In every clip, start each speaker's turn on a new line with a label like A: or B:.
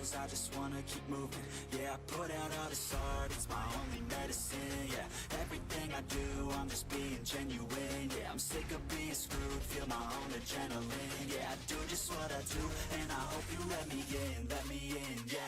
A: knows I just wanna keep moving. Yeah, I put out all this art, it's my only medicine. Yeah, everything I do, I'm just being genuine. Yeah, I'm sick of being screwed, feel my own adrenaline. Yeah, I do just what I do, and I hope you let me in, yeah.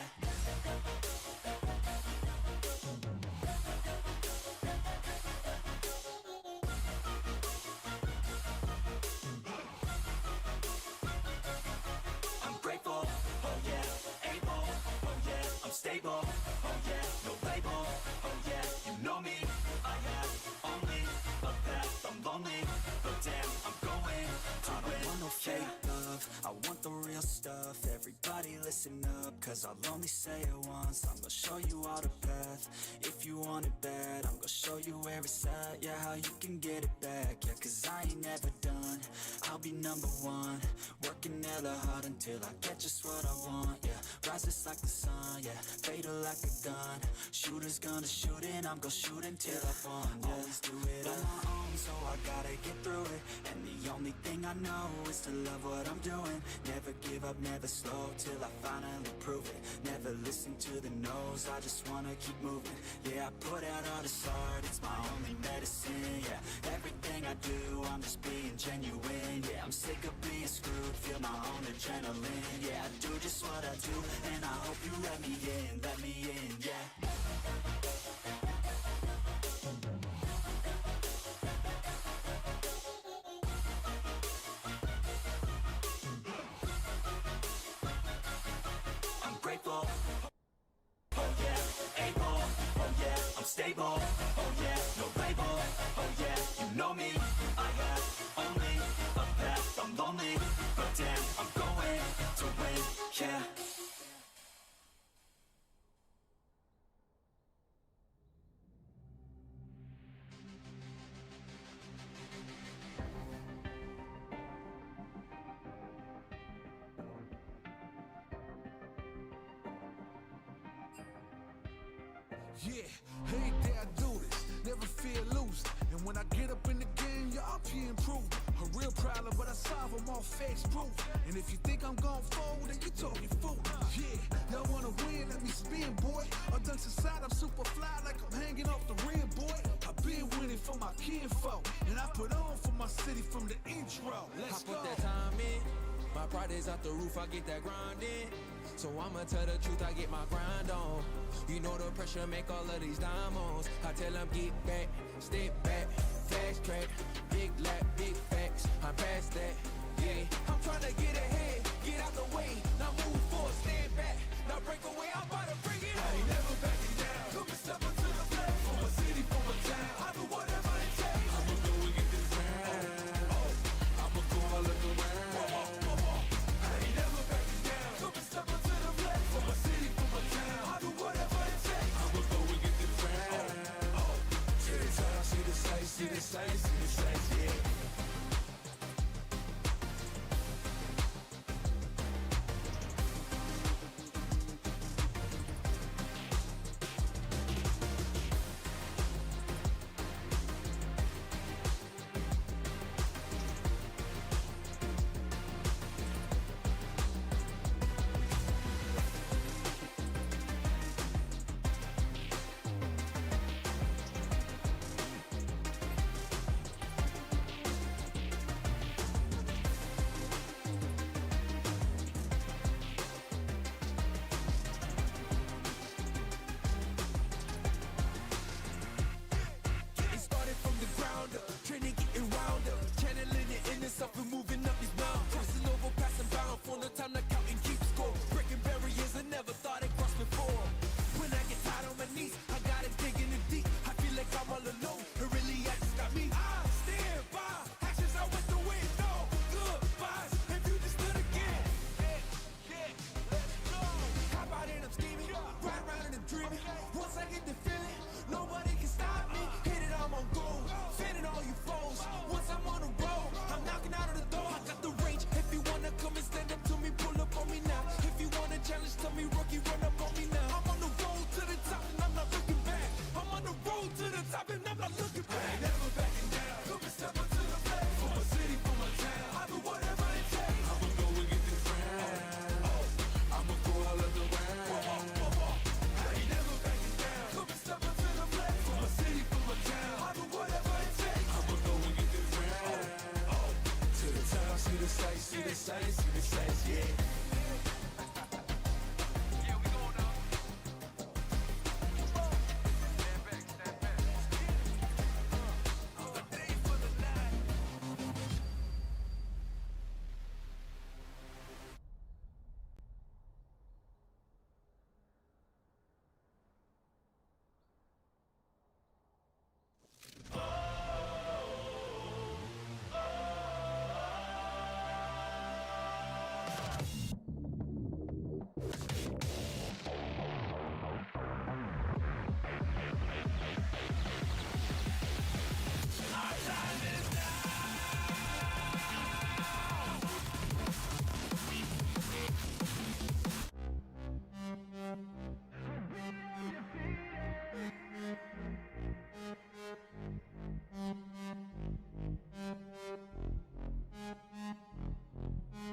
A: Grateful, oh yeah, able, oh yeah, I'm stable, oh yeah, no label, oh yeah, you know me, I have only a path, I'm lonely, but damn, I'm going to win. I don't want no fake love, I want the real stuff. Everybody listen up, cause I'll only say it once. I'm gonna show you all the path, if you want it bad. I'm gonna show you where it's at, yeah, how you can get it back. Yeah, cause I ain't never done, I'll be number one. Working hella hard until I get just what I want, yeah. Rises like the sun, yeah, fatal like a gun. Shooters gonna shoot and I'm gonna shoot until I fall, yeah. Always do it on my own, so I gotta get through it. And the only thing I know is to love what I'm doing. Never give up, never slow, till I finally prove it. Never listen to the no's, I just wanna keep moving. Yeah, I put out all this art, it's my only medicine. Yeah, everything I do, I'm just being genuine. Yeah, I'm sick of being screwed, feel my own adrenaline. Yeah, I do just what I do, and I hope you let me in, yeah. Grateful, oh yeah, able, oh yeah, I'm stable, oh yeah, no label, oh yeah, you know me, I have only a path, I'm lonely, but damn, I'm going to win, yeah.
B: Yeah, every day I do this, never fear losing. And when I get up in the game, y'all be improving. A real problem, but I solve them all facts proof. And if you think I'm gon' fold, then you talking fool. Yeah, y'all wanna win, let me spin, boy. All dunks aside, I'm super fly like I'm hanging off the rim, boy. I been winning for my kinfolk, and I put on for my city from the intro. Let's go.
C: I put that time in, my pride is out the roof, I get that grind in. So I'ma tell the truth, I get my grind on. You know the pressure make all of these diamonds. I tell them get back, step back, fast track, big lap, big facts. I'm past that, yeah. I'm tryna get ahead, get out the way. Now move forward, stand back, now break away. I'm about to bring it on.
B: I ain't never backing down.
C: Come and step up to the plate.
B: For my city, for my town,
C: I do whatever it takes.
B: I'ma go and get this round. I'ma go all look around. I ain't never backing down.
C: Come and step up to the plate.
B: For my city, for my town,
C: I do whatever it takes.
B: I'ma go and get this round. See the time, see the sights, see the sights, see the sights, yeah.
C: Up and moving up these mountains, crossing over, passing bound, for no time to count and keep score. Breaking barriers I never thought I'd cross before. When I get tired on my knees, I gotta dig in it deep. I feel like I'm all alone, but really I just got me. I stand by, actions out with the wind, no goodbyes. If you just stood again, yeah, let's go. How about it? I'm scheming, ride around and I'm dreaming. Once I get the feeling, nobody can stop me. Hit it, I'm on gold, fending all you foes. Once I'm on the road, I'm knocking out of the door. I got the range. If you wanna come and stand up to me, pull up on me now. If you wanna challenge, tell me, rookie, run up on me now. I'm on the road to the top and I'm not looking back. I'm on the road to the top and I'm not looking back.
B: I ain't never backing down.
C: Come and step up to the plate.
B: For my city, for my town,
C: I do whatever it takes.
B: I'ma go and get this round. I'ma go all of the round.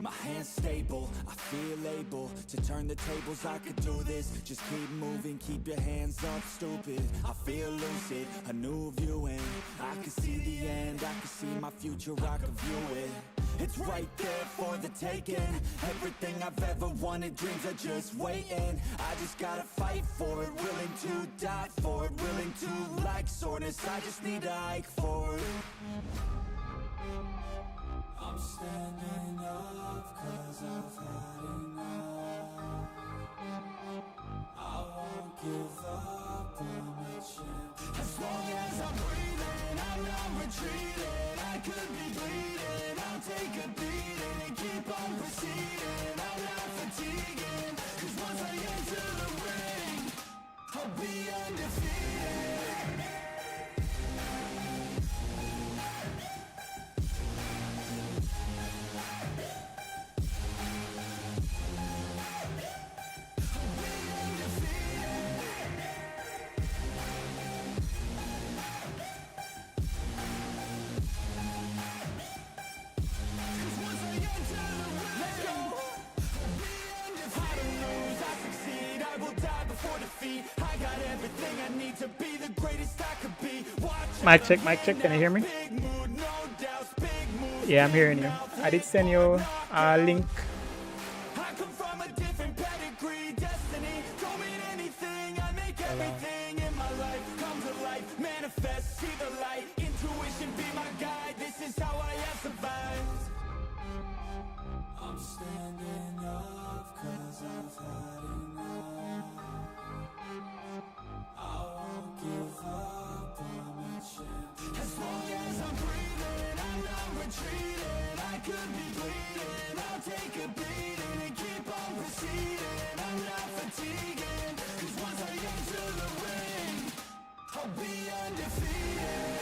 A: My hands stable, I feel able to turn the tables, I could do this. Just keep moving, keep your hands up, stupid. I feel lucid, a new viewing. I can see the end, I can see my future, I can view it. It's right there for the taking. Everything I've ever wanted, dreams are just waiting. I just gotta fight for it, willing to die for it, willing to like soreness, I just need a hike for it. I'm standing up 'cause I've had enough. I won't give up, I'm a champion. As long as I'm breathing, I'm not retreating. I could be bleeding, I'll take a beating and keep on proceeding. I'm not fatiguing, 'cause once I enter the ring, I'll be undefeated. I got everything I need to be the greatest I could be.
D: Mic check, can you hear me? Yeah, I'm hearing you. I did send you a link.
A: I come from a different pedigree, destiny. Don't mean anything, I make everything in my life come to life. Manifest, see the light, intuition be my guide. This is how I have survived. I'm standing up 'cause I've had enough. I won't give up, I'm a champion. As long as I'm breathing, I'm not retreating. I could be bleeding, I'll take a beating and keep on proceeding. I'm not fatiguing, 'cause once I enter the ring, I'll be undefeated.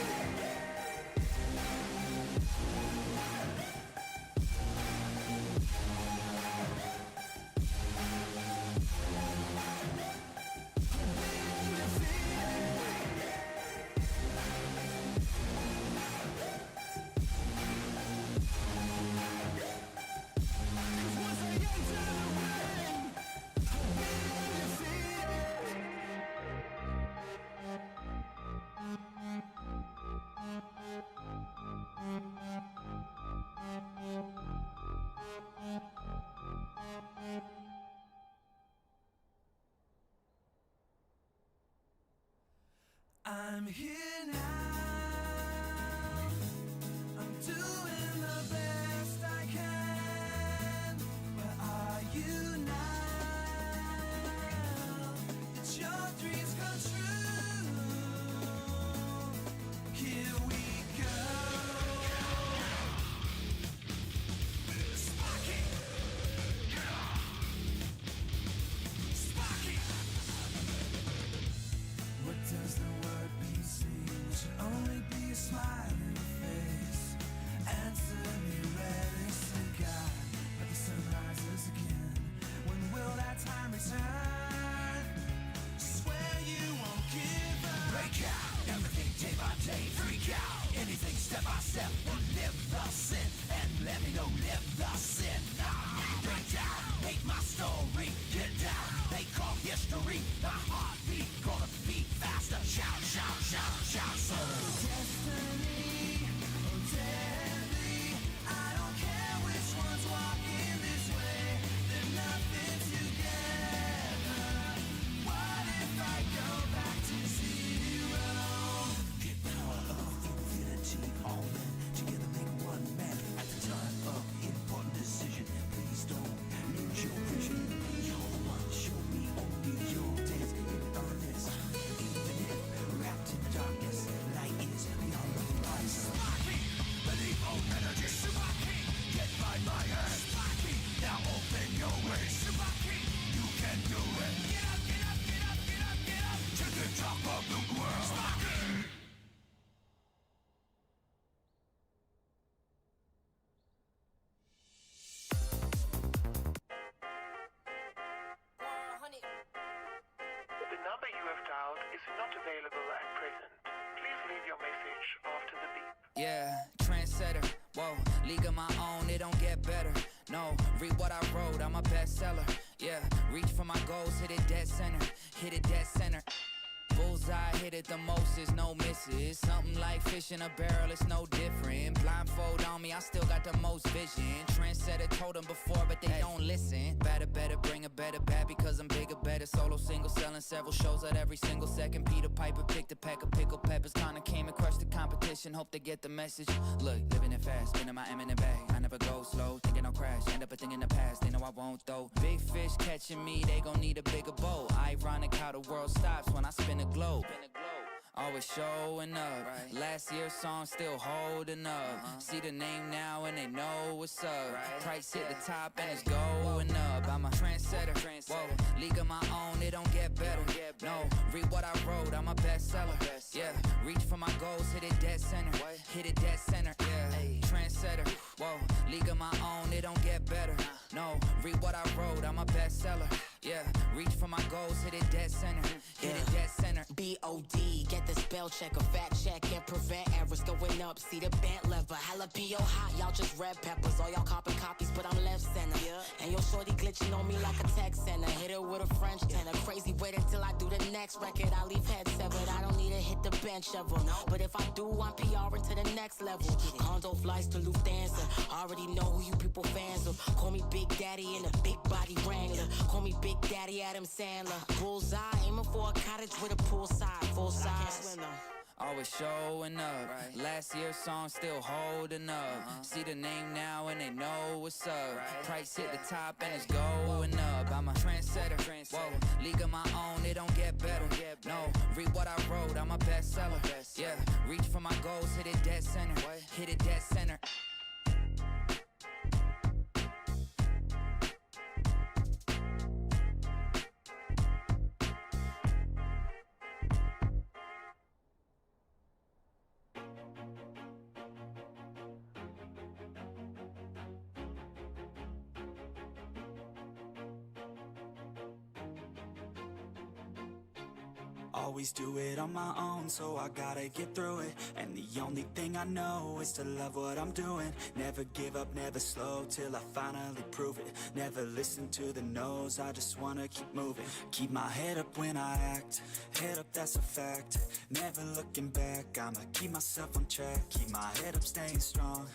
A: I'm here now, I'm doing the best I can. Where are you now? It's your dreams come true. Here we go. Sparky. Sparky. What does the word be seen? It should only be a smiling face. Answer me, where is the God? But the sun rises again. When will that time return? Swear you won't give up. Break out, everything day by day. Freak out, anything step by step. Live the sin, and let me know, live the sin. Break down, make my story. Get down, they call history. My heartbeat gonna beat faster. Shout, shout, shout, shout. So destiny, oh deadly. I don't care which one's walking this way. They're nothing together. What if I go back to zero? Get power of infinity, all men together make one man. At the time of important decision, please don't lose your vision. You're the one, show me only your dance. Get honest, even if wrapped in darkness, light is beyond the horizon. Sparky, believe old energy. Sparky, get by my hand. Sparky, now open your way. Sparky, you can do it. Get up, get up, get up, get up, get up to the top of the world. Sparky.
E: The number you have dialed is not available at present. Please leave your message after the beep.
F: Yeah, trendsetter, whoa, league of my own, it don't get better.
C: No, read what I wrote, I'm a bestseller. Yeah, reach for my goals, hit it dead center. Hit it dead center. Bullseye, hit it the most, is no misses. Something like fish in a barrel, it's no different. Blindfold on me, I still got the most vision. Trendsetter told them before, but they don't listen. Better, bring it better, bad because I'm bigger, better. Solo, single, selling several shows at every single second. Peter Piper picked a pack of pickled peppers. Kinda came and crushed the competition, hope they get the message. Look, living it fast, spinning my M in the bag. I never go slow, thinking I'll crash. End up a thing in the past, they know I won't though. Big fish catching me, they gon' need a bigger boat. Ironic how the world stops when I spin a globe. Always showing up. Last year's song still holding up. See the name now and they know what's up. Price hit the top and it's going up. I'm a trendsetter. Whoa, league of my own, it don't get better. No, read what I wrote, I'm a bestseller. Yeah, reach for my goals, hit it dead center. Hit it dead center. Yeah, trendsetter. Whoa, league of my own, it don't get better. No, read what I wrote, I'm a bestseller. Yeah, reach for my goals, hit it dead center. Hit it dead center.
F: B.O.D. Get the spell check, a fact check, and prevent errors going up. See the bent lever, jalapeno hot, y'all just red peppers. All y'all copping copies, but I'm left center. And your shorty glitching on me like a text center. Hit her with a French tenor. Crazy, wait until I do the next record. I leave head severed. I don't need to hit the bench ever. But if I do, I'm PRing to the next level. Condo flights to Lufthansa. Already know who you people fans of. Call me Big Daddy in a big body Wrangler. Call me Big Daddy Adam Sandler. Bullseye, aiming for a cottage with a poolside, full size.
C: Always showing up. Last year's song still holding up. See the name now and they know what's up. Price hit the top and it's going up. I'm a trendsetter. Whoa, league of my own, it don't get better. No, read what I wrote, I'm a bestseller. Yeah, reach for my goals, hit it dead center. Hit it dead center.
A: Always do it on my own, so I gotta get through it. And the only thing I know is to love what I'm doing. Never give up, never slow, till I finally prove it. Never listen to the no's, I just wanna keep moving. Keep my head up when I act, head up, that's a fact. Never looking back, I'ma keep myself on track. Keep my head up, staying strong,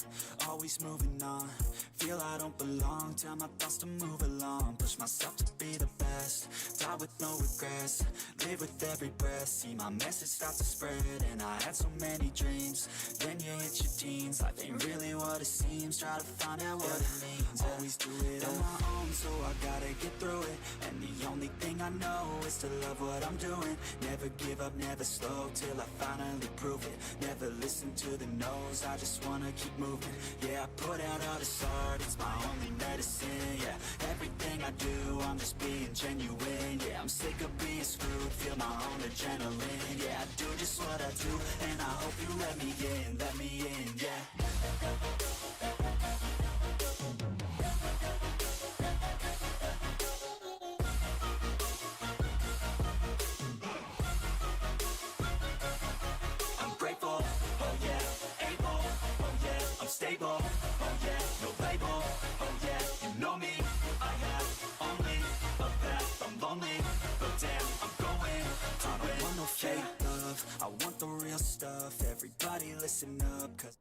A: always moving on. Feel I don't belong, tell my thoughts to move along. Push myself to be the best, die with no regrets. Live with every breath, see my message start to spread. And I had so many dreams, then you hit your teens. Life ain't really what it seems, try to find out what it means. Always do it on my own, so I gotta get through it. And the only thing I know is to love what I'm doing. Never give up, never slow, till I finally prove it. Never listen to the no's, I just wanna keep moving. Yeah, I put out all this art, it's my only medicine. Yeah, everything I do, I'm just being genuine. Yeah, I'm sick of being screwed, feel my own adrenaline. Yeah, I do just what I do, and I hope you let me in, yeah. I'm grateful, oh yeah, able, oh yeah, I'm stable, oh yeah, no label, oh yeah, you know me, I have only a path, I'm lonely, but damn, I'm going to win. I don't want no fake love, I want the real stuff. Everybody listen up, cause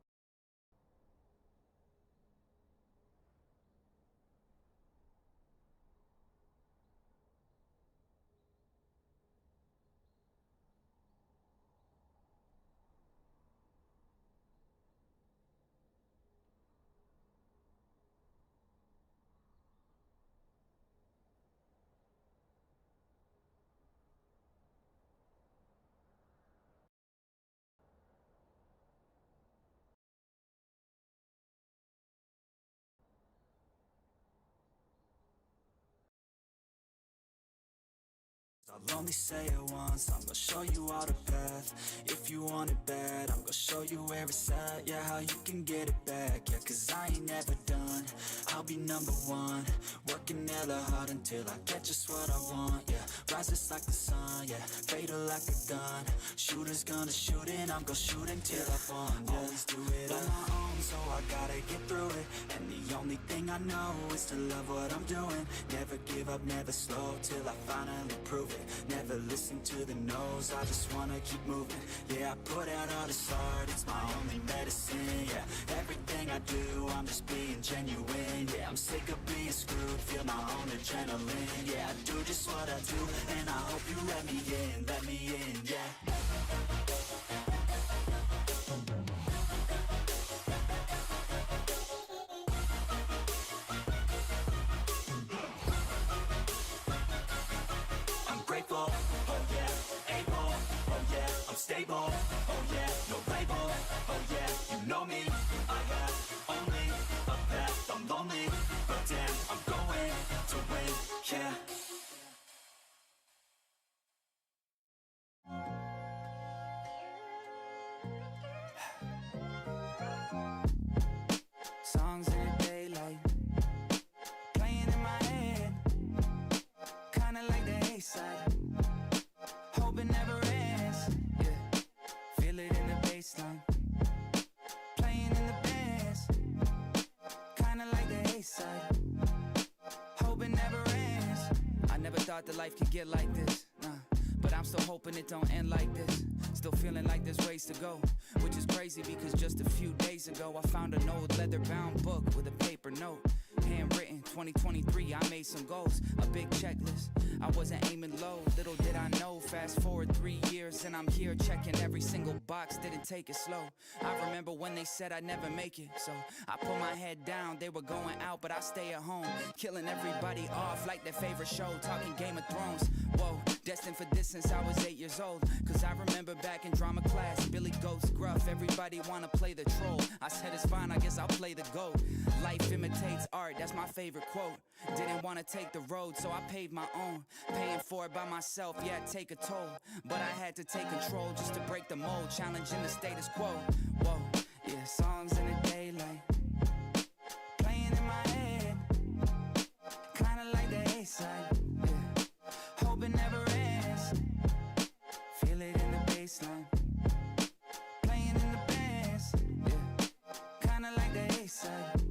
A: I'll only say it once, I'm gonna show you all the path. If you want it bad, I'm gonna show you where it's at. Yeah, how you can get it back. Yeah, cause I ain't never done. I'll be number one, working hella hard until I get just what I want. Yeah, rises like the sun, yeah, fatal like a gun. Shooter's gonna shoot and I'm gonna shoot until I fall. Yeah, always do it on my own, so I gotta get through it. And the only thing I know is to love what I'm doing. Never give up, never slow, till I finally prove it. Never listen to the no's, I just wanna keep moving. Yeah, I put out all this art, it's my only medicine. Yeah, everything I do, I'm just being genuine. Yeah, I'm sick of being screwed, feel my own adrenaline. Yeah, I do just what I do, and I hope you let me in, yeah. I'm grateful, oh yeah, able, oh yeah, I'm stable, oh yeah, no label, oh yeah, you know me, I have only a path, I'm lonely, but damn, I'm going to win, yeah.
C: Songs in the daylight, playing in my head, kinda like the A-side. Hope it never ends, yeah. Feel it in the baseline, playing in the bands, kinda like the A-side. Hope it never ends. I never thought that life could get like this, nah. But I'm still hoping it don't end like this. Still feeling like there's ways to go, which is crazy because just a few days ago I found an old leather-bound book with a paper note. Handwritten, 2023, I made some goals, a big checklist. I wasn't aiming low, little did I know. Fast forward 3 years and I'm here checking every single box, didn't take it slow. I remember when they said I'd never make it, so I put my head down. They were going out, but I stay at home, killing everybody off like their favorite show, talking Game of Thrones. Whoa, destined for this since I was 8 years old. Cause I remember back in drama class, Billy Goat's gruff, everybody wanna play the troll. I said it's fine, I guess I'll play the GOAT. Life imitates art, that's my favorite quote. Didn't wanna take the road, so I paved my own. Paying for it by myself, yeah, take a toll. But I had to take control just to break the mold, challenging the status quo. Whoa, yeah, songs in the daylight, playing in my head, kinda like the A-side, yeah. Hope it never ends. Feel it in the baseline, playing in the bands, yeah. Kinda like the A-side.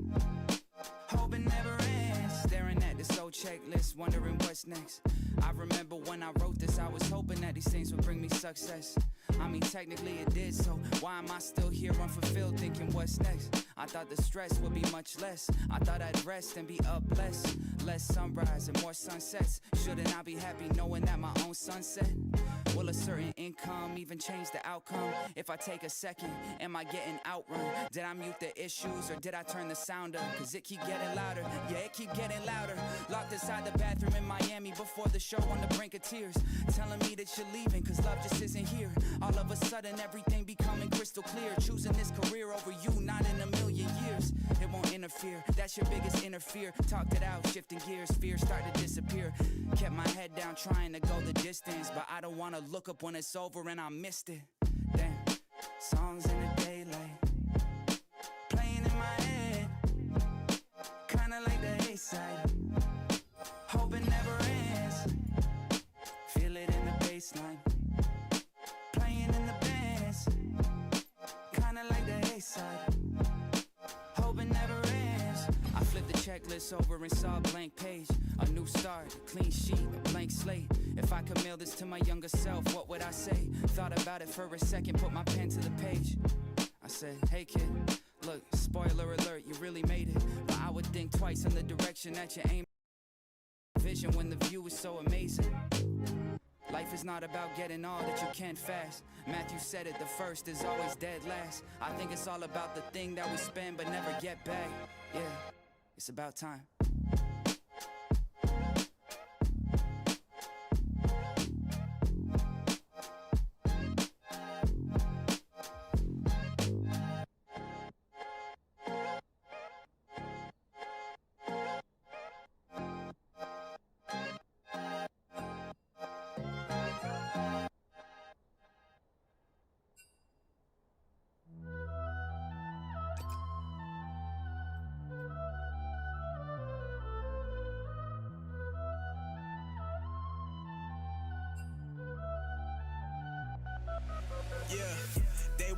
C: Hope it never ends. Staring at this old checklist, wondering what's next. I remember when I wrote this, I was hoping that these things would bring me success. I mean, technically it did, so why am I still here unfulfilled, thinking what's next? I thought the stress would be much less. I thought I'd rest and be up less sunrise and more sunsets. Shouldn't I be happy knowing that my own sunset? Will a certain income even change the outcome? If I take a second, am I getting outrun? Did I mute the issues or did I turn the sound up? Cause it keep getting louder, yeah, it keep getting louder. Locked inside the bathroom in Miami before the show, on the brink of tears, telling me that you're leaving cause love just isn't here. All of a sudden everything becoming crystal clear. Choosing this career over you, not in a million years. It won't interfere, that's your biggest interfere. Talked it out, shifting gears, fear start to disappear. Kept my head down trying to go the distance, but I don't wanna look up when it's over and I missed it. Damn, songs in the daylight, playing in my head, kinda like the A-side. Hope it never ends. Feel it in the baseline, playing in the bands, kinda like the A-side. Hope it never ends. I flipped the checklist over and saw a blank page. A new start, a clean sheet, a blank slate. If I could mail this to my younger self, what would I say? Thought about it for a second, put my pen to the page. I said, hey kid, look, spoiler alert, you really made it. But I would think twice in the direction that you aim. Vision when the view is so amazing. Life is not about getting all that you can fast. Matthew said it, the first is always dead last. I think it's all about the thing that we spend but never get back. Yeah, it's about time.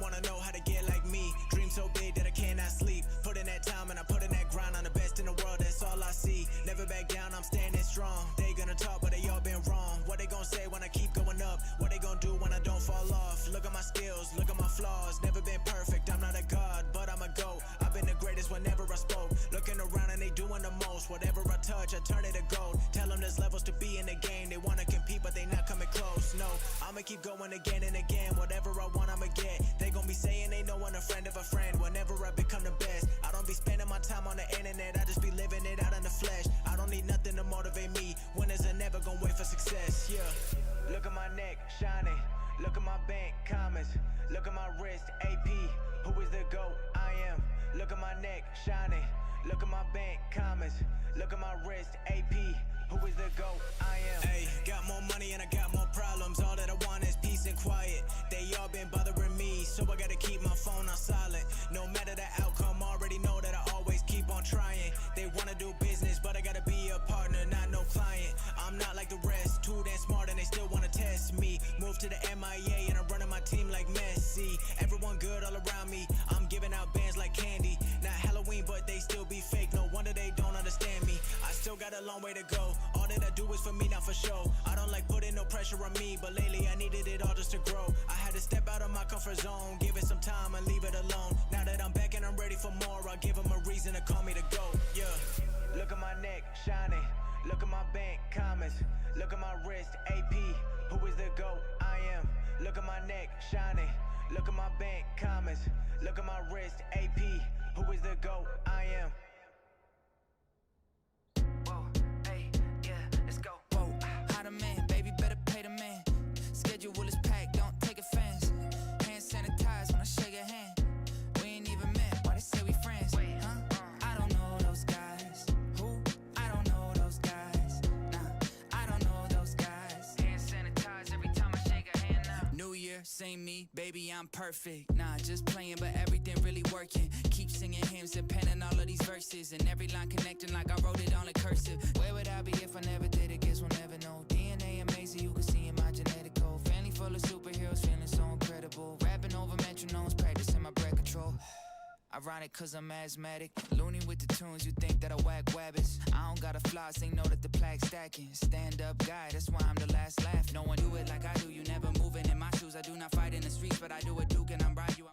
C: wanna know how to get like me. Dream so big that I cannot sleep. Put in that time and I put in that grind. I'm the best in the world, that's all I see. Never back down, I'm standing strong. They gonna talk, but they all been wrong. What they gonna say when I keep going up? What they gonna do when I don't fall off? Look at my skills, look at my flaws. Never been perfect, I'm not a god, but I'm a GOAT. I've been the greatest whenever I spoke. Looking around and they doing the most. Whatever I touch, I turn it to gold. Tell them there's levels to be in the game. They wanna compete, but they not coming close. No, I'ma keep going again and again. Whatever I want, I'ma get. They gon' be saying they know I'm a friend of a friend. Whenever I become the best, I don't be spending my time on the internet. I just be living it out in the flesh. I don't need nothing to motivate me. Winners are never gon' wait for success. Yeah. Look at my neck, shining. Look at my bank, comments. Look at my wrist, AP. Who is the GOAT? I am. Look at my neck, shining. Look at my bank, comments. Look at my wrist, AP. Who is the GOAT? I am. Hey, got more money and I got more problems. All that I want is peace and quiet. They all been bothering me, so I gotta keep my phone on silent. No matter the outcome, already know that I always keep on trying. They wanna do business, but I gotta be a partner, not no client. I'm not like the rest, too damn smart and they still wanna test me. Move to the MIA and I'm running my team like Messi. Everyone good all around me, I'm giving out bands like candy. Not Halloween, but they still be fake, no wonder they don't understand me. I still got a long way to go, all that I do is for me, not for show. I don't like putting no pressure on me, but lately I needed it all just to grow. I had to step out of my comfort zone, give it some time and leave it alone. Now that I'm back and I'm ready for more, I'll give them a reason to call me to go. Yeah, look at my neck, shining. Look at my bank, comments. Look at my wrist, AP. Who is the GOAT? I am. Look at my neck, shining. Look at my bank, comments. Look at my wrist, AP. Who is the GOAT? I am.
G: Whoa, hey, yeah, let's go. Whoa, how the man, baby, better pay the man. Schedule is packed, don't take offense. Hand sanitize when I shake a hand. We ain't even met, why they say we friends? Huh? I don't know those guys. Who? I don't know those guys. Nah, I don't know those guys. Hand sanitize every time I shake a hand now. New year, same me, baby, I'm perfect. Nah, just playing, but everything really working. Keep singing hymns and penning all of these verses. And every line connecting like I wrote it on a cursive. Where would I be if I never did it? Guess we'll never know. DNA amazing, you can see in my genetic code. Family full of superheroes, feeling so incredible. Rapping over metronomes, practicing my breath control. Ironic cause I'm asthmatic. Loony with the tunes, you think that I whack wabbits. I don't gotta fly, say no that the plaque stacking. Stand up guy, that's why I'm the last laugh. No one do it like I do, you never moving in my shoes. I do not fight in the streets, but I do a Duke and I'm right you.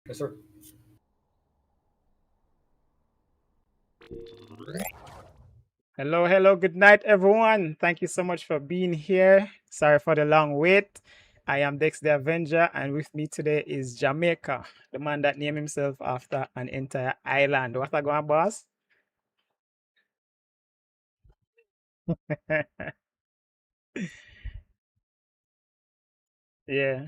H: Yes, sir.
D: Hello, hello, good night, everyone. Thank you so much for being here. Sorry for the long wait. I am Dex the Avenger, and with me today is Jamaica, the man that named himself after an entire island. What's that going, boss? Yeah.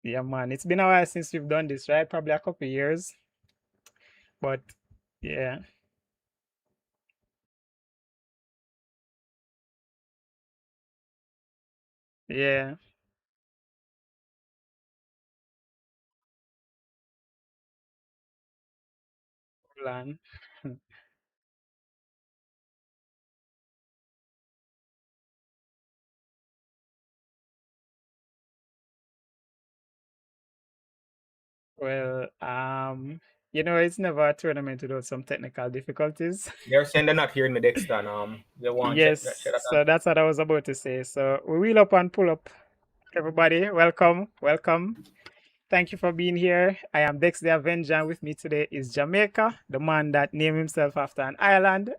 D: Yeah, man. It's been a while since we've done this, right? Probably a couple years. But yeah, yeah, plan. Well, it's never a tournament without some technical difficulties.
H: They're saying they're not hearing me, Dexter. And, they want to check that
D: Yes,
H: shit out.
D: so that's what I was about to say. So we wheel up and pull up. Everybody, welcome, welcome. Thank you for being here. I am Dex the Avenger, and with me today is Jamaica, the man that named himself after an island.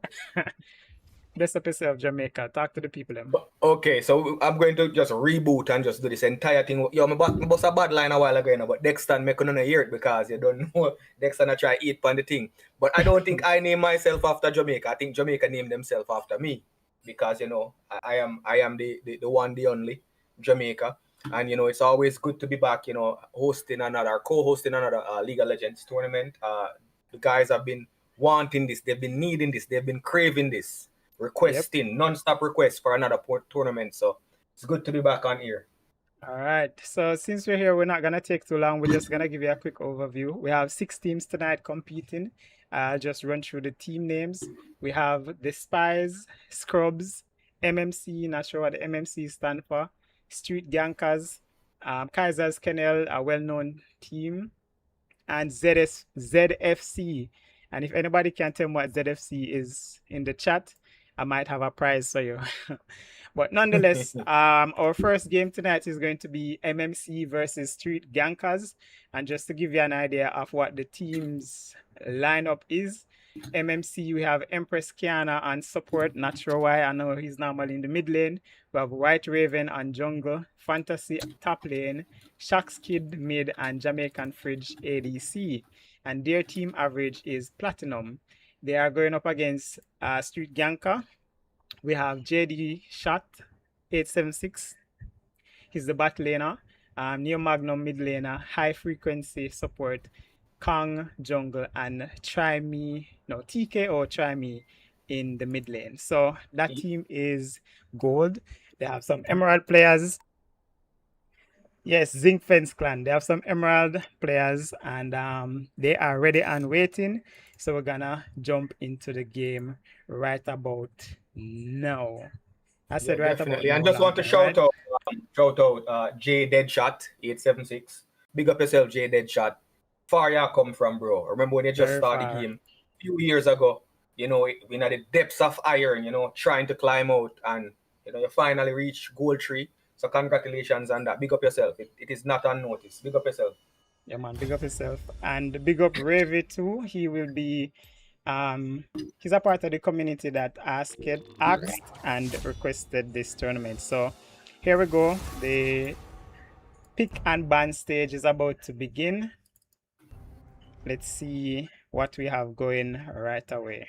D: Best episode of Jamaica. Talk to the people, them.
H: Okay, so I'm going to just reboot and just do this entire thing. Yo, I bust a bad line a while ago, but Dexter me couldn't hear it because you don't know Dexter not try eat on the thing. But I don't think I named myself after Jamaica. I think Jamaica named themselves after me because I am the one, the only Jamaica. And it's always good to be back, co-hosting another League of Legends tournament. The guys have been wanting this, they've been needing this, they've been craving this,
D: Yep.
H: requesting non-stop requests for another tournament. So it's good to be back on here.
D: All right. So since we're here, we're not gonna take too long. We're just gonna give you a quick overview. We have 6 teams tonight competing. I'll just run through the team names. We have the Spies, Scrubs, MMC. Not sure what the MMC stand for. Street Gankers, Kaisers Kennel, a well-known team, and ZFC. And if anybody can tell me what ZFC is in the chat, I might have a prize for you. But nonetheless, our first game tonight is going to be MMC versus Street Gankers. And just to give you an idea of what the team's lineup is, MMC, we have Empress Kiana on support. Not sure why. I know he's normally in the mid lane. We have White Raven on jungle, Fantasy top lane, Shax Kid mid, and Jamaican Fridge ADC. And their team average is platinum. They are going up against Street Ganker. We have JD Shot 876. He's the bot laner. Neo Magnum mid laner, high frequency support, Kong jungle, and TK or Try Me in the mid lane. So that team is gold. They have some emerald players. Yes, Zinc Fence Clan. They have some emerald players and they are ready and waiting. So we're gonna jump into the game right about now. I said right
H: Definitely.
D: about
H: And
D: now,
H: just want to
D: right?
H: shout out J Deadshot 876. Big up yourself, J Deadshot. Far you come from, bro. Remember when you just
D: Very
H: started the
D: far.
H: game a few years ago? In the depths of iron, trying to climb out, and you finally reach goal 3. So congratulations on that. Big up yourself. It is not unnoticed. Big up yourself.
D: Yeah, man, big up yourself. And big up Ravy too. He will be he's a part of the community that asked and requested this tournament. So here we go. The pick and ban stage is about to begin. Let's see what we have going right away.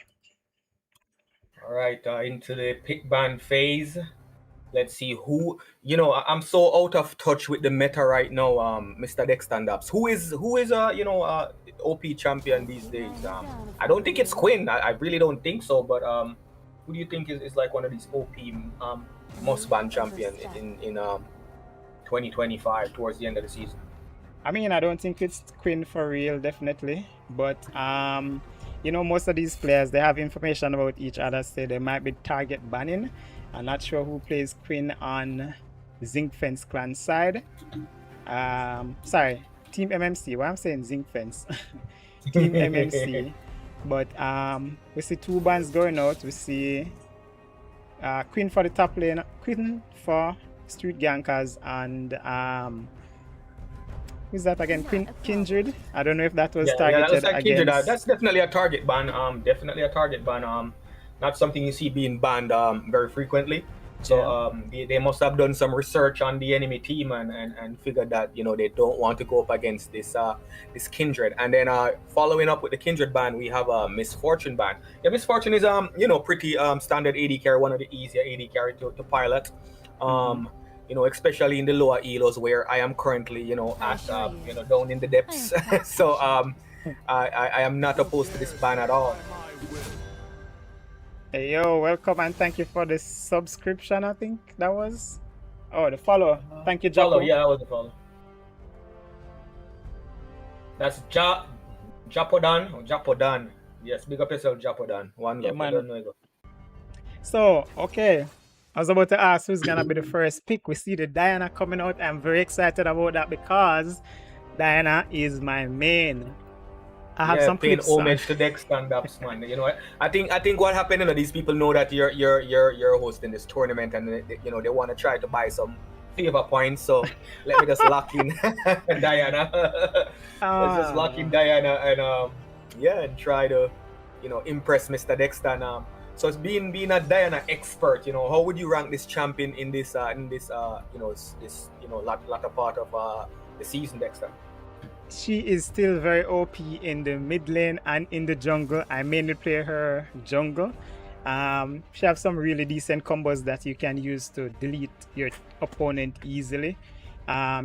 H: All right, into the pick ban phase. Let's see who. I'm so out of touch with the meta right now, Mr. Dex stand-ups. Who is OP champion these days? I don't think it's Quinn. I really don't think so. But who do you think is like one of these OP must ban champion in 2025 towards the end of the season?
D: I mean, I don't think it's Quinn for real, definitely. But most of these players, they have information about each other, so they might be target banning. I'm not sure who plays Quinn on Zinc Fence clan side. Sorry, Team MMC. Why I'm saying Zinc Fence? Team MMC. But we see 2 bans going out. We see Quinn for the top lane, Quinn for Street Gankers, and who's that again? Kindred. I don't know if that was targeted
H: like
D: against.
H: Kindred. That's definitely a target ban. Definitely a target ban. Not something you see being banned very frequently. So they must have done some research on the enemy team and figured that they don't want to go up against this Kindred. And then following up with the Kindred ban, we have a Misfortune ban. Yeah, Misfortune is pretty standard AD carry, one of the easier AD carry to pilot. especially in the lower elos where I am currently, at down in the depths. So I am not opposed to this ban at all.
D: Hey, yo, welcome and thank you for the subscription, I think that was. Oh, the follow. Thank you, Jaco.
H: Follow, yeah, that was the follow. That's Japodan or Japodan. Yes, big up yourself, Japodan. One
D: Yeah,
H: love.
D: man.
H: I don't know you.
D: So, okay. I was about to ask who's gonna be the first pick. We see the Diana coming out. I'm very excited about that because Diana is my main. I have some
H: paying
D: clips on.
H: homage to Dex stand-ups, man. You know, I think what happened. These people know that you're hosting this tournament, and they want to try to buy some favor points. So let me just lock in Diana. Let's just lock in Diana and and try to impress Mr. Dexter. And so it's being a Diana expert. How would you rank this champion in this latter part of the season, Dexter?
D: She is still very OP in the mid lane and in the jungle. I mainly play her jungle. She has some really decent combos that you can use to delete your opponent easily.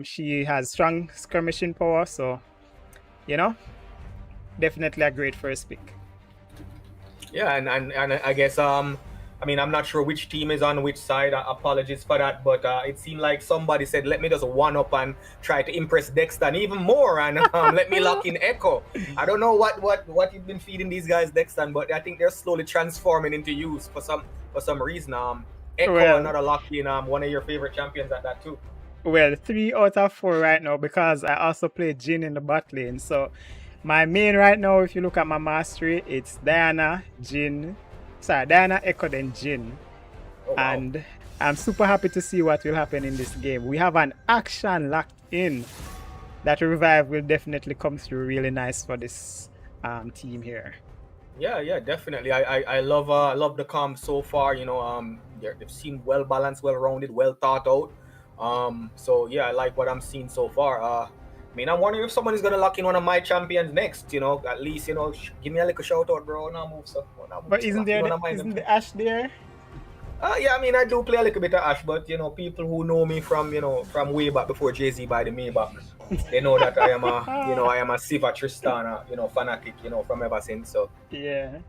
D: She has strong skirmishing power, so definitely a great first pick.
H: Yeah, and I guess I'm not sure which team is on which side. Apologies for that, but it seemed like somebody said, let me just one up and try to impress Dexter and even more, and let me lock in Echo. I don't know what you've been feeding these guys, Dexter, but I think they're slowly transforming into use for some reason. Echo, another lock in, one of your favorite champions at that too.
D: Well, 3 out of 4 right now because I also play Jhin in the bot lane. So my main right now, if you look at my mastery, it's Diana, Echo, then Jhin.
H: Oh, wow.
D: And I'm super happy to see what will happen in this game. We have an action locked in. That revive will definitely come through really nice for this team here.
H: Yeah, definitely. I love the comp so far. They've seemed well balanced, well rounded, well thought out. So yeah, I like what I'm seeing so far. I'm wondering if someone is gonna lock in one of my champions next. At least give me a little shout out, bro. Now move so.
D: But isn't the Ashe there?
H: I do play a little bit of Ashe, but people who know me from way back before Jay-Z by the Maybach, they know that I am a Siva Tristana, fanatic, from ever since. So
D: yeah.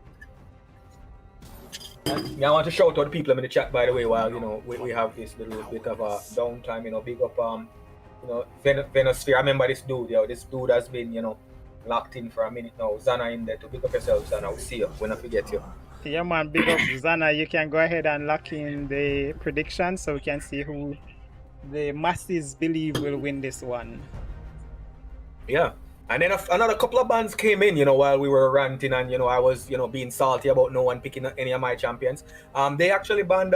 H: I want to shout out the people in the chat, by the way, while we have this little bit of a downtime. Big up Venosphere. I remember this dude. This dude has been locked in for a minute now. Zana in there. To big up yourself, Zana. We'll see you when I forget you.
D: Yeah, man, big up Zana. You can go ahead and lock in the prediction so we can see who the masses believe will win this one.
H: Yeah. And then another couple of bans came in, while we were ranting and, I was, being salty about no one picking any of my champions. They actually banned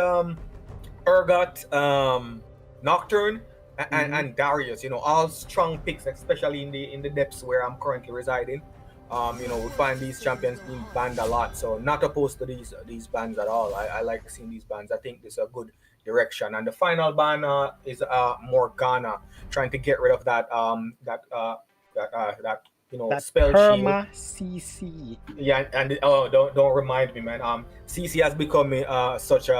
H: Urgot, Nocturne, and Darius, all strong picks, especially in the depths where I'm currently residing. We find these champions being banned a lot, so not opposed to these bans at all. I like seeing these bans. I think this is a good direction. And the final ban is Morgana, trying to get rid of that spell
D: perma
H: shield.
D: CC.
H: Yeah, and don't remind me, man. CC has become such a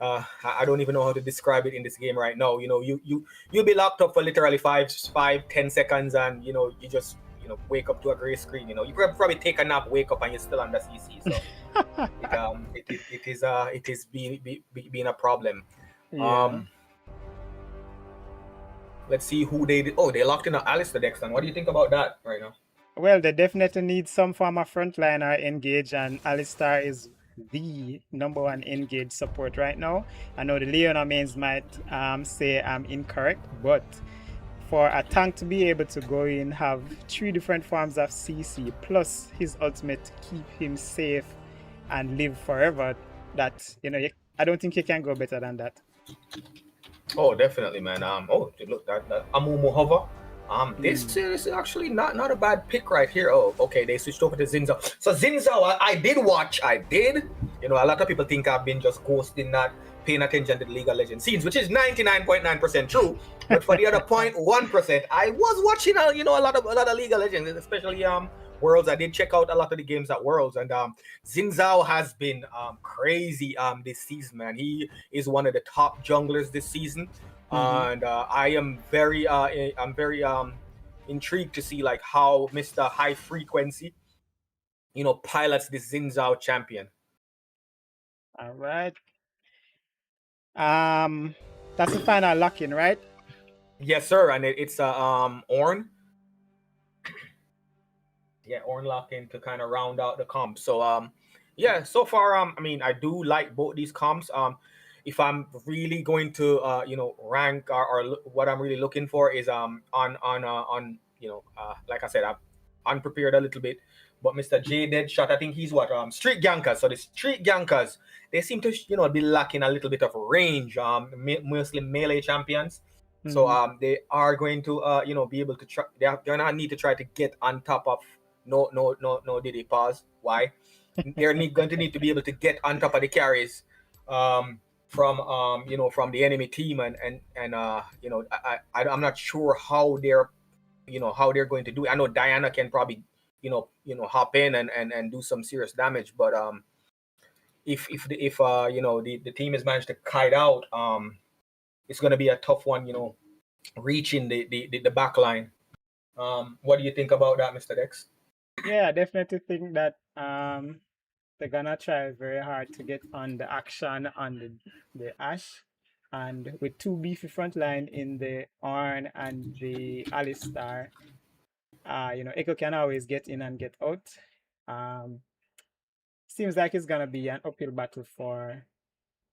H: I don't even know how to describe it in this game right now. You'll be locked up for literally 5-10 seconds, and you just wake up to a gray screen. You could probably take a nap, wake up, and you're still under CC. So it is being a problem.
D: Yeah.
H: Let's see who they did. Oh, they locked in Alistair Dexter. What do you think about that right now?
D: Well, they definitely need some form of frontliner engage, and Alistair is the #1 engage support right now. I know the Leona mains might say I'm incorrect, but for a tank to be able to go in, have 3 different forms of CC plus his ultimate to keep him safe and live forever, that I don't think he can go better than that.
H: Oh, definitely, man. Look, that Amumu hover. This is actually not a bad pick right here. Oh, okay, they switched over to Zinzao. So Zinzao, I did watch. A lot of people think I've been just ghosting, not paying attention to the League of Legends scenes, which is 99.9% true. But for the other 0.1%, I was watching a lot of League of Legends, especially Worlds. I did check out a lot of the games at Worlds, and Xin Zhao has been crazy this season, man. He is one of the top junglers this season, and I am very intrigued to see like how Mr. High Frequency, pilots this Xin Zhao champion.
D: All right. That's the final lock-in, right?
H: Yes, sir, and it's Ornn. Yeah, Ornn lock-in to kind of round out the comp. So yeah, so far I mean, I do like both these comps. If I'm really going to rank or what I'm really looking for is on like I said, I'm unprepared a little bit, but Mr. J Deadshot, I think he's what Street Gankers. So the Street Gankers, they seem to be lacking a little bit of range, mostly melee champions. So they are going to be able to try, they're gonna need to try to get on top of no Diddy pause. Why? They're going to need to be able to get on top of the carries from the enemy team, and I'm not sure how they're going to do it. I know Diana can probably hop in and do some serious damage, but if the team has managed to kite out, it's going to be a tough one, reaching the back line. What do you think about that, Mr. Dex?
D: Yeah, I definitely think that they're gonna try very hard to get on the action on the Ashe, and with two beefy front line in the Ornn and the Alistar, Echo can always get in and get out. Seems like it's gonna be an uphill battle for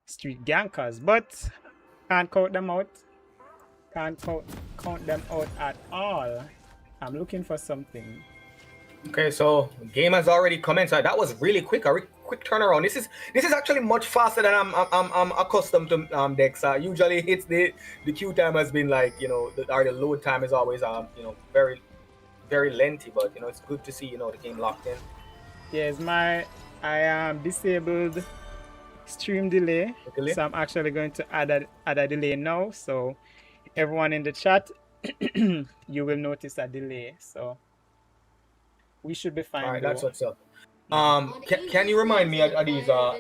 D: Street Gankers, but can't count them out. Can't count them out at all. I'm looking for something.
H: Okay, so game has already commenced. That was really quick, a quick turnaround. This is actually much faster than I'm accustomed to Dex. Usually it's the queue time has been like the load time is always very very lengthy, but it's good to see the game locked in.
D: Yes, I am disabled stream delay, so I'm actually going to add a delay now. So everyone in the chat, you will notice a delay. So we should be fine.
H: All right, that's what's up. Can you remind me of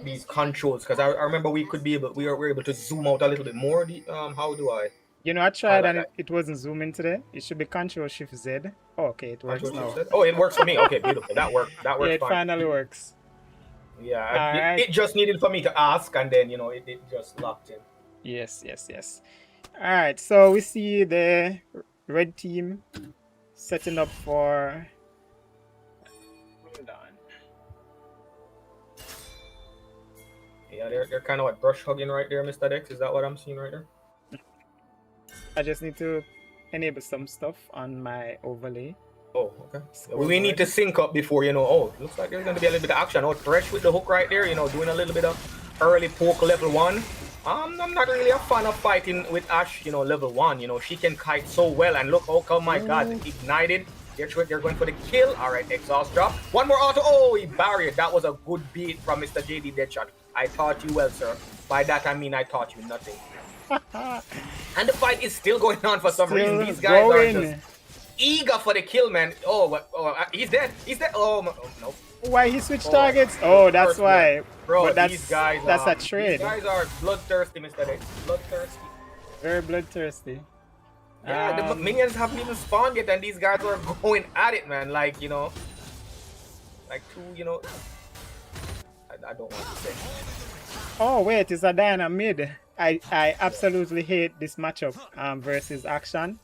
H: these controls? Because I remember we were able to zoom out a little bit more. How do I?
D: I tried and it wasn't zooming today. It should be Control Shift Z. Oh, okay, it works now.
H: Oh, it works for me. Okay, beautiful. That worked. That worked.
D: Yeah, it
H: fine.
D: Finally works.
H: Yeah, it just needed for me to ask, and then it just locked in.
D: Yes. All right, so we see the red team setting up for. Hold on.
H: Yeah, they're kind of like brush hugging right there, Mr. Dex. Is that what I'm seeing right there?
D: I just need to enable some stuff on my overlay.
H: Oh, okay. We need to sync up before, looks like there's going to be a little bit of action. Oh, Thresh with the hook right there, doing a little bit of early poke level 1. I'm not really a fan of fighting with Ashe, level 1. She can kite so well. And look, oh my God, ignited. They're going for the kill. All right, exhaust drop. One more auto. Oh, he barriered. That was a good beat from Mr. JD Deadshot. I taught you well, sir. By that, I mean I taught you nothing. And the fight is still going on for some reason. These guys are just eager for the kill, man. Oh, he's dead. Oh, no.
D: Why he switched targets? Oh, that's why.
H: Bro,
D: but
H: these guys
D: that's a trade.
H: These guys are bloodthirsty, Mr. Dex. Bloodthirsty.
D: Very bloodthirsty.
H: Yeah, the minions haven't even spawned yet, and these guys are going at it, man. Like, like two, I don't want to say.
D: Oh, wait, it's a Diana mid. I absolutely hate this matchup versus Action.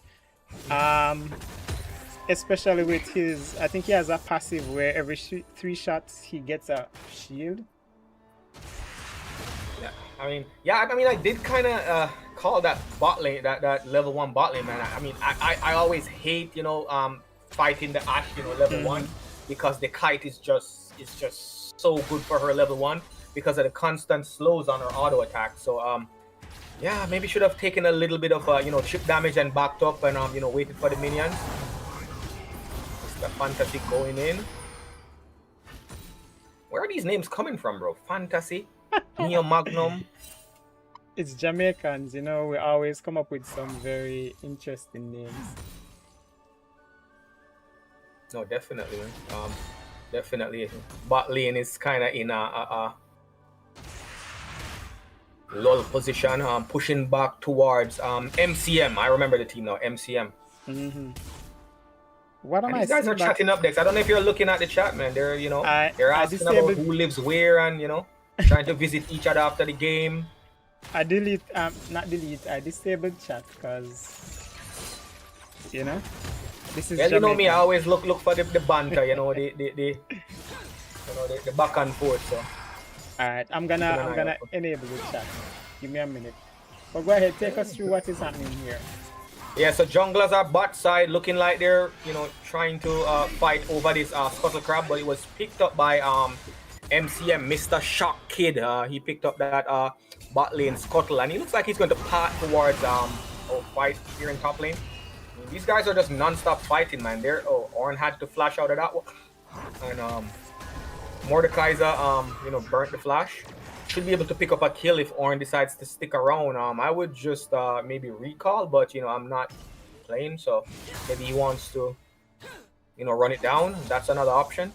D: Especially with his, I think he has a passive where every 3 shots he gets a shield.
H: Yeah, I mean, I did kind of call that bot lane, that level 1 bot lane, man. I mean, I always hate, fighting the Ashe, level 1, because the kite is just so good for her level 1 because of the constant slows on her auto attack. So, yeah, maybe should have taken a little bit of, chip damage and backed up and, waited for the minions. Mr. Fantasy going in. Where are these names coming from, bro? Fantasy? Neo Magnum?
D: It's Jamaicans, we always come up with some very interesting names.
H: No, definitely, man. Definitely. Bot lane is kind of in a lull position, pushing back towards MCM. I remember the team now, MCM.
D: What am
H: And
D: I
H: these guys
D: seeing
H: are chatting up next. I don't know if you're looking at the chat, man. They're, they're
D: I
H: asking about
D: disabled.
H: who lives where and, trying to visit each other after the game.
D: I delete, not delete, I disabled chat because, this is
H: Well, you know me, I
D: Jamaica.
H: always look for the banter, the back and forth. So
D: Alright, I'm gonna enable the chat. Give me a minute. But go ahead, take us through what is happening here.
H: yeah, so junglers are bot side, looking like they're trying to fight over this scuttle crab, but it was picked up by MCM, Mr. Shock Kid. He picked up that bot lane scuttle, and he looks like he's going to path towards fight here in top lane. These guys are just non-stop fighting, man. Ornn had to flash out of that one, and Mordekaiser burnt the flash. Should be able to pick up a kill if Ornn decides to stick around. I would just maybe recall, but I'm not playing, so maybe he wants to run it down. That's another option.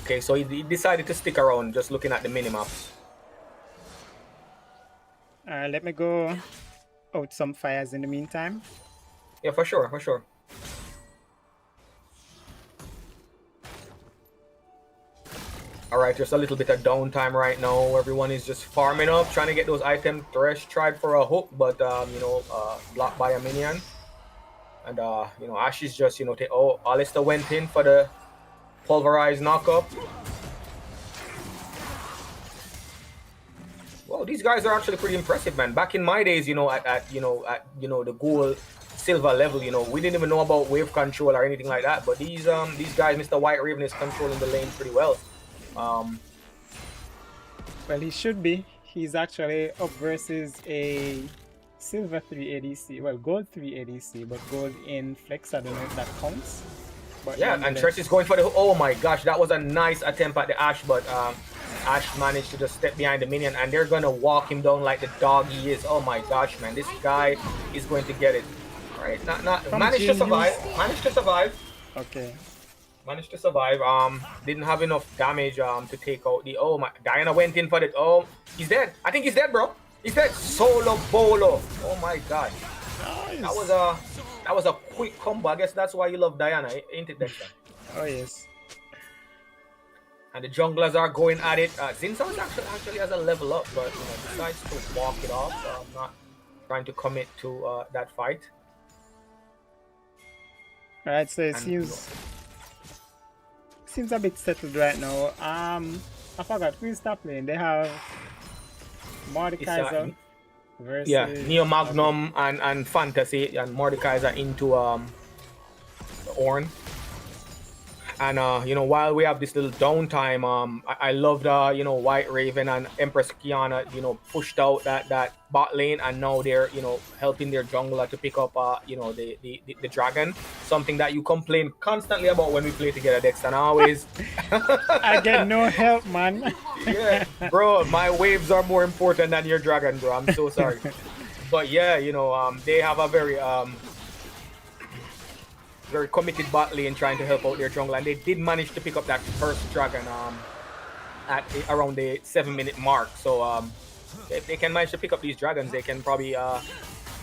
H: Okay, so he decided to stick around, just looking at the minimap.
D: Let me go out some fires in the meantime.
H: Yeah, for sure, for sure. All right, just a little bit of downtime right now. Everyone is just farming up, trying to get those items. Thresh tried for a hook, but blocked by a minion. And Ash is just Alistair went in for the pulverized knockup. Well, these guys are actually pretty impressive, man. Back in my days, at the gold silver level, we didn't even know about wave control or anything like that. But these guys, Mr. White Raven is controlling the lane pretty well.
D: Well, he should be. He's actually up versus a silver 3 ADC. Well, gold 3 ADC, but gold in flex. I don't know if that counts. But
H: yeah, and Thresh is going for the... Oh my gosh, that was a nice attempt at the Ashe, but Ashe managed to just step behind the minion, and they're going to walk him down like the dog he is. Oh my gosh, man, this guy is going to get it. All right, managed to survive.
D: Okay.
H: Managed to survive. Didn't have enough damage to take out the... Oh my... Diana went in for it. Oh, he's dead. I think he's dead, bro. He's dead. Solo bolo. Oh my god. Nice. That was a quick combo. I guess that's why you love Diana, ain't it, Dexter?
D: Oh yes.
H: And the junglers are going at it. Zinzao actually has a level up, but decides to walk it off. I'm not trying to commit to that fight.
D: All right, so it seems a bit settled right now. I forgot who is top lane. They have Mordekaiser versus
H: Neo Magnum and Fantasy, and Mordekaiser into Ornn. And while we have this little downtime, I loved White Raven and Empress Kiana pushed out that bot lane, and now they're helping their jungler to pick up the dragon, something that you complain constantly about when we play together, Dex, and always
D: I get no help, man.
H: Yeah, bro, my waves are more important than your dragon, bro. I'm so sorry. But yeah, they have a very committed bot lane trying to help out their jungle, and they did manage to pick up that first dragon at around the 7-minute mark. So if they can manage to pick up these dragons, they can probably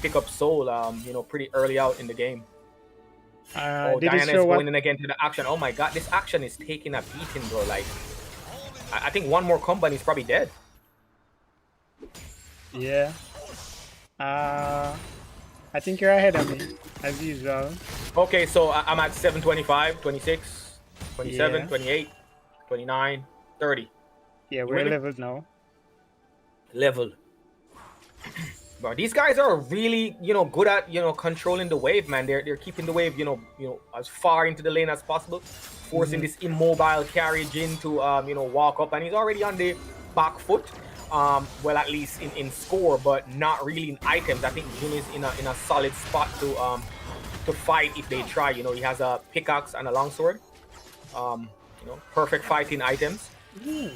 H: pick up Soul pretty early out in the game. Diana is going in again to the action. Oh my god, this action is taking a beating, bro. Like I think one more combo and he's probably dead.
D: Yeah. I think you're ahead of me, as usual.
H: Okay, so I'm at 725, 26, 27, 28, 29, 30.
D: Yeah, we're leveled now.
H: Leveled. Bro, these guys are really, good at, controlling the wave, man. They're keeping the wave, as far into the lane as possible, forcing this immobile carriage in to, walk up. And he's already on the back foot. Well, at least in score, but not really in items. I think Jun is in a solid spot to fight if they try. He has a pickaxe and a longsword. Perfect fighting items.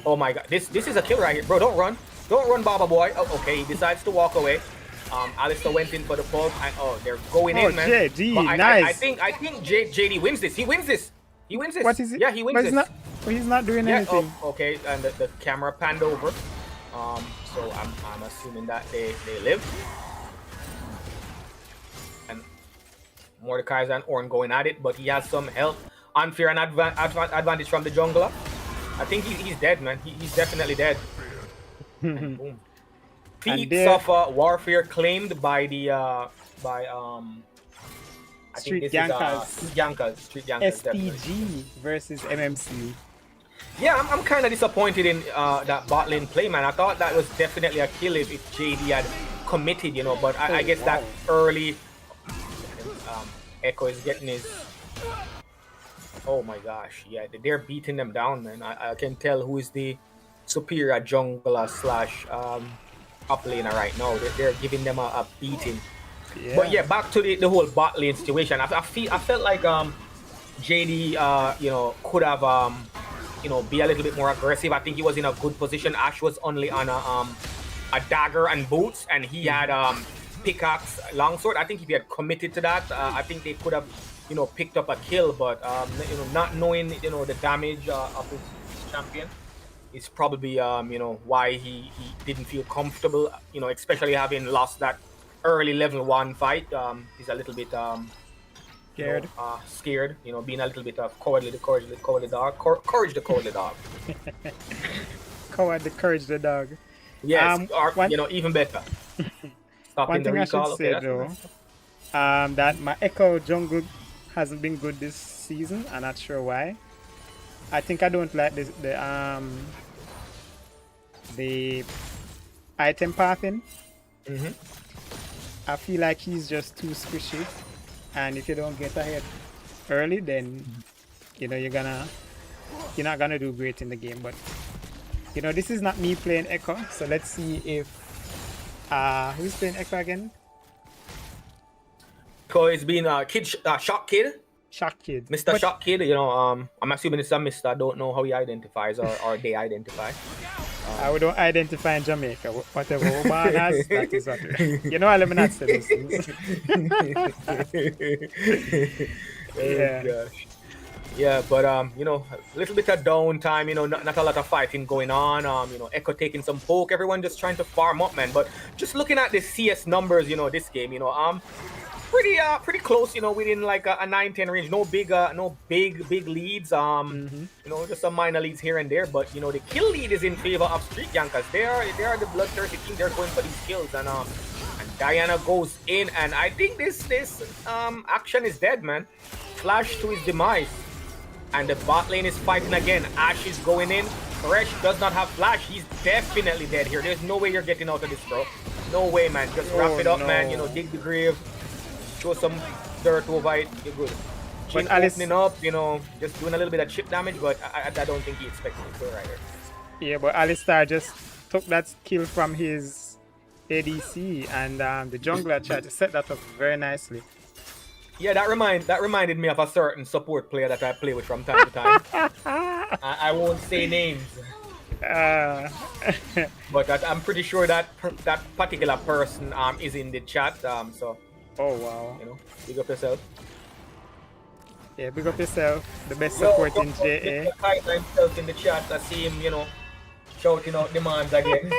H: Oh my god, this is a kill right here, bro. Don't run, Baba boy. Oh, okay, he decides to walk away. Alistair went in for the pulse, and they're going
D: Oh,
H: in, man.
D: JD,
H: But
D: nice.
H: I think JD wins this. He wins this. He wins this.
D: What is it?
H: Yeah, he wins
D: But
H: this.
D: he's not doing
H: Yeah.
D: anything.
H: Okay. And the camera panned over. So I'm assuming that they live. And Mordekaiser and Orn going at it, but he has some help, unfair and advantage from the jungler. I think he's dead, man. He's definitely dead. And boom. Feats of warfare claimed by the
D: Street Yankers.
H: Street Yankers.
D: SPG versus MMC.
H: Yeah, I'm kind of disappointed in that bot lane play, man. I thought that was definitely a kill if JD had committed, you know. But I guess that early Echo is getting his. Oh my gosh, yeah, they're beating them down, man. I can tell who is the superior jungler slash up laner right now. They're giving them a beating.
D: Yeah.
H: But yeah, back to the whole bot lane situation. I felt like JD you know, could have you know, be a little bit more aggressive. I think he was in a good position. Ash was only on a dagger and boots, and he had pickaxe, longsword. I think if he had committed to that, I think they could have, you know, picked up a kill. But you know, not knowing, you know, the damage of his champion is probably you know, why he didn't feel comfortable. You know, especially having lost that early level 1 fight. He's a little bit
D: Scared.
H: You know, scared. You know, being a little bit of cowardly the cowardly dog. Courage the cowardly dog.
D: Coward the courage the dog.
H: Yes, or you know, even better.
D: One
H: the
D: thing I should
H: recall.
D: say
H: Okay,
D: though, that my Echo jungle hasn't been good this season. I'm not sure why. I think I don't like the item pathing. I feel like he's just too squishy, and if you don't get ahead early, then you know you're not gonna do great in the game. But you know, this is not me playing Echo, so let's see if who's playing Echo again?
H: So it's been Shock Kid.
D: Shock Kid.
H: Mr. Shock Kid, you know, I'm assuming it's a Mr. I don't know how he identifies or they identify.
D: We don't identify in Jamaica. Whatever woman has, that is what you know, let me not say those things. Yeah.
H: Gosh. Yeah, but you know, a little bit of downtime, you know, not a lot of fighting going on. You know, Echo taking some poke, everyone just trying to farm up, man. But just looking at the CS numbers, you know, this game, you know, pretty close, you know, within like a 9-10 range. No big leads. You know, just some minor leads here and there. But you know, the kill lead is in favor of Street Yankers. They are the bloodthirsty team. They're going for these kills, and Diana goes in, and I think this action is dead, man. Flash to his demise, and the bot lane is fighting again. Ash is going in. Thresh does not have flash. He's definitely dead here. There's no way you're getting out of this, bro. No way, man. Just wrap it up, man. You know, dig the grave. Throw some dirt over it, you're good. Jhin opening up, you know, just doing a little bit of chip damage, but I don't think he expected it to right here.
D: Yeah, but Alistar just took that kill from his ADC, and the jungler tried to set that up very nicely.
H: Yeah, that reminded me of a certain support player that I play with from time to time. I won't say names. But I'm pretty sure that that particular person is in the chat. So.
D: Oh wow.
H: You know, big up yourself.
D: Yeah, big up yourself. The best support in JA.
H: Himself in the chat. I see him, you know, shouting out demands again.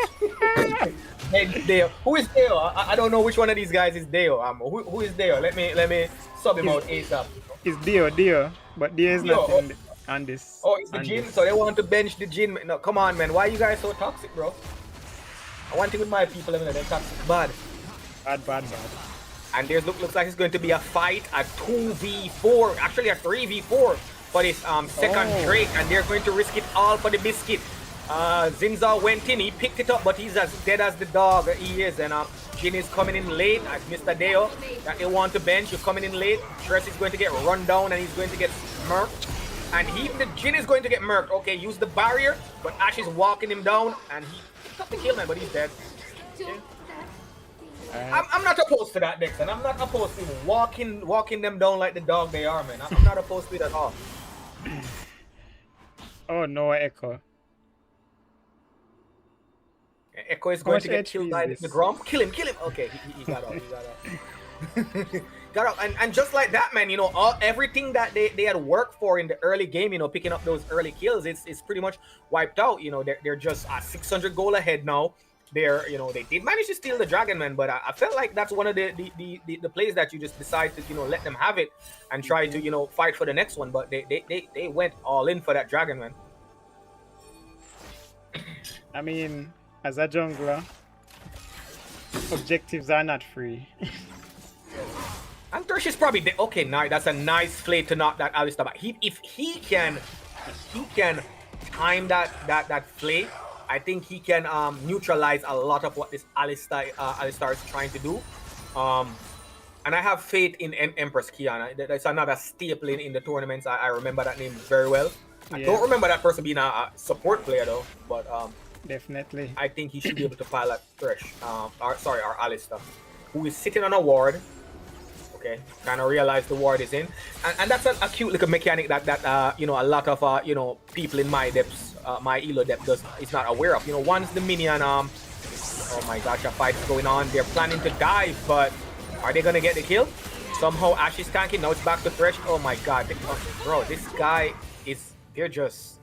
H: Hey, Deo. Who is Deo? I don't know which one of these guys is Deo. Who is Deo? Let me sub him out ASAP.
D: It's Deo, but Deo is not on this.
H: Oh, it's the Jhin. So they want to bench the Jhin. No, come on, man. Why are you guys so toxic, bro? I want it with my people. They're toxic. Bad.
D: Bad.
H: And there's looks like it's going to be a fight, a 2v4, actually a 3v4 for this second Drake, and they're going to risk it all for the biscuit. Zinza went in, he picked it up, but he's as dead as the dog he is, and Jhin is coming in late, as Mr. Deo, that they want to bench, you're coming in late. Tress is going to get run down, and he's going to get murked, and even the Jhin is going to get murked. Okay, use the barrier, but Ash is walking him down, and he picked up the kill, man, but he's dead. Okay. I'm not opposed to that, Dixon. I'm not opposed to walking them down like the dog they are, man. I'm not opposed to it at all.
D: Oh no, Echo.
H: Echo is
D: How
H: going
D: much
H: to get
D: HP
H: killed
D: is
H: by
D: this?
H: the Grom. Kill him. Okay, he got out. He got out. Got out. And just like that, man, you know, everything that they had worked for in the early game, you know, picking up those early kills, it's pretty much wiped out. You know, they're just 600 goal ahead now. You know, they did manage to steal the Dragon, man, but I felt like that's one of the plays that you just decide to, you know, let them have it and try to, you know, fight for the next one. But they went all in for that Dragon, man.
D: I mean, as a jungler, objectives are not free.
H: And Thresh is probably okay. Now that's a nice play to knock that Alistar back. If he can time that play, I think he can neutralize a lot of what this Alistar is trying to do. And I have faith in Empress Kiana. That's another staple in the tournaments. I remember that name very well. I don't remember that person being a support player though, but
D: definitely.
H: I think he should be able to pilot Thresh. Our Alistar, who is sitting on a ward. Okay, kind of realize the ward is in, and that's a cute little mechanic that you know, a lot of you know, people in my depths, my elo depth is not aware of. You know, once the minion oh my gosh, a fight is going on. They're planning to dive, but are they gonna get the kill? Somehow Ash is tanking. Now it's back to Thresh. Oh my god, bro, this guy is, they're just,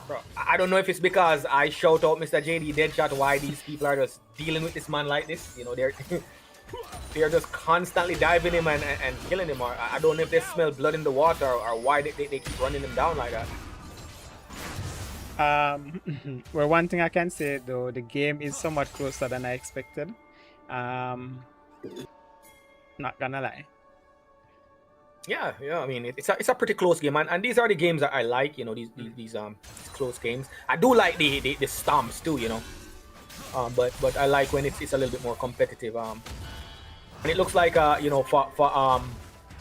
H: bro. I don't know if it's because I shout out Mr. JD Deadshot why these people are just dealing with this man like this. You know, they're just constantly diving him and killing him. Or I don't know if they smell blood in the water or why they keep running him down like that.
D: Well, one thing I can say though, the game is somewhat closer than I expected. Not gonna lie.
H: Yeah. I mean, it's a pretty close game, and these are the games that I like. You know, these close games. I do like the stomps too. You know, but I like when it's a little bit more competitive. And it looks like you know, for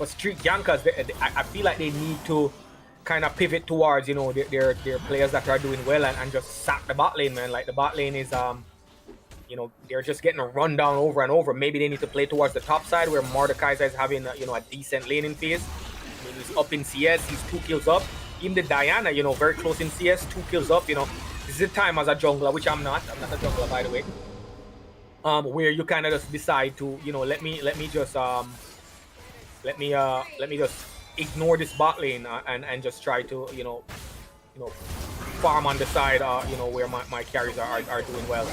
H: street gankers, I feel like they need to kind of pivot towards, you know, their players that are doing well and just sack the bot lane, man. Like the bot lane is you know, they're just getting a run down over and over. Maybe they need to play towards the top side where Mordekaiser is having you know, a decent laning phase. I mean, he's up in CS, he's 2 kills up. Even the Diana, you know, very close in CS, 2 kills up. You know, this is the time as a jungler, which I'm not a jungler, by the way. Where you kind of just decide to, you know, let me just ignore this bot lane and just try to, you know, farm on the side, you know, where my carries are doing well.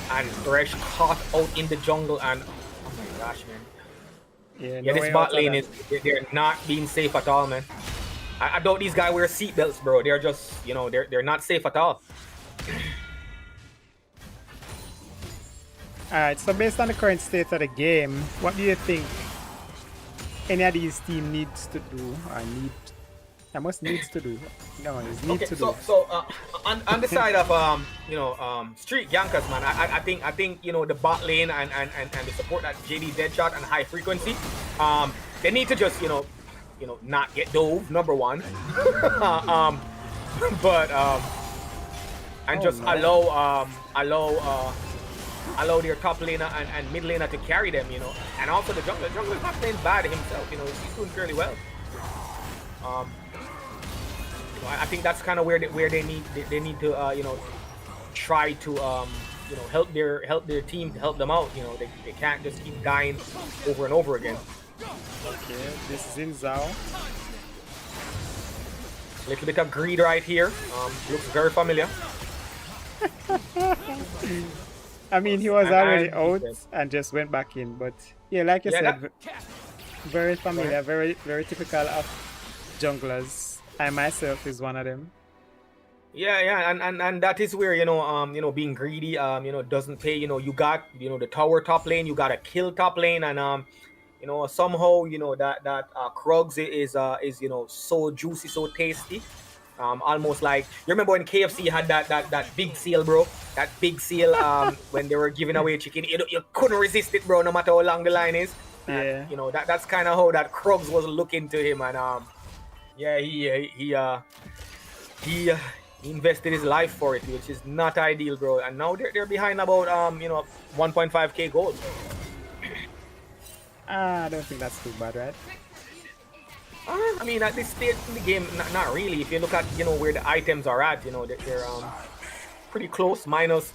H: And Thresh caught out in the jungle, and oh my gosh, man. Yeah, this bot lane they're not being safe at all, man. I doubt these guys wear seatbelts, bro. They're just, you know, they're not safe at all.
D: Alright, so based on the current state of the game, what do you think any of these teams needs to do, or needs to do? No, it's need to do.
H: So on the side of you know, street gankers, man, I think you know, the bot lane and the support that JD Deadshot and high frequency, they need to just, you know, not get dove, number one. But and just allow their top laner and mid laner to carry them, you know. And also the jungler is not playing bad himself, you know, he's doing fairly well. You know, I think that's kind of where they need to you know, try to you know, help their team, to help them out. You know, they can't just keep dying over and over again.
D: Okay, this is in Zhao.
H: Little bit of greed right here. Looks very familiar.
D: I mean, he was already out and just went back in, but yeah, like you said, very familiar, very typical of junglers. I myself is one of them.
H: Yeah, and that is where, you know, being greedy, you know, doesn't pay. You know, you got, you know, the tower top lane, you gotta kill top lane, and you know, somehow, you know, that Krugs is you know, so juicy, so tasty. Almost like, you remember when KFC had that big seal, bro? That big seal, when they were giving away chicken, you couldn't resist it, bro, no matter how long the line is.
D: Yeah.
H: And, you know, that's kind of how that Krugs was looking to him, and yeah, he invested his life for it, which is not ideal, bro. And now they're behind about you know, 1.5k gold.
D: I don't think that's too bad, right?
H: I mean, at this stage in the game, not really. If you look at, you know, where the items are at, you know, they're pretty close. Minus,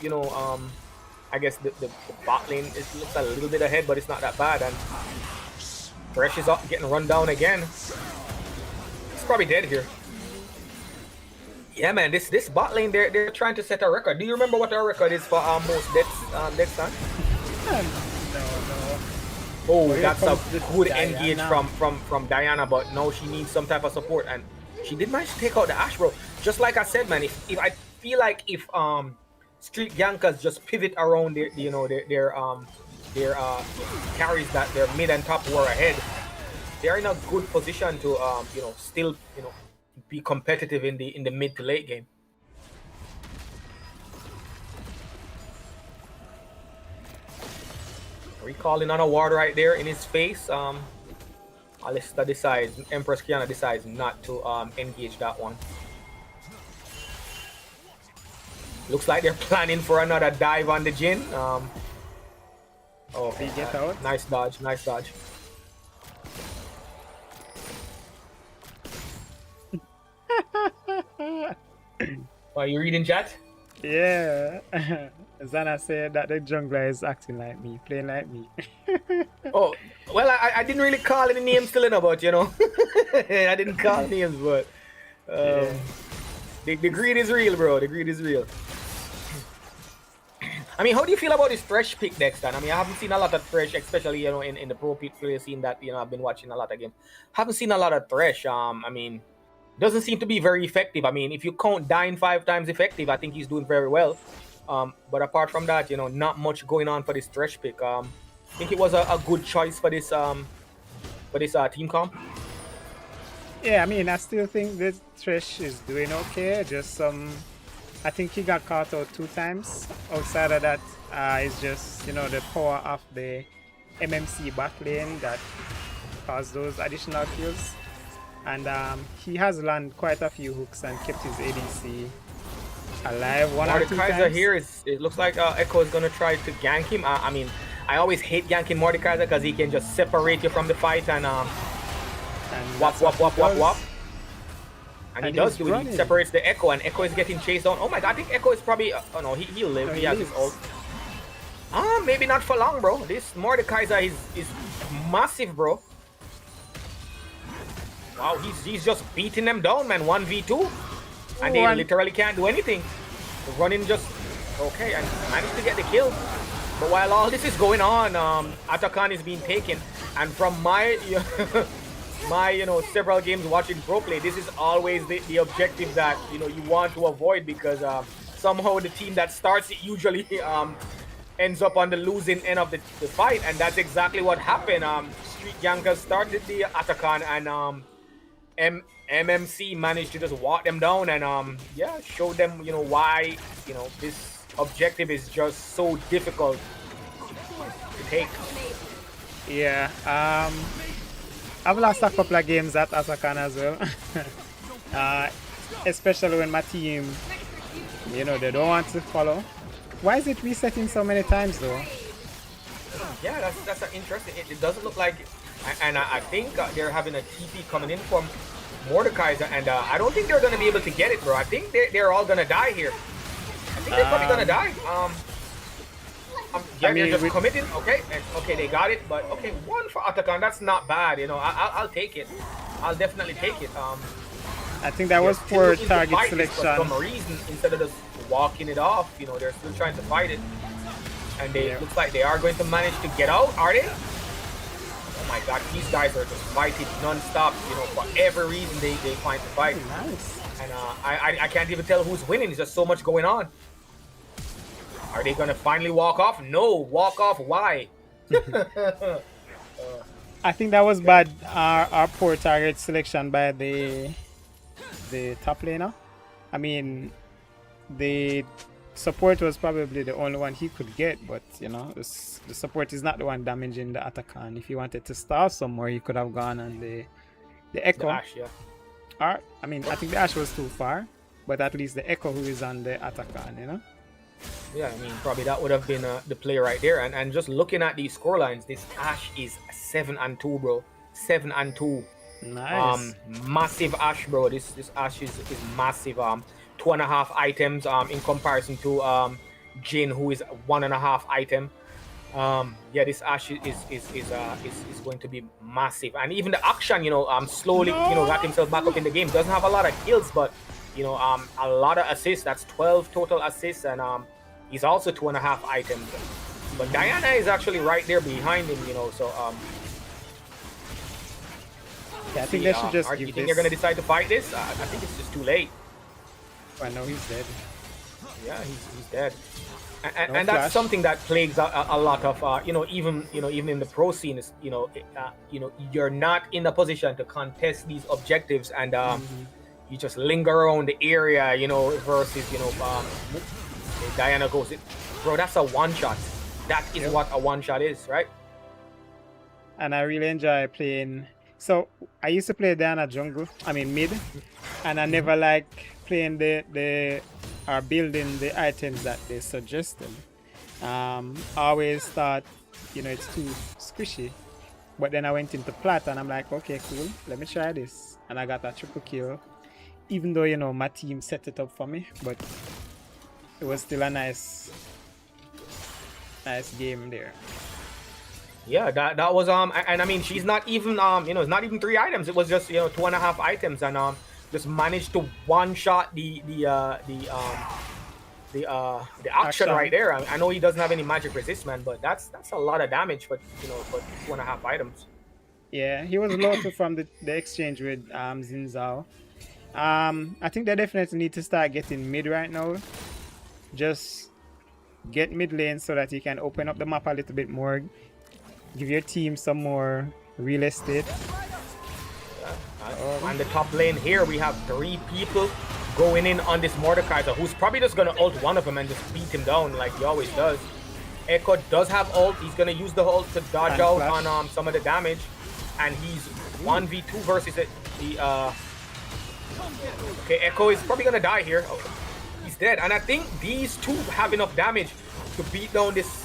H: I guess the bot lane looks a little bit ahead, but it's not that bad. And Fresh is up, getting run down again. He's probably dead here. Yeah, man, this bot lane, they're trying to set a record. Do you remember what our record is for most deaths time?
D: No.
H: Oh,
D: Here
H: that's a
D: comes the
H: good engage
D: Diana.
H: from Diana, but now she needs some type of support, and she did manage to take out the Ashe, bro. Just like I said, man, if I feel like if Street Gankers just pivot around their carries that their mid and top were ahead, they're in a good position to still be competitive in the mid to late game. Recalling on a ward right there in his face. Alista decides, Empress Kiana decides not to engage that one. Looks like they're planning for another dive on the Jhin.
D: He get out.
H: Nice dodge, nice dodge. Are you reading chat?
D: Yeah. Zana said that the jungler is acting like me, playing like me.
H: Oh, well, I didn't really call any names still, but I didn't call names, but the greed is real, bro. The greed is real. I mean, how do you feel about this Thresh pick next time? I mean, I haven't seen a lot of Thresh, especially in the pro player scene that I've been watching a lot of games. Haven't seen a lot of Thresh. I mean, doesn't seem to be very effective. I mean, if you count dying 5 times effective, I think he's doing very well. But apart from that, not much going on for this Thresh pick. I think it was a good choice for this team comp.
D: Yeah, I mean, I still think that Thresh is doing okay. Just I think he got caught out 2 times. Outside of that, it's just the power of the MMC bot lane that caused those additional kills. And he has landed quite a few hooks and kept his ADC alive 1 or 2
H: Mordekaiser
D: times.
H: here it looks like Echo is gonna try to gank him. I mean, I always hate ganking Mordekaiser because he can just separate you from the fight and wop. And he does do it. He separates the Echo, and Echo is getting chased down. Oh my god, I think Echo is probably oh no, he'll live.
D: No,
H: he has his ult. Maybe not for long, bro. This Mordekaiser is massive, bro. Wow, he's just beating them down, man. 1v2. And they literally can't do anything. The running just okay and managed to get the kill. But while all this is going on, Atakan is being taken. And from my several games watching pro play, this is always the objective that you want to avoid, because somehow the team that starts it usually ends up on the losing end of the fight, and that's exactly what happened. Street Gankers started the Atakan, and MMC managed to just walk them down and show them why this objective is just so difficult to take.
D: Yeah, I've lost a couple of games at Atakan as well. Especially when my team, they don't want to follow. Why is it resetting so many times though?
H: Yeah, that's interesting. It doesn't look like, and I think they're having a TP coming in from Mordekaiser, and I don't think they're gonna be able to get it, bro. I think they're all gonna die here. I think they're probably gonna die. They're just committing. Okay, they got it. But okay, 1 for Atakan. That's not bad. I'll take it. I'll definitely take it.
D: I think that was poor target selection.
H: For some reason, instead of just walking it off, they're still trying to fight it, and they looks like they are going to manage to get out. Are they? Oh my god, these guys are just fighting non-stop, for every reason they find to fight.
D: Nice.
H: And I can't even tell who's winning. There's just so much going on. Are they gonna finally walk off? No, walk off. Why?
D: I think that was bad. Our poor target selection by the top laner. I mean, the support was probably the only one he could get, but the support is not the one damaging the Atakan. If he wanted to starve somewhere, he could have gone on the Echo.
H: The Ashe, yeah.
D: Or, I mean, I think the Ashe was too far, but at least the Echo who is on the Atakan,
H: Yeah, I mean, probably that would have been the play right there. And just looking at these scorelines, this Ashe is 7-2, bro. 7-2.
D: Nice.
H: Massive Ashe, bro. This Ashe is massive. 2.5 items in comparison to Jin, who is 1.5 item. Yeah, this Ash is going to be massive, and even the action, slowly, got himself back up in the game. Doesn't have a lot of kills, but a lot of assists. That's 12 total assists, and he's also 2.5 items. But Diana is actually right there behind him, so
D: Yeah, I think they should just
H: do
D: give
H: you think
D: this.
H: they're gonna decide to fight this? I think it's just too late.
D: I know he's dead.
H: Yeah, he's dead. And,
D: No
H: and that's
D: flash.
H: something that plagues a lot of even in the pro scene is you're not in a position to contest these objectives, and you just linger around the area, versus Diana goes, bro, that's a one shot. That is what a one shot is, right?
D: And I really enjoy playing. So I used to play Diana jungle, mid, and I never like playing the or building the items that they suggested. I always thought, it's too squishy. But then I went into plat and I'm like, okay, cool, let me try this. And I got a triple kill, even though, my team set it up for me, but it was still a nice game there.
H: Yeah, that was and she's not even it's not even 3 items. It was just 2.5 items, and just managed to one shot the action right there. I know he doesn't have any magic resist, man, but that's a lot of damage for for 2.5 items.
D: Yeah, he was low from the exchange with Xin Zhao. I think they definitely need to start getting mid right now. Just get mid lane so that you can open up the map a little bit more. Give your team some more real estate.
H: On the top lane here, we have 3 people going in on this Mordekaiser, who's probably just going to ult one of them and just beat him down like he always does. Echo does have ult. He's going to use the ult to dodge out on some of the damage. And he's 1v2 versus the... Okay, Echo is probably going to die here. Oh, he's dead. And I think these two have enough damage to beat down this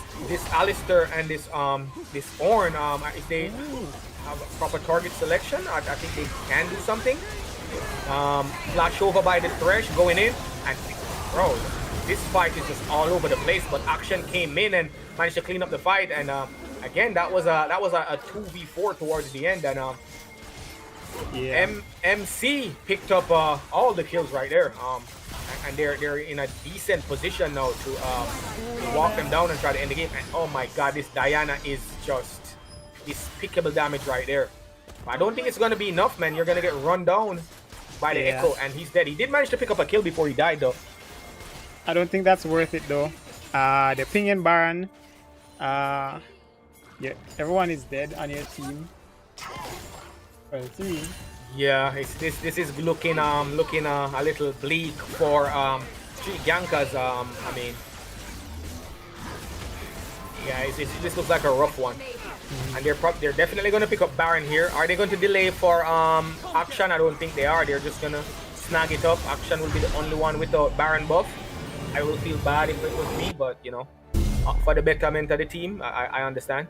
H: Alistair and this Ornn. If they have a proper target selection, I think they can do something. Flash over by the Thresh going in, and bro, this fight is just all over the place. But Action came in and managed to clean up the fight, and again that was a 2v4 towards the end, and MC picked up all the kills right there. And they're in a decent position now to walk them down and try to end the game. And oh my god, this Diana is just despicable damage right there. But I don't think it's gonna be enough, man. You're gonna get run down by the Echo, and he's dead. He did manage to pick up a kill before he died, though.
D: I don't think that's worth it, though. The Ping and Baron. Yeah, everyone is dead on your team. Well, 3.
H: Yeah, this is looking a little bleak for Yanka's. This looks like a rough one, and they're definitely going to pick up Baron here. Are they going to delay for Action? I don't think they are. They're just gonna snag it up. Action will be the only one without Baron buff. I will feel bad if it was me, but for the betterment of the team, I understand.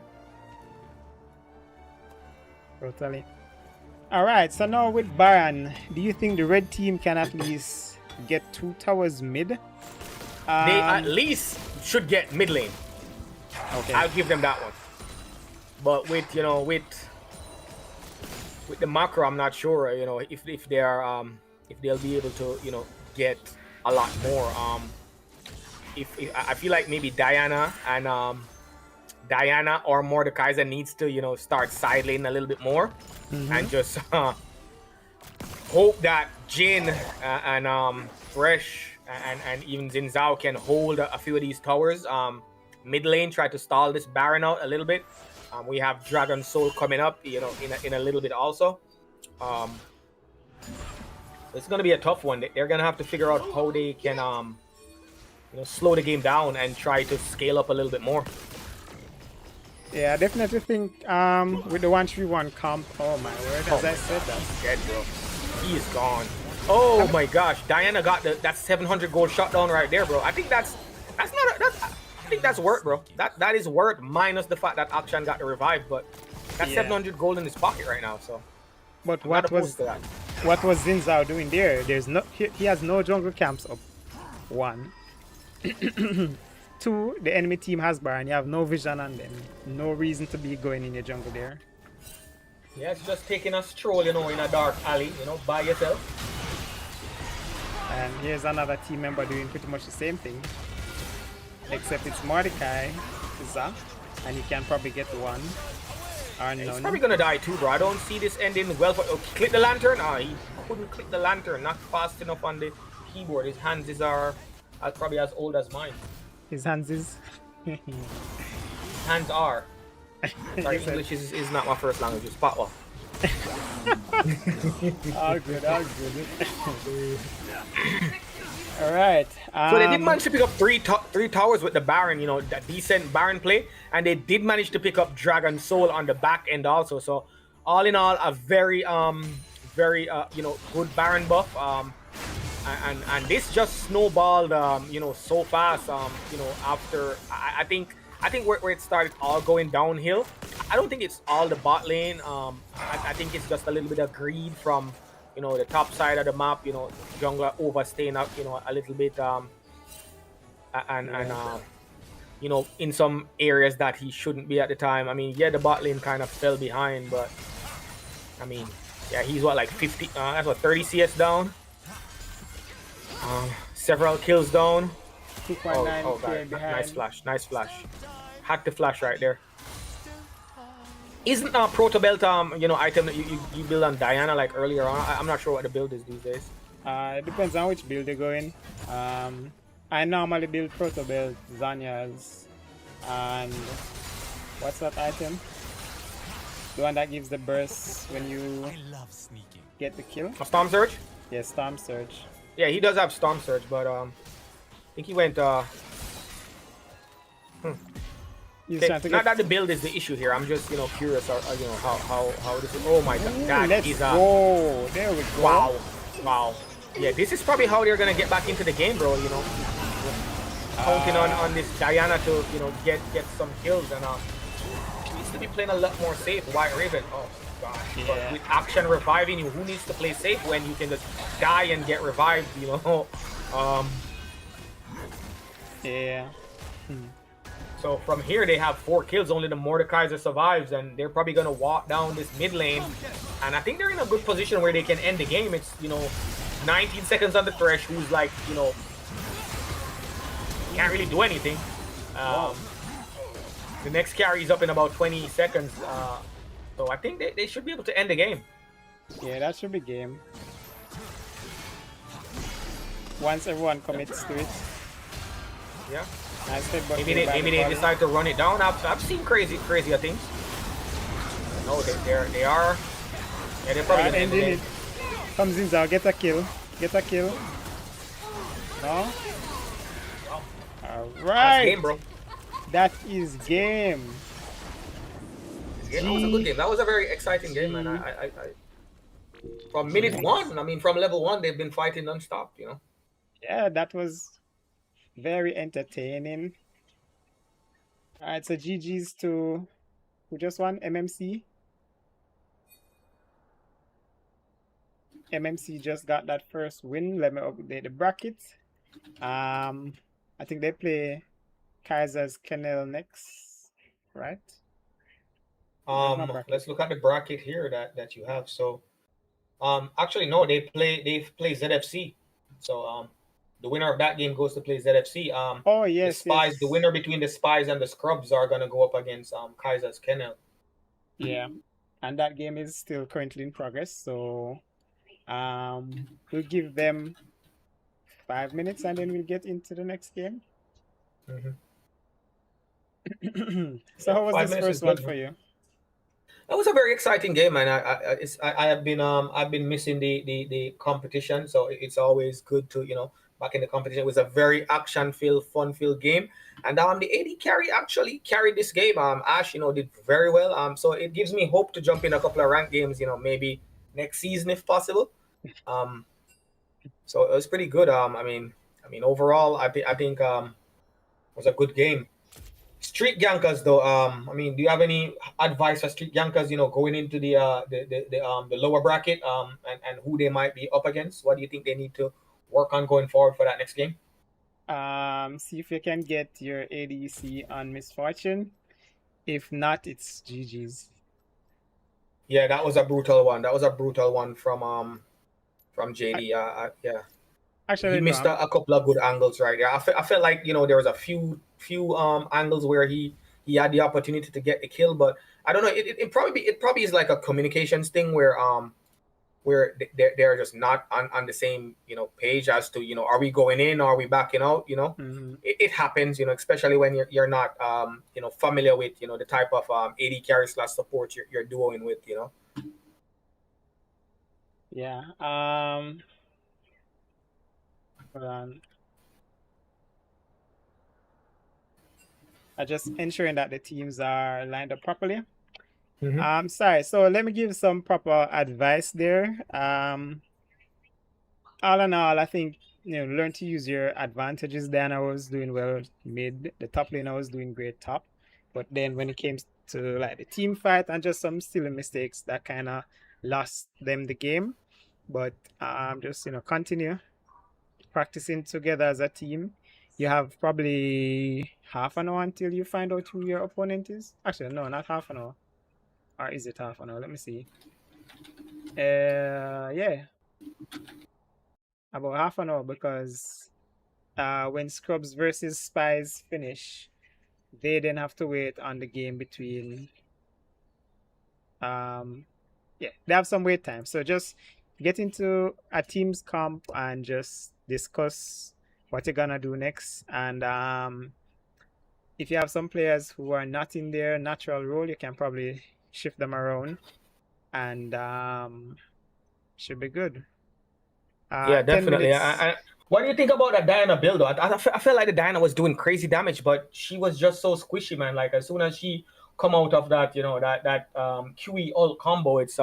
D: Totally. All right, so now with Baron, do you think the red team can at least get 2 towers mid?
H: They at least should get mid lane.
D: Okay.
H: I'll give them that one. But with the macro, I'm not sure. If they are if they'll be able to get a lot more. If I feel like maybe Diana or Mordekaiser needs to start side lane a little bit more. And just hope that Jin and Thresh and even Xin Zhao can hold a few of these towers. Mid lane, try to stall this Baron out a little bit. We have Dragon Soul coming up, in a little bit also. It's gonna be a tough one. They're gonna have to figure out how they can slow the game down and try to scale up a little bit more.
D: Yeah, I definitely think with the 1-3-1 comp, oh my word, as I said that.
H: Dead, bro. He is gone. Oh my gosh, Diana got that 700 gold shutdown right there, bro. I think I think that's worth, bro. That is worth, minus the fact that Akshan got the revive, but that's 700 gold in his pocket right now, so.
D: But
H: I'm not
D: what was
H: opposed to that.
D: what was Zinzao doing there? There's no he has no jungle camps up. One. Two, the enemy team has Baron. You have no vision on them. No reason to be going in your jungle there.
H: Yeah, it's just taking a stroll, you know, in a dark alley, you know, by yourself.
D: And here's another team member doing pretty much the same thing. Except it's Mordecai, Za, and he can probably get one. Or
H: He's
D: none.
H: probably gonna die too, bro. I don't see this ending well. For, click the lantern. He couldn't click the lantern. Not fast enough on the keyboard. His hands are probably as old as mine.
D: His hands is.
H: Hands are. Sorry, English is not my first language. It's Patwa.
D: All good, all good. All right.
H: So they did manage to pick up three towers with the Baron, you know, that decent Baron play, and they did manage to pick up Dragon Soul on the back end also. So all in all, a very you know, good Baron buff. And this just snowballed, you know, so fast. You know, after I think where it started all going downhill. I don't think it's all the bot lane. I think it's just a little bit of greed from, you know, the top side of the map. You know, jungler overstaying up, you know, a little bit. You know, in some areas that he shouldn't be at the time. I mean, yeah, the bot lane kind of fell behind, but I mean, yeah, he's what, like 50? That's what, 30 CS down. Several kills down.
D: 2.9
H: oh,
D: behind.
H: nice flash, nice flash. Had to flash right there. Isn't a proto belt you know, item that you build on Diana like earlier on? I'm not sure what the build is these days.
D: It depends on which build you're going. I normally build proto belt, Zanya's, and what's that item? The one that gives the burst when you get the kill.
H: A Storm Surge?
D: Yeah, Storm Surge.
H: Yeah, he does have Storm Surge, but I think he went
D: He's
H: okay,
D: trying to
H: not
D: get...
H: that the build is the issue here. I'm just, you know, curious, you know, how this is. Oh my god, that
D: let's
H: is
D: go. There we go.
H: Wow. Yeah, this is probably how they're gonna get back into the game, bro. You know, counting on this Diana to, you know, get some kills, and he needs to be playing a lot more safe. White Raven, oh gosh,
D: Yeah.
H: but with action reviving you, who needs to play safe when you can just die and get revived? You know,
D: Yeah.
H: So from here they have 4 kills. Only the Mordekaiser survives, and they're probably gonna walk down this mid lane. And I think they're in a good position where they can end the game. It's, you know, 19 seconds on the thresh. Who's like, you know, can't really do anything. The next carry is up in about 20 seconds. So I think they should be able to end the game.
D: Yeah, that should be game. Once everyone commits to it.
H: Yeah.
D: Nice headbutt
H: Maybe
D: there by the
H: they
D: ball.
H: decide to run it down. I've seen crazier things. No, they are. Yeah, they're probably
D: Right,
H: gonna end the
D: ending
H: game.
D: it. Comes in, Zao. Get a kill. Get a kill. No?
H: That's
D: Alright.
H: game, bro.
D: That is game.
H: Yeah, that was a good game. That was a very exciting game, man. I from minute one, I mean, from level 1, they've been fighting non-stop, you know.
D: Yeah, that was very entertaining. Alright, so GG's to who just won? MMC. MMC just got that first win. Let me update the bracket. I think they play Kaiser's Kennel next, right?
H: Let's look at the bracket here that you have. So, actually no, they play ZFC. So, the winner of that game goes to play ZFC.
D: Oh yes,
H: the Spies,
D: yes.
H: the winner between the Spies and the Scrubs are gonna go up against Kaiser's Kennel.
D: Yeah, and that game is still currently in progress. So, we'll give them 5 minutes and then we'll get into the next game. So, how was
H: 5
D: this
H: minutes
D: first
H: is
D: one
H: good,
D: for you?
H: That was a very exciting game, man. I have been I've been missing the competition, so it's always good to, you know, back in the competition. It was a very action-filled, fun-filled game, and the AD carry actually carried this game. Ash, you know, did very well. So it gives me hope to jump in a couple of ranked games, you know, maybe next season if possible. So it was pretty good. I mean overall, I think it was a good game. Street Yankers though, I mean, do you have any advice for Street Yankers, going into the lower bracket, and who they might be up against? What do you think they need to work on going forward for that next game?
D: See if you can get your ADC on Misfortune. If not, it's GG's.
H: Yeah, that was a brutal one. That was a brutal one from JD. Yeah.
D: Actually,
H: He
D: no.
H: missed a couple of good angles right there. I felt like there was a few angles where he had the opportunity to get the kill, but I don't know. It probably is like a communications thing where they're just not on the same page as to are we going in or are we backing out. It happens, especially when you're not familiar with the type of AD carry / support you're duoing with.
D: Yeah. Hold on. I just ensuring that the teams are lined up properly. Sorry. So let me give some proper advice there. All in all, I think learn to use your advantages. Diana was doing well mid. The top laner was doing great top, but then when it came to like the team fight and just some silly mistakes that kind of lost them the game. But just continue practicing together as a team. You have probably half an hour until you find out who your opponent is. Actually, no, not half an hour. Or is it half an hour? Let me see. Yeah, about half an hour, because when Scrubs versus Spies finish, they then have to wait on the game between yeah, they have some wait time. So just get into a team's comp and just discuss what you're gonna do next. And if you have some players who are not in their natural role, you can probably shift them around, and should be good.
H: Yeah,
D: 10
H: definitely.
D: minutes.
H: What do you think about that Diana build? I felt like the Diana was doing crazy damage, but she was just so squishy, man. Like as soon as she come out of that, that QE ult combo, it's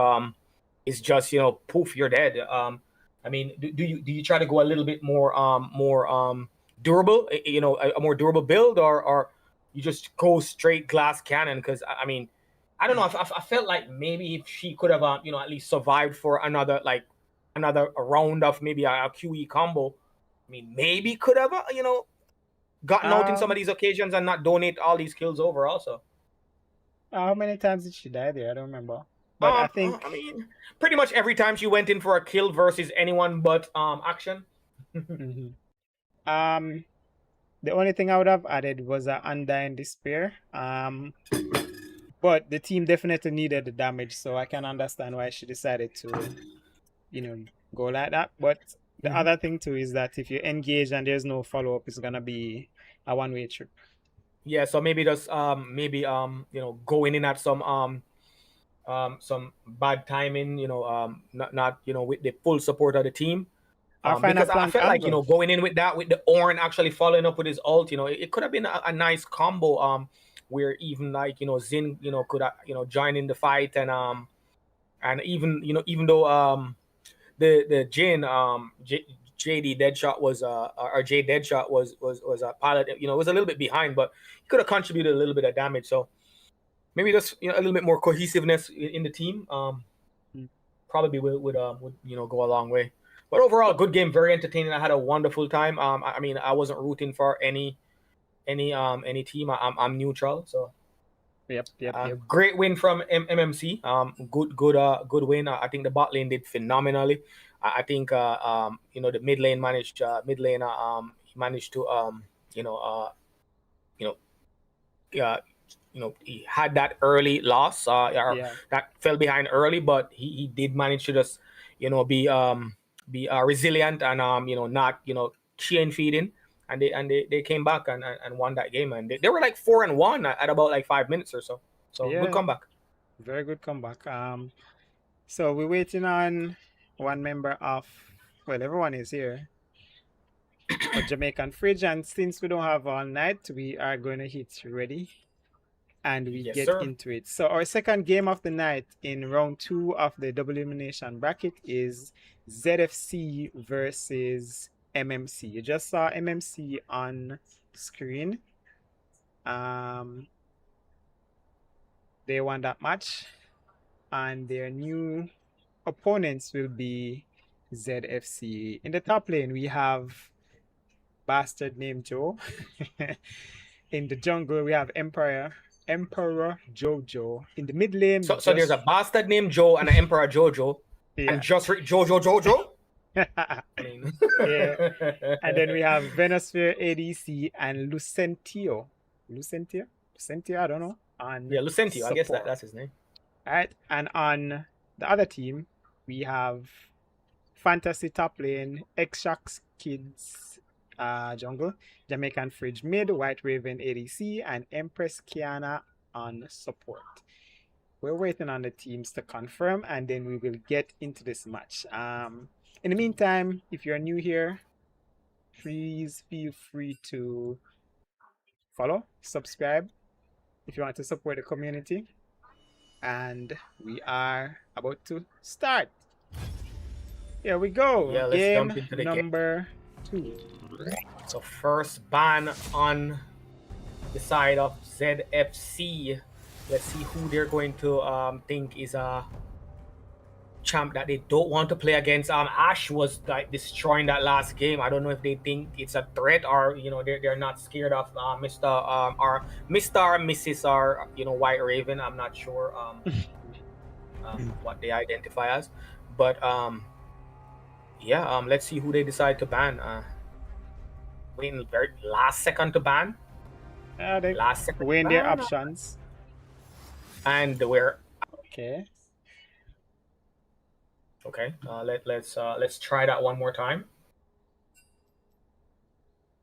H: just poof, you're dead. I mean, do you try to go a little bit more durable, a more durable build, or you just go straight glass cannon? Because I mean, I don't know. I felt like maybe if she could have at least survived for another round of maybe a QE combo, I mean, maybe could have gotten out in some of these occasions and not donate all these kills over also.
D: How many times did she die there? I don't remember. But I think
H: I mean, pretty much every time she went in for a kill versus anyone but Action.
D: the only thing I would have added was an Undying Despair. But the team definitely needed the damage, so I can understand why she decided to, go like that. But the other thing too is that if you engage and there's no follow up, it's gonna be a one-way trip.
H: Yeah, so maybe just going in at some bad timing, not with the full support of the team. Because I felt like going in with that, with the Ornn actually following up with his ult, it could have been a nice combo where even like Zin could join in the fight, and even though the Jin JD Deadshot was or J Deadshot was a pilot, it was a little bit behind, but he could have contributed a little bit of damage. So maybe just a little bit more cohesiveness in the team probably would go a long way. But overall, good game, very entertaining. I had a wonderful time. I mean, I wasn't rooting for any team. I'm neutral, so
D: Yep.
H: Great win from MMC. Good win. I think the bot lane did phenomenally. I think the mid lane managed managed to he had that early loss that fell behind early, but he did manage to just be resilient and not chain feeding, and they came back and won that game, and they were like 4-1 at about like 5 minutes or so. So good comeback.
D: Very good comeback. So we're waiting on one member of, well, everyone is here, but Jamaican Fridge, and since we don't have all night, we are going to hit ready, and we get into it. So our second game of the night in round 2 of the double elimination bracket is ZFC versus MMC. You just saw MMC on screen. They won that match, and their new opponents will be ZFC. In the top lane, we have bastard named Joe. In the jungle, we have Emperor Jojo. In the mid lane,
H: So there's a bastard named Joe and an Emperor Jojo.
D: Yeah.
H: And just Jojo. I mean.
D: Yeah. And then we have Venosphere ADC and Lucentio, I don't know.
H: Yeah, Lucentio, I guess
D: support.
H: that's his name.
D: All right. And on the other team, we have Fantasy top lane, X-Shox Kids jungle, Jamaican Fridge mid, White Raven ADC, and Empress Kiana on support. We're waiting on the teams to confirm, and then we will get into this match. In the meantime, if you're new here, please feel free to follow, subscribe if you want to support the community. And we are about to start. Here we go.
H: Yeah, let's
D: game
H: jump into the
D: number 2.
H: So first ban on the side of ZFC. Let's see who they're going to think is a champ that they don't want to play against. Ash was like destroying that last game. I don't know if they think it's a threat or they're not scared of Mr. or Mrs. or White Raven. I'm not sure what they identify as, but let's see who they decide to ban. Waiting very last second to ban.
D: They
H: Last second
D: weighing their
H: ban.
D: options.
H: And we're
D: Okay.
H: okay. Let's try that one more time.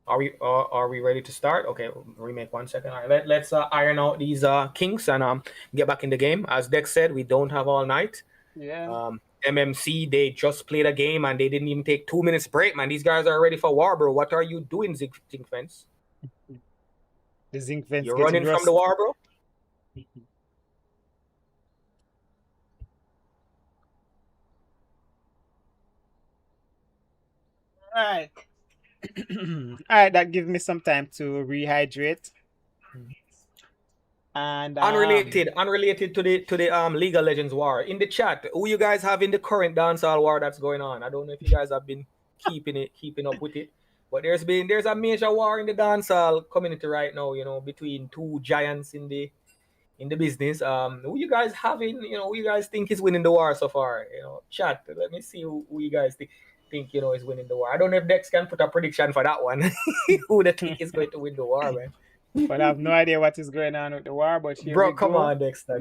H: Are we ready to start? Okay, remake 1 second. All right, let's iron out these kinks and get back in the game. As Dex said, we don't have all night.
D: Yeah.
H: MMC, they just played a game and they didn't even take 2 minutes break, man. These guys are ready for war, bro. What are you doing, Zinc Fence?
D: The Zinc Fence.
H: You're running from the war, bro?
D: Alright. Alright, that gives me some time to rehydrate. And
H: unrelated to the League of Legends war. In the chat, who you guys have in the current dancehall war that's going on? I don't know if you guys have been keeping up with it. But there's a major war in the dancehall community right now, between two giants in the business. Who you guys having, who you guys think is winning the war so far? Chat. Let me see who you guys think is winning the war. I don't know if Dex can put a prediction for that one. Who they think is going to win the war, man.
D: But I have no idea what is going on with the war. But here
H: bro,
D: we
H: come
D: go.
H: on, Dexter.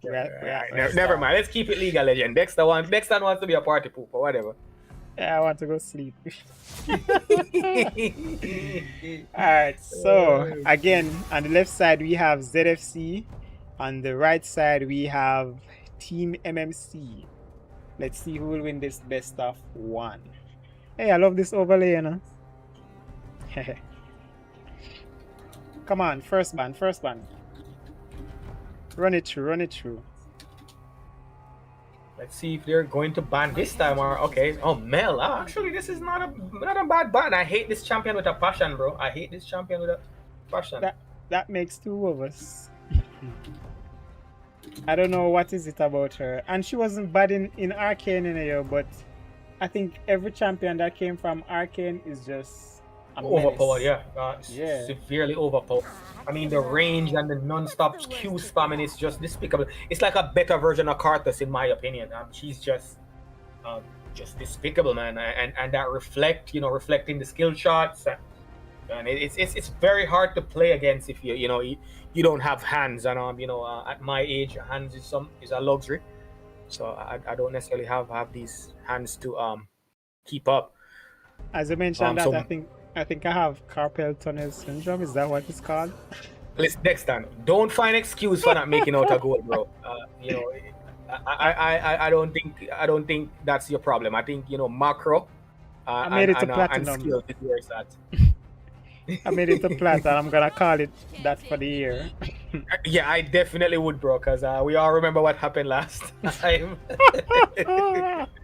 D: Never
H: mind. Let's keep it League of Legends. Dexter wants to be a party poop or whatever.
D: Yeah, I want to go sleep. Alright, so again, on the left side we have ZFC. On the right side we have Team MMC. Let's see who will win this best of 1. Hey, I love this overlay, Come on, first ban. Run it through.
H: Let's see if they're going to ban this time or okay. Oh, Mel. Actually, this is not a bad ban. I hate this champion with a passion, bro. I hate this champion with a passion.
D: That makes 2 of us. I don't know what is it about her. And she wasn't bad in Arcane but I think every champion that came from Arcane is just
H: overpowered, yeah. Severely overpowered. I mean, the range and the non-stop Q spamming is just despicable. It's like a better version of Karthus, in my opinion. She's just despicable, man. And that reflecting the skill shots. And it's very hard to play against if you don't have hands. And at my age, hands is a luxury. So I don't necessarily have these hands to keep up.
D: As you mentioned I think I have carpal tunnel syndrome. Is that what it's called?
H: Listen, Dexter, don't find excuse for not making out a goal, bro. I don't think that's your problem. I think macro.
D: I made it to platinum.
H: And skill is where it's at.
D: I made it to plat, and I'm gonna call it that for the year.
H: Yeah, I definitely would, bro, because we all remember what happened last time.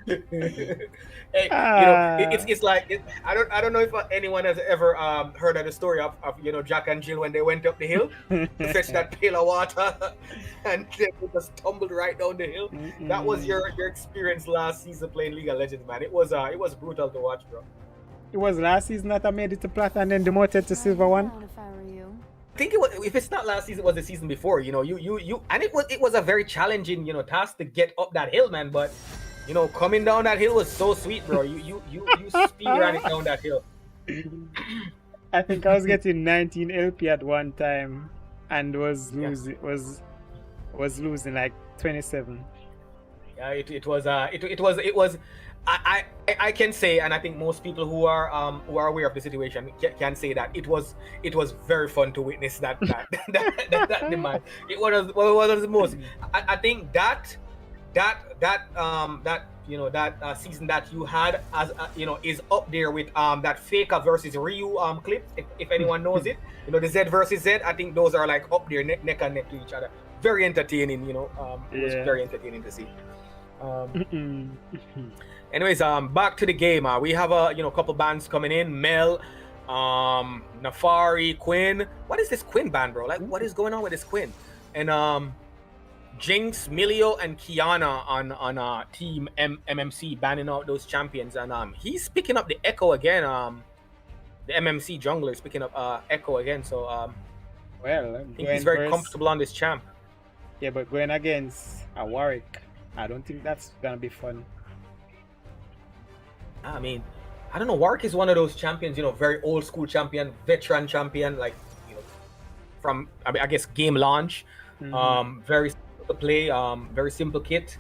H: Hey,
D: Ah,
H: it's like I don't know if anyone has ever heard of the story of Jack and Jill when they went up the hill to fetch that pail of water and they just tumbled right down the hill. That was
D: mm-mm.
H: your experience last season playing League of Legends, man. It was brutal to watch, bro.
D: It was last season that I made it to plat and then demoted to silver one.
H: I think it was, if it's not last season, it was the season before. You, and it was a very challenging task to get up that hill, man. But coming down that hill was so sweet, bro. You speed ran it down that hill.
D: I think I was getting 19 LP at one time and was losing like 27.
H: Yeah, it was. I can say, and I think most people who are aware of the situation can say that it was very fun to witness that demand. It was one of the most. I think that season that you had as is up there with that Faker versus Ryu clip, if anyone knows it. The Z versus Z. I think those are like up there neck and neck to each other. Very entertaining. It was very entertaining to see. Anyways, back to the game. We have a couple bands coming in. Mel, Nafari, Quinn. What is this Quinn band, bro? Like, what is going on with this Quinn? And Jinx, Milio, and Kiana on team MMC banning out those champions. And he's picking up the Echo again. The MMC jungler is picking up Echo again. So
D: Well,
H: I think he's very comfortable on this champ.
D: Yeah, but going against a Warwick, I don't think that's gonna be fun.
H: I mean, I don't know. Warwick is one of those champions, very old school champion, veteran champion, like from I guess game launch. Very simple to play, very simple kit.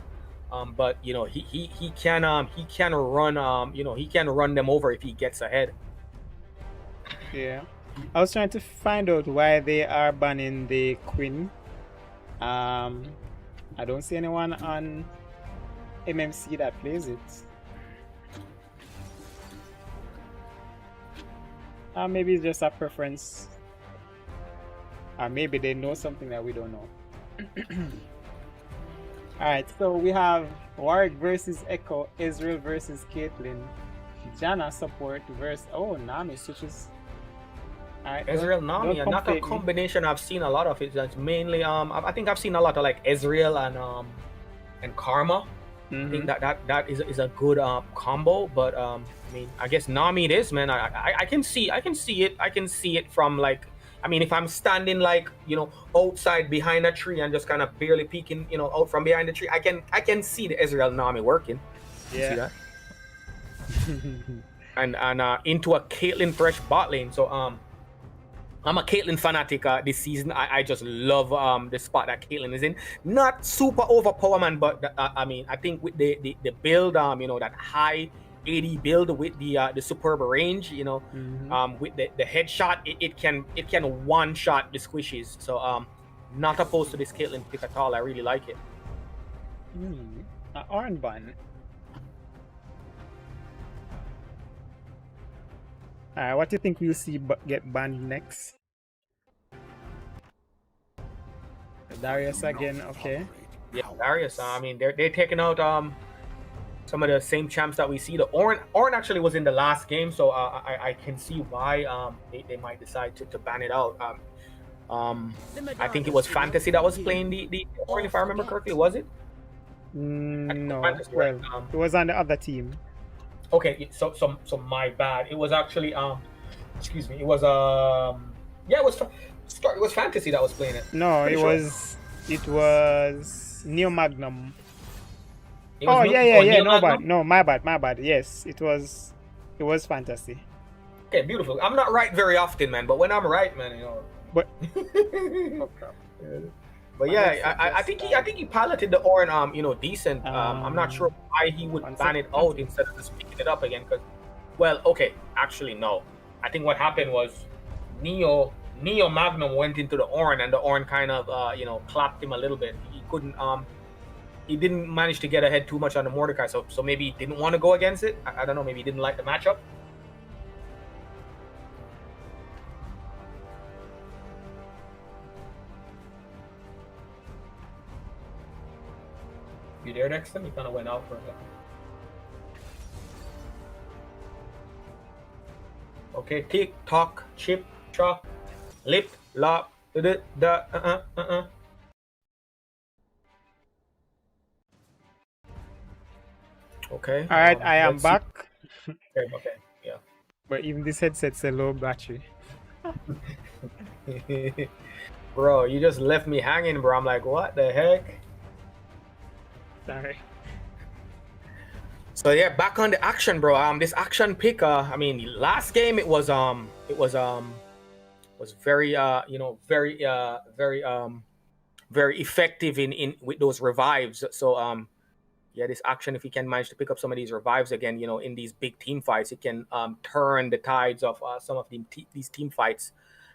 H: But he can run he can run them over if he gets ahead.
D: Yeah, I was trying to find out why they are banning the Queen. I don't see anyone on MMC that plays it. Maybe it's just a preference. Or maybe they know something that we don't know. Alright, so we have Warwick versus Echo, Israel versus Caitlyn, Jana support versus Nami switches. Alright,
H: Ezreal Nami, and not a combination I've seen a lot of it. It's mainly I think I've seen a lot of like Ezreal and Karma. I think that is a good combo, but I mean, I guess Nami it is, man. I can see it. I can see it from like, I mean, if I'm standing like outside behind a tree and just kind of barely peeking out from behind the tree, I can see the Ezreal Nami working.
D: Yeah.
H: See that? and into a Caitlyn Thresh bot lane. So I'm a Caitlyn fanatic this season. I just love the spot that Caitlyn is in. Not super overpower, man, but I mean, I think with the build, that high 80 build with the superb range, with the headshot, it can one shot the squishes. So not opposed to this Caitlyn pick at all. I really like it.
D: Orange ban. What do you think we'll see get banned next? Darius again, okay.
H: Yeah, Darius. I mean, they're taking out some of the same champs that we see. The Ornn actually was in the last game, so I can see why they might decide to ban it out. I think it was Fantasy that was playing the Ornn, if I remember correctly. Was it?
D: No.
H: Fantasy,
D: Well,
H: right?
D: it was on the other team.
H: Okay, so my bad. It was actually excuse me. It was it was Fantasy that was playing it.
D: No,
H: Pretty
D: it was Neo Magnum.
H: Yeah.
D: Neo Magnum? No, my bad. Yes, it was Fantasy.
H: Okay, beautiful. I'm not right very often, man, but when I'm right, man,
D: But
H: But yeah, I think he piloted the Ornn decent. I'm not sure why he would ban it out instead of just picking it up again. Because, well, okay, actually no. I think what happened was Neo Magnum went into the Ornn, and the Ornn kind of clapped him a little bit. He couldn't he didn't manage to get ahead too much on the Mordecai, so maybe he didn't want to go against it. I don't know, maybe he didn't like the matchup. You there, Dexter? He kind of went out for a second. Okay, tick, tock, chip, chop, lip, lop, da. Okay.
D: All right, I am
H: Let's see.
D: back.
H: Okay, yeah.
D: But even this headset's a low battery.
H: Bro, you just left me hanging, bro. I'm like, what the heck?
D: Sorry.
H: So yeah, back on the action, bro. This action pick. I mean, last game it was very very effective in with those revives. So yeah, this action, if he can manage to pick up some of these revives again, in these big team fights, it can turn the tides of some of these team fights.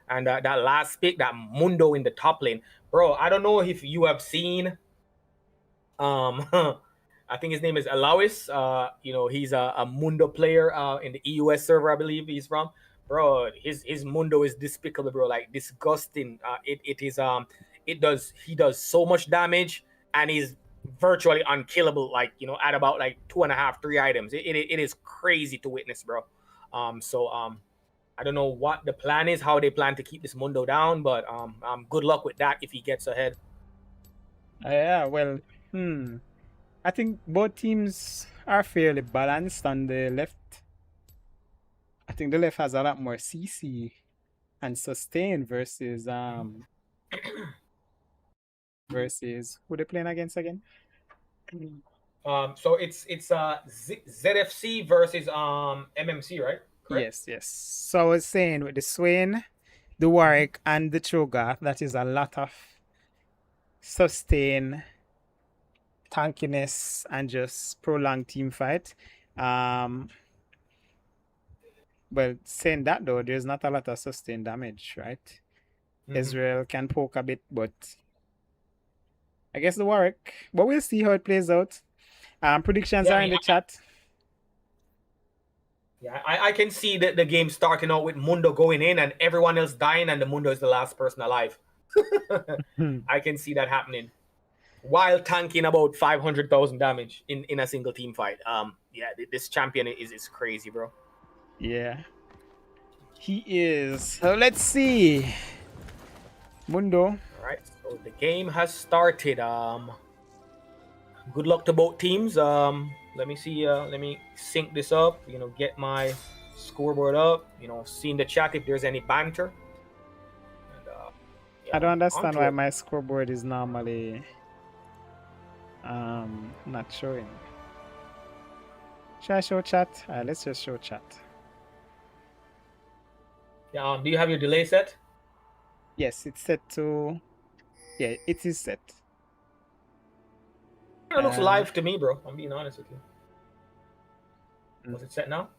H: And that last pick, that Mundo in the top lane, bro. I don't know if you have seen. I think his name is Alois. He's a Mundo player in the EUS server, I believe he's from. Bro, his Mundo is despicable, bro. Like disgusting. He does so much damage, and he's virtually unkillable. Like at about like 2.5, 3 items. It is crazy to witness, bro. I don't know what the plan is, how they plan to keep this Mundo down, but good luck with that if he gets ahead.
D: Yeah, well, I think both teams are fairly balanced on the left. I think the left has a lot more CC and sustain versus versus who they playing against again?
H: So it's ZFC versus MMC, right? Correct?
D: Yes. So I was saying with the Swain, the Warwick, and the Cho'Gath, that is a lot of sustain, tankiness, and just prolonged team fight. But saying that though, there's not a lot of sustain damage, right? Israel can poke a bit, but I guess the Warwick. But we'll see how it plays out. Predictions are in the chat.
H: Yeah, I can see the game starting out with Mundo going in and everyone else dying, and the Mundo is the last person alive. I can see that happening while tanking about 500,000 damage in a single team fight. Yeah, this champion is crazy, bro.
D: Yeah, he is. So let's see. Mundo.
H: All right, so the game has started. Good luck to both teams. Let me see. Let me sync this up. Get my scoreboard up. See in the chat if there's any banter. And,
D: I don't understand why my scoreboard is normally not showing. Should I show chat? Let's just show chat.
H: Yeah. Do you have your delay set?
D: Yes, it's set to. Yeah, it is set.
H: It looks live to me, bro. I'm being honest with you. Was it set now?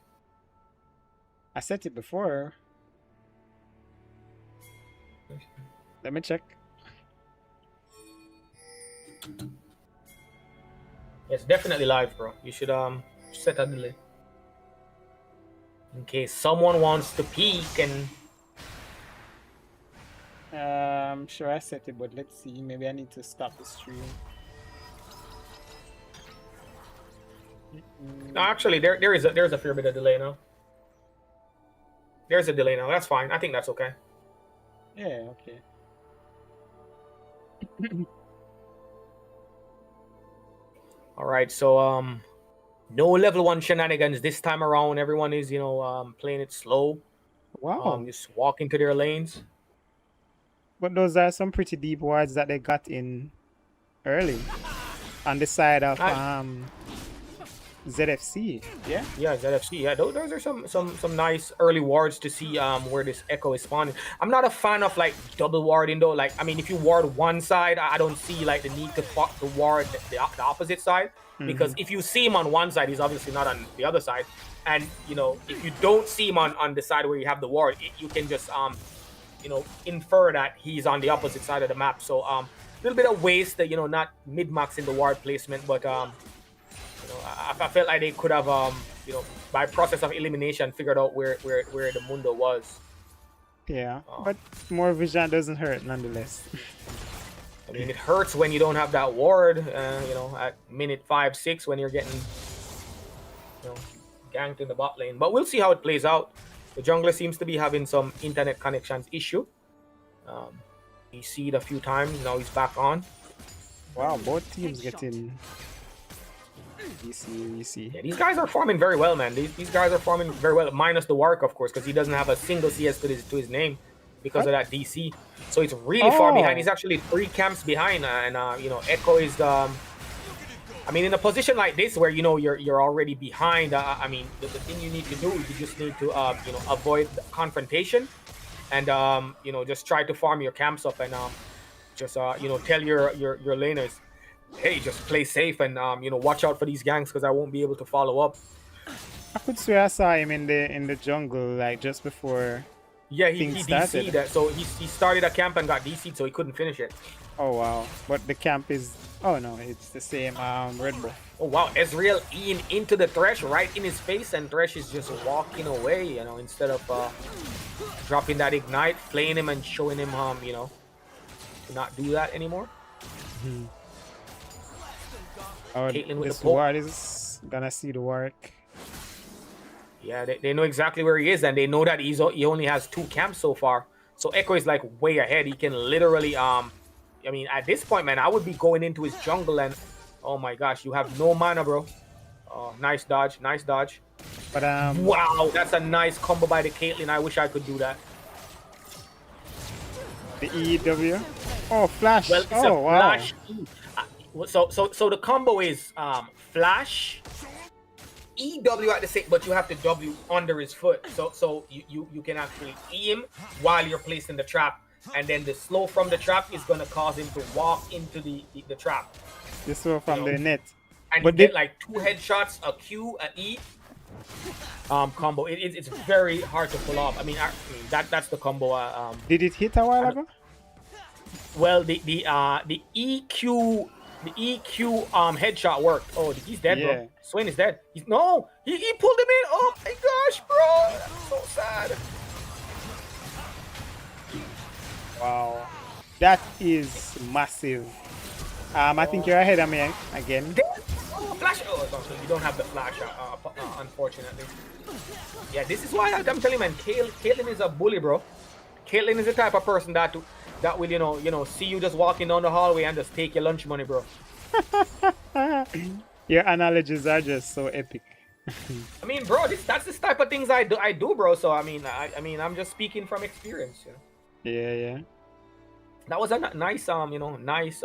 D: I set it before. Let me check.
H: It's definitely live, bro. You should set a delay in case someone wants to peek and.
D: I'm sure I set it, but let's see. Maybe I need to stop the stream.
H: No, actually, there's a fair bit of delay now. There's a delay now. That's fine. I think that's okay.
D: Yeah, okay.
H: All right, so no level 1 shenanigans this time around. Everyone is playing it slow.
D: Wow.
H: Just walk into their lanes.
D: But those are some pretty deep wards that they got in early on the side of ZFC. Yeah,
H: ZFC. Yeah, those are some nice early wards to see where this echo is spawning. I'm not a fan of like double warding though. Like, I mean, if you ward one side, I don't see like the need to ward the opposite side, because if you see him on one side, he's obviously not on the other side. And if you don't see him on the side where you have the ward, you can just infer that he's on the opposite side of the map. So a little bit of waste, not mid-max in the ward placement, but I felt like they could have by process of elimination figured out where the Mundo was.
D: Yeah, but more vision doesn't hurt nonetheless.
H: I mean, it hurts when you don't have that ward, at minute 5-6 when you're getting ganked in the bot lane. But we'll see how it plays out. The jungler seems to be having some internet connections issue. You see it a few times. Now he's back on.
D: Wow, both teams getting DC.
H: Yeah, these guys are farming very well, man. These guys are farming very well, minus the Wark, of course, because he doesn't have a single CS to his name because of that DC. So it's really far behind. He's actually 3 camps behind, and you know, Echo is I mean, in a position like this where, you know, you're already behind, I mean, the thing you need to do is you just need to you know, avoid the confrontation, and you know, just try to farm your camps up, and just you know, tell your laners, hey, just play safe, and you know, watch out for these gangs because I won't be able to follow up.
D: I could swear I saw him in the jungle like just before.
H: Yeah, he
D: started.
H: DC'd that, so he started a camp and got DC'd, so he couldn't finish it.
D: Oh wow! But the camp is, oh no, it's the same Red Bull.
H: Oh wow, Ezreal into the Thresh right in his face, and Thresh is just walking away, you know, instead of dropping that ignite, flaying him and showing him you know, to not do that anymore.
D: Oh,
H: Caitlyn with
D: this
H: the poke.
D: ward is gonna see the work.
H: Yeah, they know exactly where he is, and they know that he only has 2 camps so far. So Echo is like way ahead. He can literally I mean, at this point, man, I would be going into his jungle, and oh my gosh, you have no mana, bro. Oh, nice dodge, nice dodge.
D: But
H: wow, that's a nice combo by the Caitlyn. I wish I could do that.
D: The EW. Oh, flash.
H: Well, it's
D: oh,
H: a
D: wow.
H: flash. So the combo is flash, EW at the same, but you have to W under his foot. So you can actually aim while you're placing the trap, and then the slow from the trap is gonna cause him to walk into the trap.
D: The slow from the net.
H: And
D: but
H: you get like 2 headshots, a Q, a E combo. It's very hard to pull off. I mean that's the combo.
D: Did it hit a while ago?
H: Well, the EQ headshot worked. Oh, he's dead, bro. Swain is dead. He pulled him in. Oh my gosh, bro. That's so sad.
D: Wow. That is massive. I think you're ahead of me again.
H: Flash. Oh, you don't have the flash, unfortunately. Yeah, this is why I'm telling you, man. Caitlyn is a bully, bro. Caitlyn is the type of person that will, you know, see you just walking down the hallway and just take your lunch money, bro.
D: Your analogies are just so epic.
H: I mean, bro, that's the type of things I do, bro. So I mean, I'm just speaking from experience. You know?
D: Yeah.
H: That was a nice, you know, nice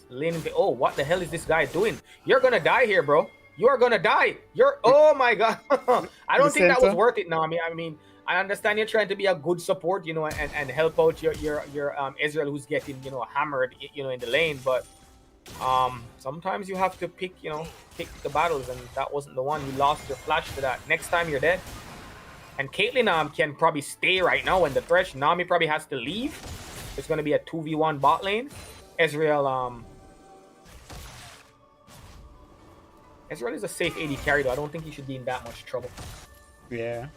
H: lane. Oh, what the hell is this guy doing? You're gonna die here, bro. You are gonna die. Oh my god. I don't think that was worth it. Now, I mean, I understand you're trying to be a good support, you know, and help out your Ezreal who's getting, you know, hammered, you know, in the lane. But sometimes you have to pick the battles, and that wasn't the one. You lost your flash to that. Next time you're dead. And Caitlyn can probably stay right now when the Thresh. Nami probably has to leave. It's gonna be a 2v1 bot lane. Ezreal is a safe AD carry though. I don't think he should be in that much trouble.
D: Yeah.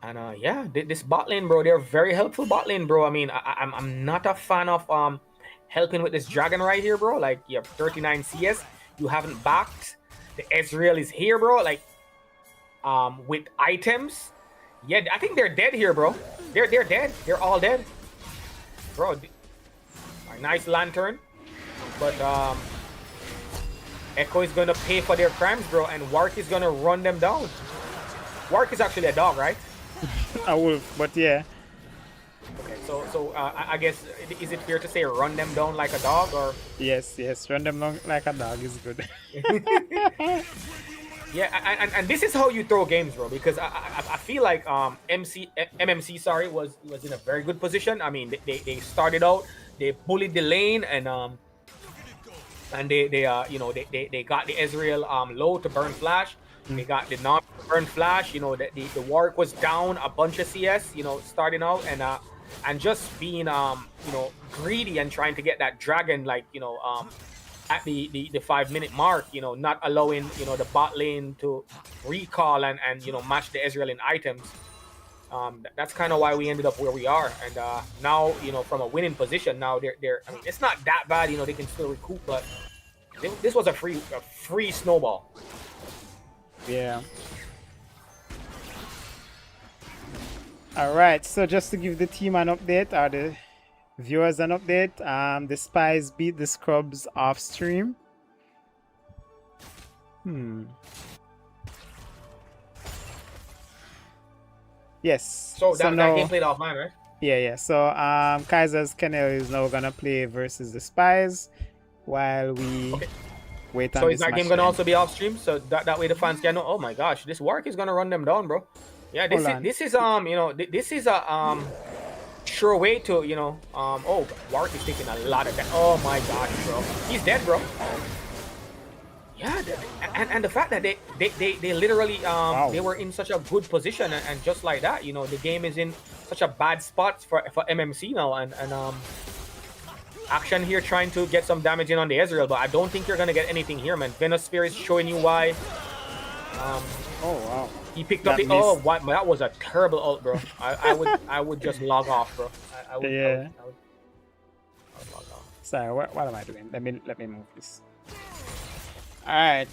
H: And yeah, this bot lane, bro, they're very helpful bot lane, bro. I mean, I'm not a fan of helping with this dragon right here, bro. Like, you have 39 CS, you haven't backed. The Ezreal is here, bro. Like, with items. Yeah, I think they're dead here, bro. They're dead. They're all dead, bro. Nice lantern, but Echo is gonna pay for their crimes, bro, and Wark is gonna run them down. Wark is actually a dog, right?
D: A wolf, but yeah.
H: Okay, so I guess, is it fair to say run them down like a dog, or?
D: Yes, run them down like a dog is good.
H: Yeah, and this is how you throw games, bro, because I feel like MMC was in a very good position. I mean, they started out, they bullied the lane, and they got the Ezreal low to burn flash. They got the non burn flash. You know, the Warwick was down a bunch of CS. You know, starting out, and just being greedy and trying to get that dragon, like, you know, at the 5-minute mark, you know, not allowing, you know, the bot lane to recall and you know, match the Ezreal in items. That's kind of why we ended up where we are. And now, you know, from a winning position, now they're I mean, it's not that bad, you know, they can still recoup, but this was a free snowball.
D: Yeah. All right. So just to give the team an update, or the viewers an update, the Spies beat the Scrubs off stream. Yes.
H: So that
D: now,
H: game played offline, right?
D: yeah. So Kaiser's Kennel is now gonna play versus the Spies while we wait on
H: So
D: this
H: is that
D: match
H: game gonna
D: to end.
H: also be off stream? So that way the fans can know. Oh my gosh, this Warwick is gonna run them down, bro. Yeah,
D: Hold on.
H: this is this is a sure way to oh, Warwick is taking a lot of that. Oh my gosh, bro, he's dead, bro. Yeah, and the fact that they literally they were in such a good position, and just like that, the game is in such a bad spot for MMC now, and Action here trying to get some damage in on the Ezreal, but I don't think you're gonna get anything here, man. Venosphere is showing you why.
D: Oh wow.
H: He picked up
D: That
H: the
D: missed.
H: what? That was a terrible ult, bro. I would just log off, bro. I would log off.
D: Sorry, what am I doing? Let me move this. Alright.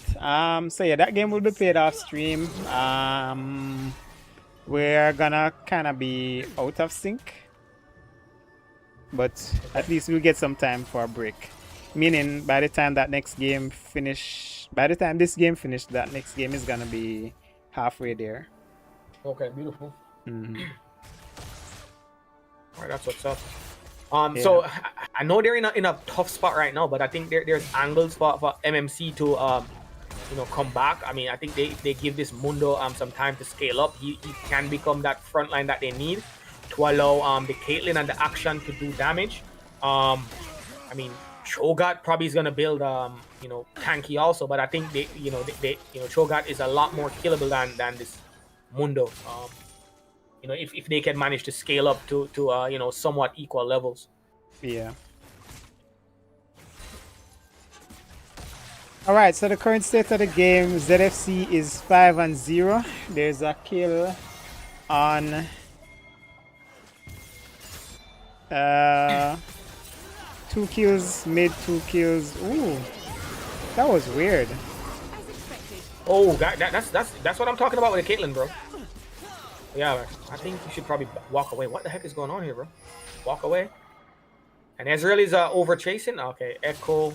D: So yeah, that game will be played off stream. We're gonna kinda be out of sync. But at least we'll get some time for a break. Meaning by the time that next game by the time this game finished, that next game is gonna be halfway there.
H: Okay, beautiful.
D: Mm-hmm.
H: All right, that's what's up. So I know they're in a tough spot right now, but I think there's angles for MMC to come back. I mean, I think they give this Mundo some time to scale up. He can become that front line that they need to allow the Caitlyn and the Action to do damage. I mean, Cho'Gath probably is gonna build tanky also, but I think they Cho'Gath is a lot more killable than this Mundo. If they can manage to scale up to somewhat equal levels.
D: Yeah. All right. So the current state of the game, ZFC is 5-0. There's a kill on 2 kills, mid 2 kills. Ooh, that was weird.
H: Oh, that's what I'm talking about with the Caitlyn, bro. Yeah, I think you should probably walk away. What the heck is going on here, bro? Walk away. And Ezreal is over chasing. Okay, Echo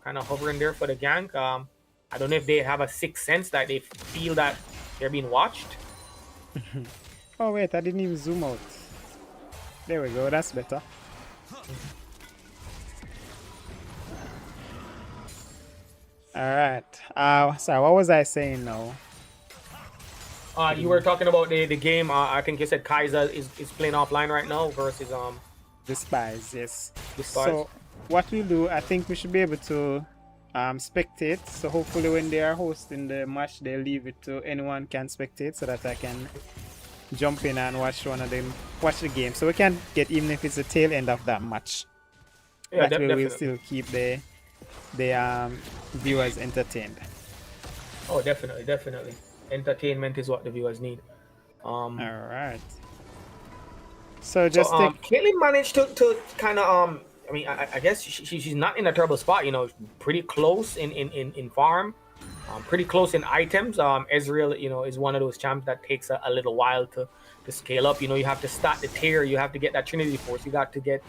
H: kind of hovering there for the gank. I don't know if they have a sixth sense that they feel that they're being watched.
D: Oh wait, I didn't even zoom out. There we go. That's better. All right. Sorry, what was I saying now?
H: You were talking about the game. I think you said Kaiser is playing offline right now versus
D: The Spies, yes.
H: the Spies.
D: So what we'll do, I think we should be able to spectate. So hopefully when they are hosting the match, they'll leave it to anyone can spectate so that I can jump in and watch watch the game. So we can get, even if it's the tail end of that match.
H: Yeah,
D: That way
H: definitely.
D: we'll still keep the viewers entertained.
H: Oh, definitely. Entertainment is what the viewers need.
D: All right. So just
H: Caitlyn managed to kind of I mean, I guess she's not in a terrible spot. Pretty close in farm, pretty close in items. Ezreal, is one of those champs that takes a little while to scale up. You have to start the tier. You have to get that Trinity Force. You got to get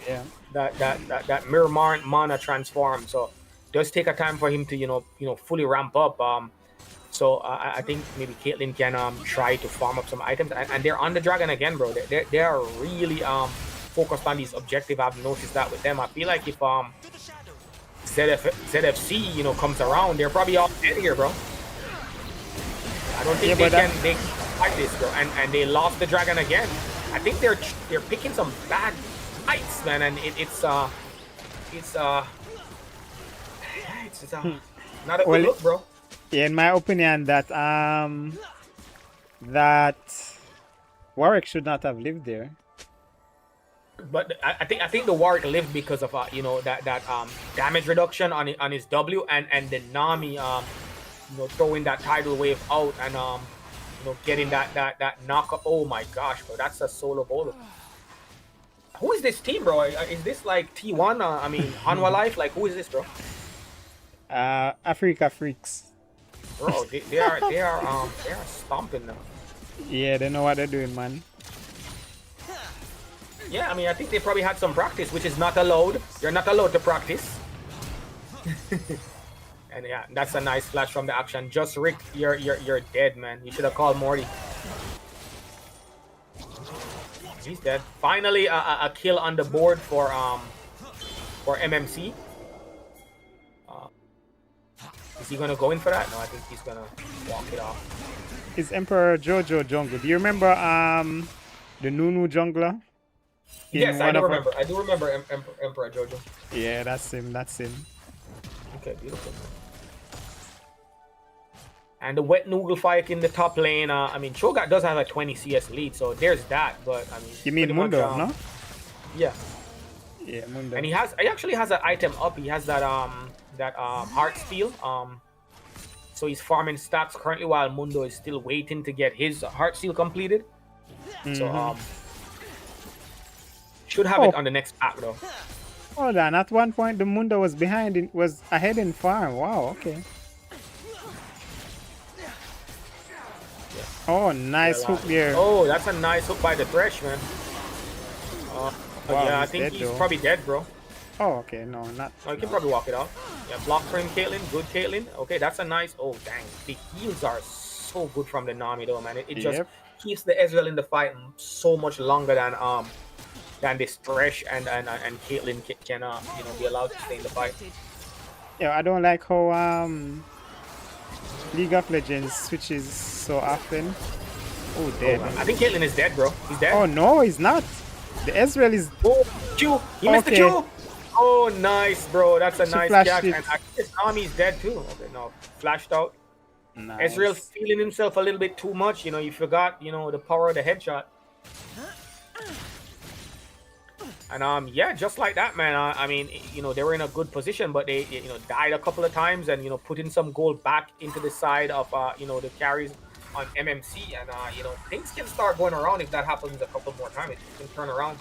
H: that Mirror Mana transform. So it does take a time for him to fully ramp up. So I think maybe Caitlyn can try to farm up some items, and they're on the dragon again, bro. They are really focused on these objectives. I've noticed that with them. I feel like if ZFC comes around, they're probably all dead here, bro. I don't think they can fight this, bro. And they lost the dragon again. I think they're picking some bad fights, man, and it's not a good look, bro.
D: Yeah, in my opinion, that Warwick should not have lived there.
H: But I think the Warwick lived because of that damage reduction on his W and the Nami throwing that tidal wave out and getting that knock. Oh my gosh, bro, that's a solo bowler. Who is this team, bro? Is this like T1? I mean, Hanwha Life? Like, who is this, bro?
D: Africa Freaks.
H: Bro, they are stomping now.
D: Yeah, they know what they're doing, man.
H: Yeah, I mean, I think they probably had some practice, which is not allowed. You're not allowed to practice. And yeah, that's a nice flash from the action. Just Rick, you're dead, man. You should have called Morty. He's dead. Finally, a kill on the board for MMC. Is he gonna go in for that? No, I think he's gonna walk it off.
D: Is Emperor Jojo jungle? Do you remember the Nunu jungler?
H: Yes, I do remember. I do remember Emperor Jojo.
D: Yeah, that's him. That's him.
H: Okay, beautiful. And the wet noodle fight in the top lane. I mean, Cho'Gath does have a 20 CS lead, so there's that. But I mean,
D: you mean Mundo,
H: much,
D: no?
H: Yeah.
D: Yeah, Mundo.
H: And he actually has an item up. He has that heart steal. So he's farming stacks currently while Mundo is still waiting to get his heart steal completed. So should have it on the next pack though.
D: Hold on. At one point, the Mundo was was ahead in farm. Wow. Okay. Oh, nice hook there.
H: Oh, that's a nice hook by the Thresh, man.
D: Wow,
H: yeah, I think he's probably dead, bro.
D: Oh, okay. No, not.
H: Oh, you can probably walk it out. Yeah, block for him, Caitlyn. Good, Caitlyn. Okay, that's a nice. Oh, dang. The heals are so good from the Nami, though, man. It just keeps the Ezreal in the fight so much longer than this Thresh and Caitlyn can be allowed to stay in the fight.
D: Yeah, I don't like how League of Legends switches so often. Oh, dead.
H: I think Caitlyn is dead, bro. He's dead.
D: Oh no, he's not. The Ezreal is.
H: Oh, Q. He missed the Q. Oh, nice, bro. That's a nice catch. And I think Nami's dead too. Okay, no, flashed out.
D: Nice.
H: Ezreal feeling himself a little bit too much. You know, you forgot, the power of the headshot. And yeah, just like that, man. I mean, they were in a good position, but they, died a couple of times and put in some gold back into the side of the carries on MMC, and things can start going around if that happens a couple more times. It can turn around.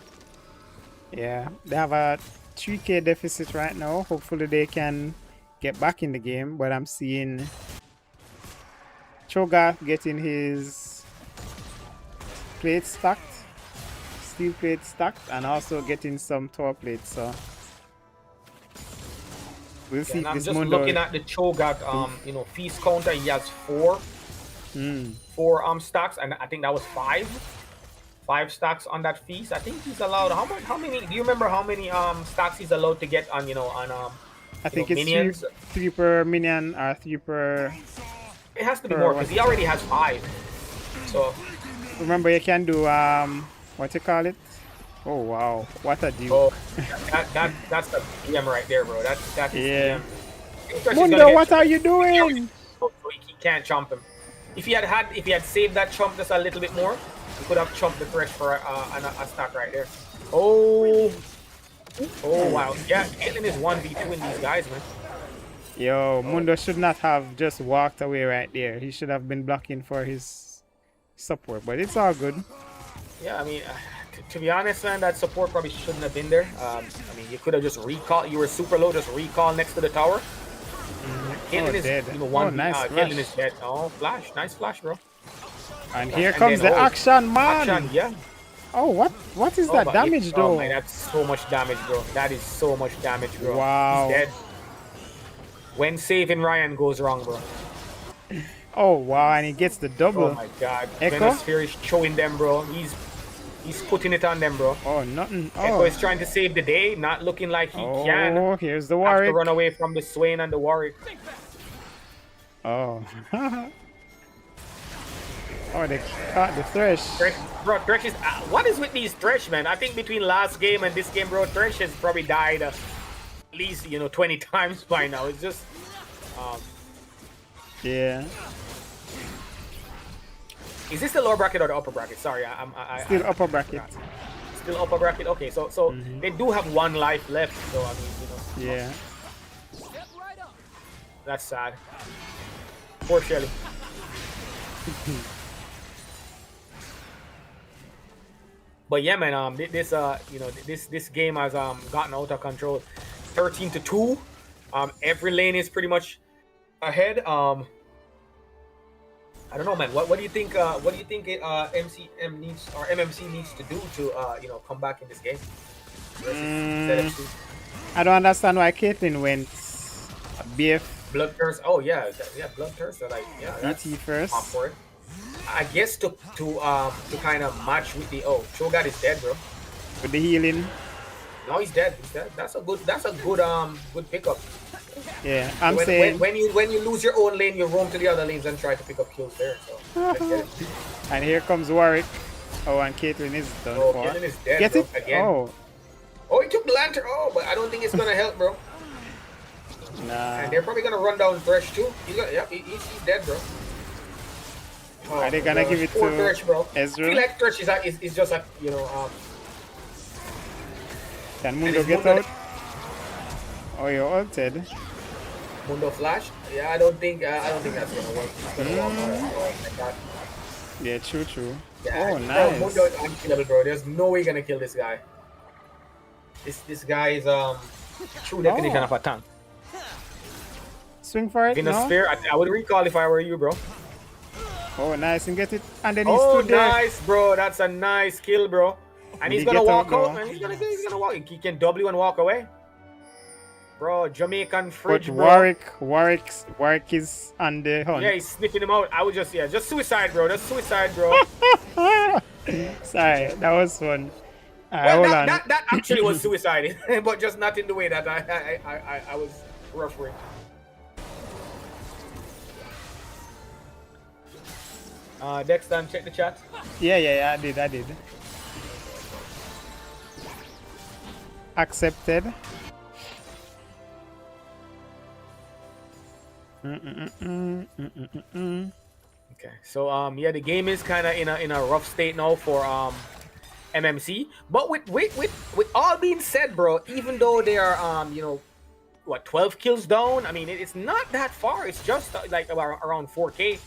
D: Yeah, they have a 3K deficit right now. Hopefully they can get back in the game, but I'm seeing Cho'Gath getting his plate stacked. Steel plate stacked, and also getting some tower plates, so we'll see.
H: I'm just looking at the Cho'Gath feast counter. He has four stacks, and I think that was five stacks on that feast. I think he's allowed how many do you remember how many stacks he's allowed to get on
D: I think it's
H: minions?
D: three per minion or 3 per.
H: It has to be more because he already has 5. So
D: remember, you can do what you call it? Oh wow, what a deal!
H: Oh, that's the PM right there, bro. That's
D: yeah.
H: PM.
D: Mundo, what are you doing?
H: So he can't chomp him. If he had saved that chomp just a little bit more, he could have chomped the Thresh for a stack right there. Oh wow, yeah. Caitlyn is 1v2 in these guys, man.
D: Yo, Mundo should not have just walked away right there. He should have been blocking for his support, but it's all good.
H: Yeah, I mean, to be honest, man, that support probably shouldn't have been there. I mean, you could have just recalled. You were super low, just recall next to the tower. Caitlyn is
D: dead.
H: one.
D: Nice
H: Caitlyn is dead. Oh, flash, nice flash, bro.
D: And here comes the action, man.
H: Action, yeah.
D: Oh, what is that damage, though?
H: Oh, man, that's so much damage, bro. That is so much damage, bro.
D: Wow.
H: He's dead. When saving Ryan goes wrong, bro.
D: Oh wow, and he gets the double.
H: Oh my god.
D: Echo?
H: Venosphere is showing them, bro. He's putting it on them, bro.
D: Oh, nothing. Oh.
H: Echo is trying to save the day, not looking like he can.
D: Oh, here's the
H: Have
D: Warwick.
H: to run away from the Swain and the Warwick.
D: Oh. Oh, they caught the Thresh.
H: Bro, Thresh is... what is with these Thresh, man? I think between last game and this game, bro, Thresh has probably died at least, 20 times by now. It's just...
D: yeah.
H: Is this the lower bracket or the upper bracket? Sorry,
D: Still upper bracket.
H: Still upper bracket? Okay, so they do have 1 life left, so I mean,
D: Yeah.
H: That's sad. Poor Shelly. But yeah, man, this game has gotten out of control. 13-2. I don't know, man. What do you think? What do you think MCM needs or MMC needs to do to come back in this game versus ZFC?
D: I don't understand why Caitlyn went BF
H: Bloodthirst. Oh yeah, Bloodthirst. Like that's
D: DT first.
H: off for it. I guess to kind of match with the Cho'Gath is dead, bro.
D: with the healing.
H: No, he's dead. He's dead. That's a good good pickup.
D: Yeah, I'm
H: when,
D: saying.
H: when you lose your own lane, you roam to the other lanes and try to pick up kills there. So let's get it.
D: And here comes Warwick. Oh, and Caitlyn is done
H: Oh,
D: for.
H: Caitlyn is dead.
D: Get
H: bro,
D: it?
H: again. Oh, he took the lantern. Oh, but I don't think it's gonna help, bro.
D: Nah.
H: And they're probably gonna run down Thresh too. He's dead, bro. Oh,
D: Are they gonna give it
H: poor
D: to
H: Thresh, bro?
D: Ezreal?
H: I feel like Thresh is just a
D: Can
H: and
D: Mundo
H: it's
D: get
H: Mundo-
D: out? Oh, you're ulted.
H: Mundo Flash. Yeah, I don't think that's gonna work. It's gonna walk out like that.
D: Yeah, true.
H: Yeah,
D: Oh,
H: bro,
D: nice.
H: Mundo is unkillable, bro. There's no way you're gonna kill this guy. This guy is true definition
D: Oh.
H: of a tank.
D: Swing for it.
H: Venus
D: No?
H: Sphere, I would recall if I were you, bro.
D: Oh, nice. And get it. And then he
H: Oh,
D: stood there.
H: nice, bro. That's a nice kill, bro. And
D: Did
H: he's
D: he
H: gonna
D: get
H: walk
D: out,
H: out,
D: though?
H: man. He's gonna walk. He can W and walk away. Bro, Jamaican fridge,
D: But
H: bro.
D: Warwick is on the hunt.
H: Yeah, he's sniffing him out. I would just suicide, bro. Just suicide, bro.
D: Sorry, that was fun.
H: Well,
D: Hold on.
H: that actually was suicide, but just not in the way that I was referring. Dexter, check the chat.
D: Yeah, I did. Accepted.
H: Okay, so yeah, the game is kind of in a rough state now for MMC. But with all being said, bro, even though they are 12 kills down, I mean it's not that far. It's just like around 4K.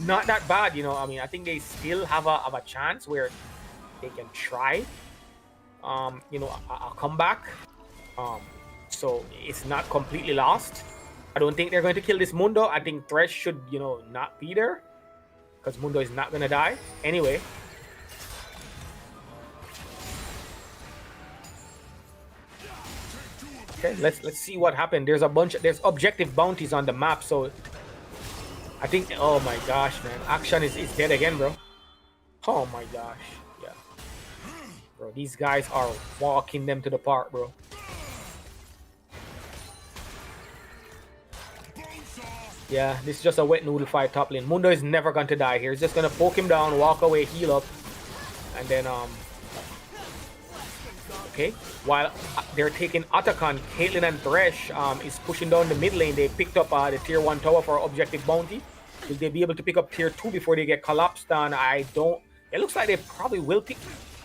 H: Not that bad, I mean, I think they still have a chance where they can try a comeback. So it's not completely lost. I don't think they're going to kill this Mundo. I think Thresh should, not be there, because Mundo is not gonna die anyway. Okay, let's see what happened. There's objective bounties on the map, so I think. Oh my gosh, man, Action is dead again, bro. Oh my gosh, yeah, bro. These guys are walking them to the park, bro. Yeah, this is just a wet noodle fight top lane. Mundo is never going to die here. He's just going to poke him down, walk away, heal up, and then okay. While they're taking Atakan, Caitlyn and Thresh is pushing down the mid lane. They picked up the tier 1 tower for objective bounty. Will they be able to pick up tier 2 before they get collapsed? And I don't. It looks like they probably will pick.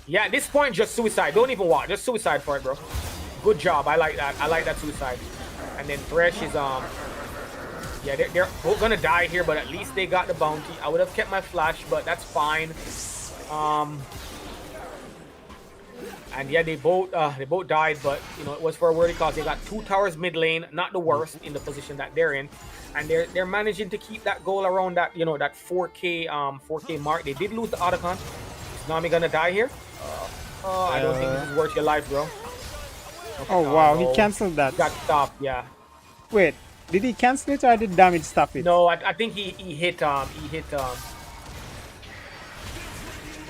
H: Yeah, at this point, just suicide. Don't even walk. Just suicide for it, bro. Good job. I like that. I like that suicide. And then Thresh is yeah, they're both gonna die here, but at least they got the bounty. I would have kept my flash, but that's fine. And yeah, they both died, but it was for a worthy cause. They got 2 towers mid lane, not the worst in the position that they're in, and they're managing to keep that goal around that that 4K mark. They did lose the Otacon. Is Nami gonna die here? I don't think this is worth your life, bro. Okay,
D: Oh wow,
H: no.
D: he cancelled that.
H: Got stopped. Yeah.
D: Wait, did he cancel it or did damage stop it?
H: No, I think he hit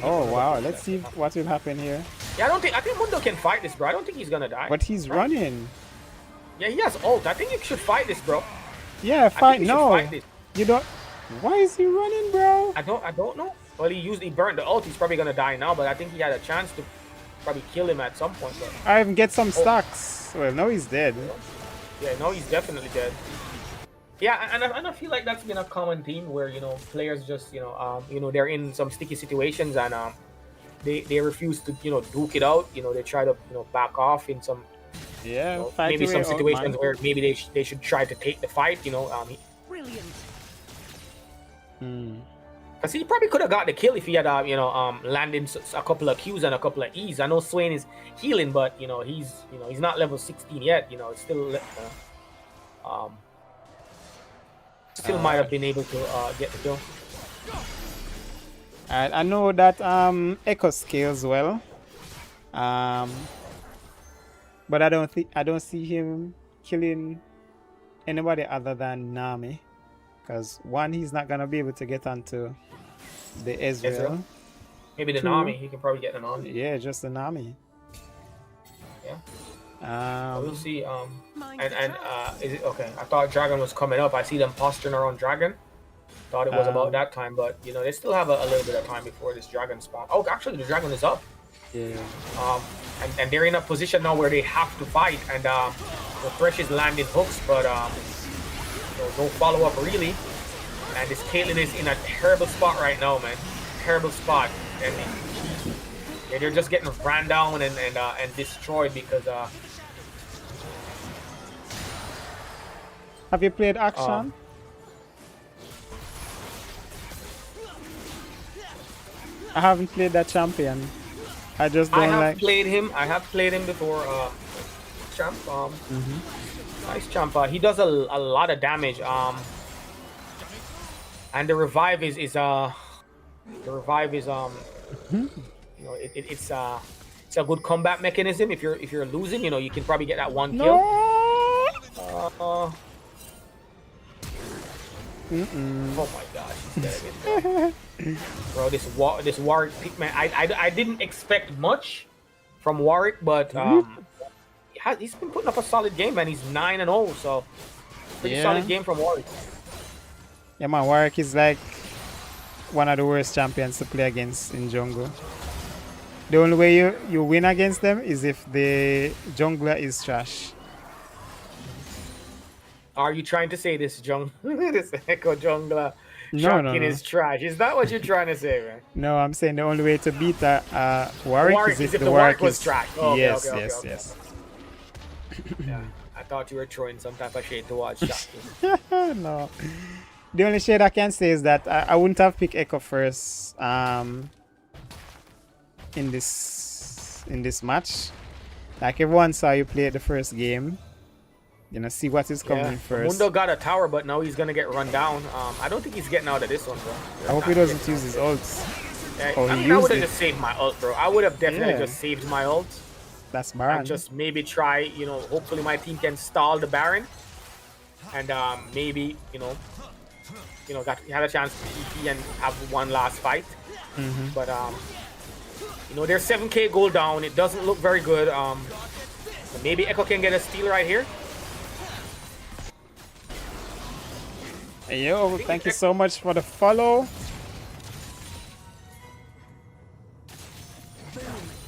D: Oh wow, let's see what will happen here.
H: Yeah, I think Mundo can fight this, bro. I don't think he's gonna die.
D: But he's running.
H: Yeah, he has ult. I think you should fight this, bro.
D: Yeah, fight.
H: you should
D: No,
H: fight this.
D: you don't. Why is he running, bro?
H: I don't know. Well, he burned the ult. He's probably gonna die now, but I think he had a chance to probably kill him at some point. But
D: I even get some stacks. Well, no, he's dead.
H: yeah, no, he's definitely dead. Yeah, and I feel like that's been a common theme where players just they're in some sticky situations and they refuse to duke it out. They try to back off in some
D: fight
H: maybe
D: your
H: some
D: way out,
H: situations
D: man.
H: where maybe they should try to take the fight.
F: Brilliant.
H: Because he probably could have got the kill if he had landed a couple of Qs and a couple of Es. I know Swain is healing, but he's not level 16 yet. It's still still might have been able to get the kill.
D: Alright, I know that Echo scales well. But I don't see him killing anybody other than Nami. Because one, he's not gonna be able to get onto the Ezreal.
H: Maybe the
D: Two,
H: Nami. He can probably get the Nami.
D: Yeah, just the Nami.
H: Yeah. We'll see. Is it okay? I thought Dragon was coming up. I see them posturing around Dragon. Thought it was about that time, but you know they still have a little bit of time before this Dragon spot. Oh, actually, the Dragon is up.
D: Yeah.
H: And they're in a position now where they have to fight, and the Thresh is landing hooks, but no follow up really. And this Caitlyn is in a terrible spot right now, man. Terrible spot, and they're just getting ran down and destroyed because.
D: Have you played Action? I haven't played that champion. I just don't
H: I have played him before. Champ. Nice champ. He does a lot of damage. And the revive is you know it's a good combat mechanism. If you're losing, you know you can probably get that one kill. Oh my gosh, he's dead again, bro. This Warwick pick, man. I didn't expect much from Warwick, but he's been putting up a solid game, man. He's 9-0, so pretty solid game from Warwick.
D: Yeah, man. Warwick is like one of the worst champions to play against in jungle. The only way you win against them is if the jungler is trash.
H: Are you trying to say this this Echo jungler
D: No.
H: is trash? Is that what you're trying to say, man?
D: No, I'm saying the only way to beat Warwick is if the Warwick
H: was
D: is
H: trash. Oh,
D: yes.
H: Yeah, I thought you were throwing some type of shade towards Shaq.
D: No. The only shade I can say is that I wouldn't have picked Echo first in this match. Like everyone saw you play the first game. You know, see what is coming first.
H: Mundo got a tower, but now he's gonna get run down. I don't think he's getting out of this one, bro.
D: I hope he doesn't use his ults.
H: I would have just saved my ult, bro. I would have definitely just saved my ult.
D: That's Baron.
H: And just maybe try, you know, hopefully my team can stall the Baron. And maybe, you know, have a chance to TP and have one last fight. But you know, they're 7k gold down. It doesn't look very good. Maybe Echo can get a steal right here.
D: Hey, yo, thank you so much for the follow.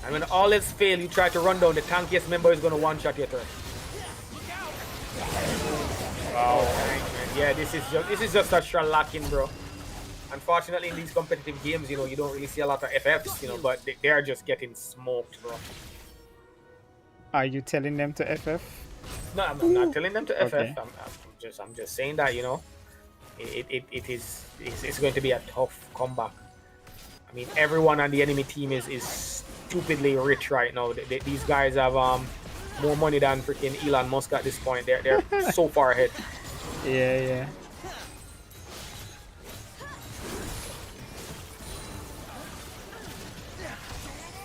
H: And when all else fail, you try to run down, the tankiest member is going to one-shot your turn. Wow. Yeah, this is just a shellacking, bro. Unfortunately, in these competitive games, you know, you don't really see a lot of FFs, you know, but they're just getting smoked, bro.
D: Are you telling them to FF?
H: No, I'm not telling them to FF.
D: Okay.
H: I'm just saying that, you know, it's going to be a tough comeback. I mean, everyone on the enemy team is stupidly rich right now. These guys have more money than freaking Elon Musk at this point. They're so far ahead.
D: Yeah.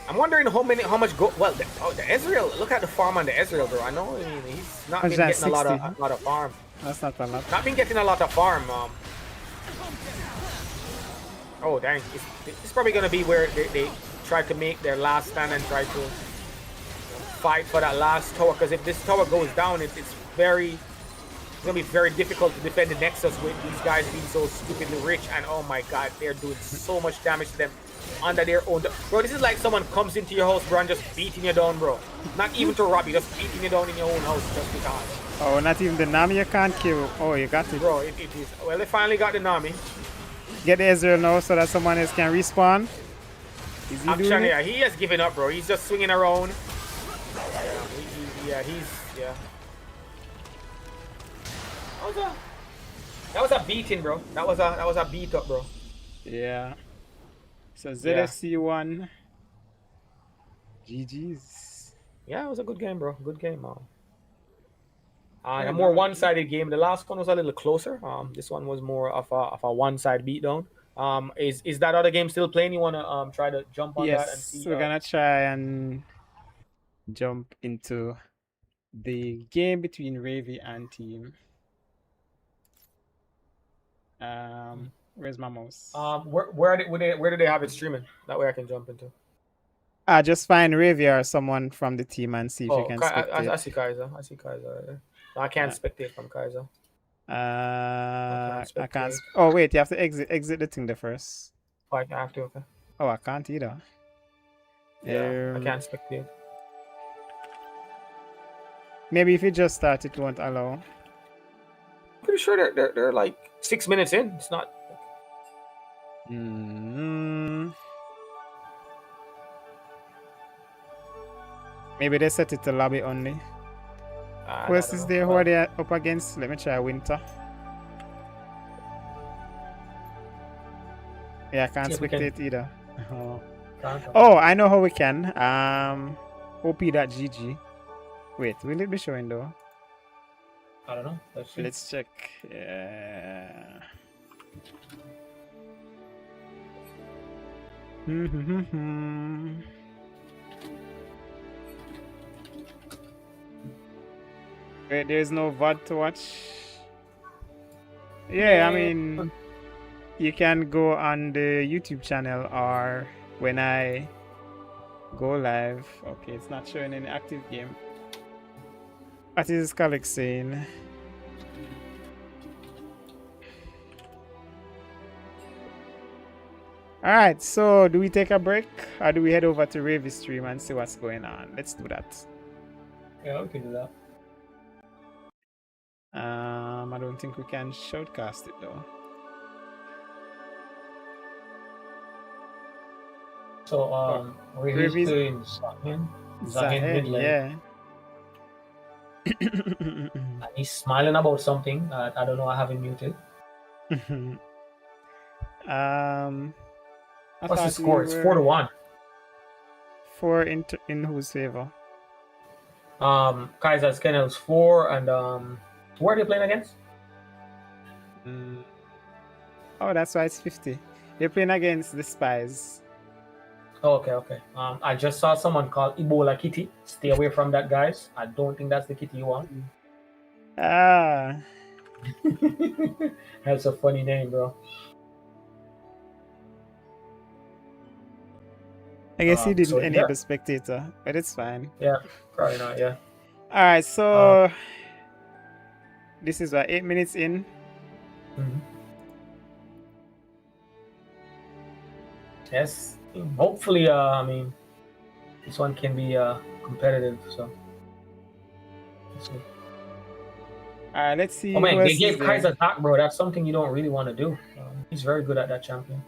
H: I'm wondering how much go. Well, the Ezreal. Look at the farm on the Ezreal, bro. I know he's not been getting a lot of farm.
D: That's not a lot.
H: Not been getting a lot of farm. Oh dang! It's probably gonna be where they try to make their last stand and try to fight for that last tower. Because if this tower goes down, it's gonna be very difficult to defend the Nexus with these guys being so stupidly rich. And oh my God, they're doing so much damage to them under their own. Bro, this is like someone comes into your house, bro, and just beating you down, bro. Not even to rob you, just beating you down in your own house just because.
D: Oh, not even the Nami you can't kill. Oh, you got it.
H: Bro, it is. Well, they finally got the Nami.
D: Get the Ezreal now so that someone else can respawn. Is he doing it?
H: Yeah, he has given up, bro. He's just swinging around. Yeah, That was a beating, bro. That was a beat up, bro.
D: Yeah. So ZFC1. GG's.
H: Yeah, it was a good game, bro. Good game, a more one-sided game. The last one was a little closer. This one was more of a one-side beatdown. Is that other game still playing? You wanna try to jump on that and
D: Yes,
H: see?
D: we're gonna try and jump into the game between Ravy and team. Where's my mouse?
H: Where do they have it streaming? That way I can jump into.
D: Just find Ravy or someone from the team and see if you
H: Oh,
D: can
H: I
D: spectate.
H: see Kaiser. I see Kaiser. No, I can't spectate from Kaiser.
D: I can't.
H: spectate.
D: Oh wait, you have to exit the thing there first.
H: Oh, I have to. Okay.
D: Oh, I can't either.
H: Yeah, I can't spectate.
D: Maybe if you just start, it won't allow.
H: Pretty sure they're like 6 minutes in. It's not.
D: Maybe they set it to lobby only. Who else is there? Who are they up against? Let me try Winter. Yeah, I can't spectate either. Oh, I know how we can. OP.gg. Wait, will it be showing though?
H: I don't know.
D: Let's check. Yeah. Wait, there's no VOD to watch. Yeah, I mean, you can go on the YouTube channel or when I go live. Okay, it's not showing any active game. What is Kalik saying? Alright, so do we take a break or do we head over to Ravy stream and see what's going on? Let's do that.
H: Yeah, we can do that.
D: I don't think we can shoutcast it though.
H: So Ravy's doing Zahin mid lane.
D: Yeah.
H: And he's smiling about something. I don't know. I have him muted. What's the score? It's 4-1.
D: 4 in whose favor?
H: Kaiser's Kennel's 4, and who are they playing against?
D: Oh, that's why it's 50. They're playing against the Spies.
H: Oh, okay. I just saw someone called Ebola Kitty. Stay away from that, guys. I don't think that's the kitty you want. That's a funny name, bro.
D: I guess he didn't enable spectator, but it's fine.
H: Yeah, probably not, yeah.
D: Alright, so this is what, 8 minutes in.
H: Yes. Hopefully, I mean, this one can be competitive, so. Let's see.
D: Alright, let's see.
H: Oh man, they gave Kaiser attack, bro. That's something you don't really want to do. He's very good at that champion.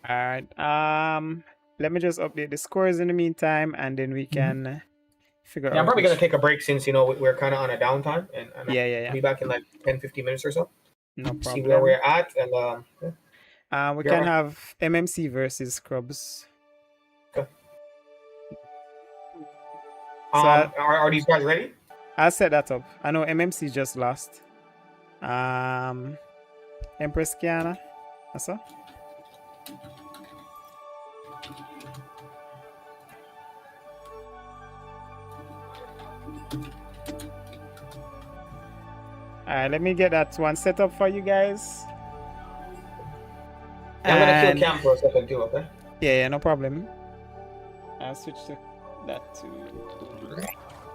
D: Alright, let me just update the scores in the meantime, and then we can figure out.
H: I'm probably gonna take a break since we're kind of on a downtime, and
D: yeah.
H: I'll be back in like 10-15 minutes or so.
D: No problem.
H: See where we're at, and
D: we can have MMC versus Scrubs.
H: Okay.
D: So
H: are these guys ready?
D: I'll set that up. I know MMC just lost. Empress Kiana. That's all. Alright, let me get that one set up for you guys.
H: Yeah, I'm gonna kill Cam for a second too, okay?
D: Yeah, no problem. I'll switch to that too.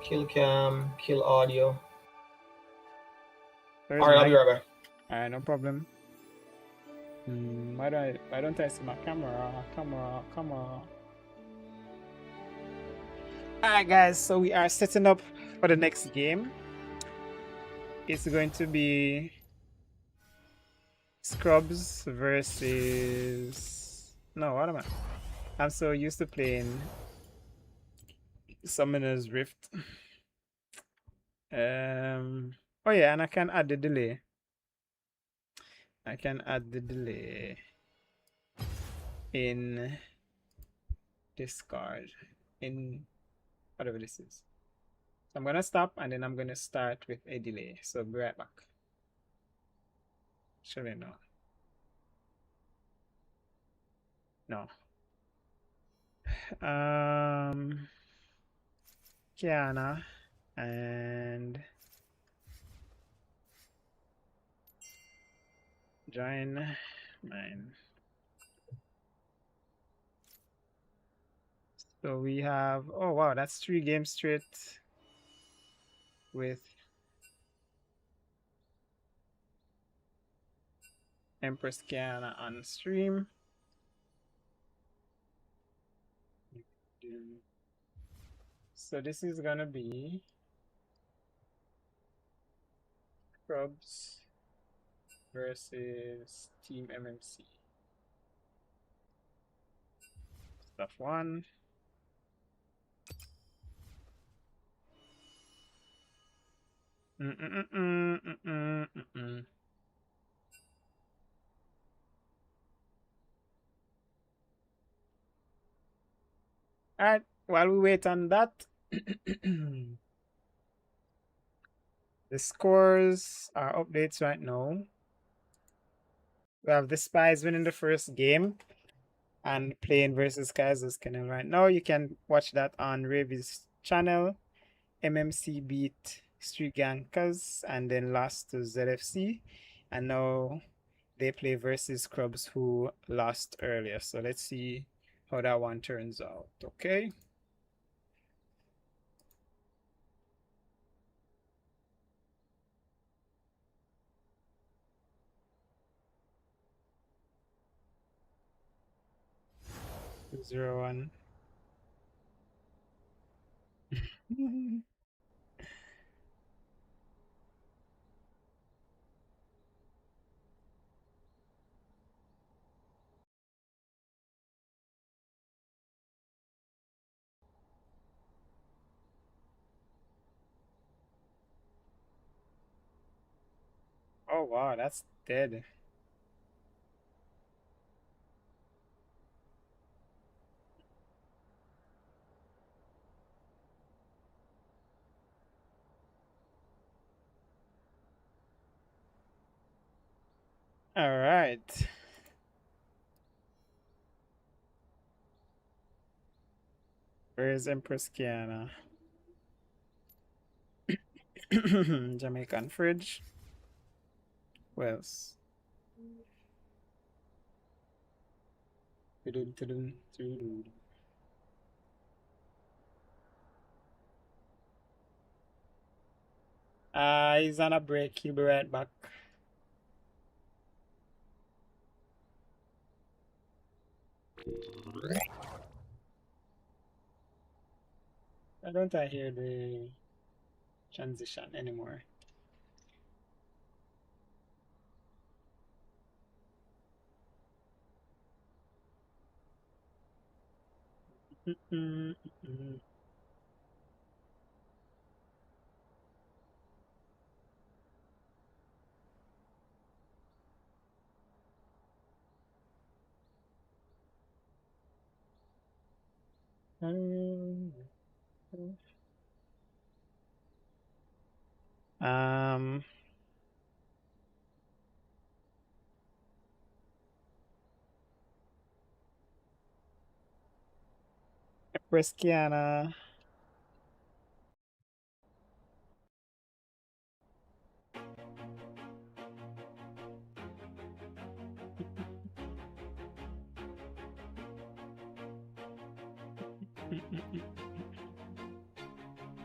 H: Kill Cam, kill audio.
D: Alright,
H: I'll be right back.
D: Alright, no problem. Why don't I see my camera? Alright guys, so we are setting up for the next game. It's going to be Scrubs versus... No, what am I? I'm so used to playing Summoner's Rift. Oh yeah, and I can add the delay. In Discord, in whatever this is. So I'm gonna stop and then I'm gonna start with a delay. So be right back. Actually, no. No. Kiana and join mine. So we have, oh wow, that's 3 games straight with Empress Kiana on stream. So this is gonna be Scrubs versus Team MMC. Stuff 1. Alright, while we wait on that, the scores are updates right now. We have the Spies winning the first game and playing versus Kaisers Canal right now. You can watch that on Ravi's channel. MMC beat Street Gankers and then lost to ZFC. And now they play versus Scrubs, who lost earlier. So let's see how that one turns out. Okay. Zero one. Oh wow, that's dead. All right. Where's Empress Kiana? Jamaican fridge. Who else? He's on a break. He'll be right back. Why don't I hear the transition anymore? Um, Empress Kiana.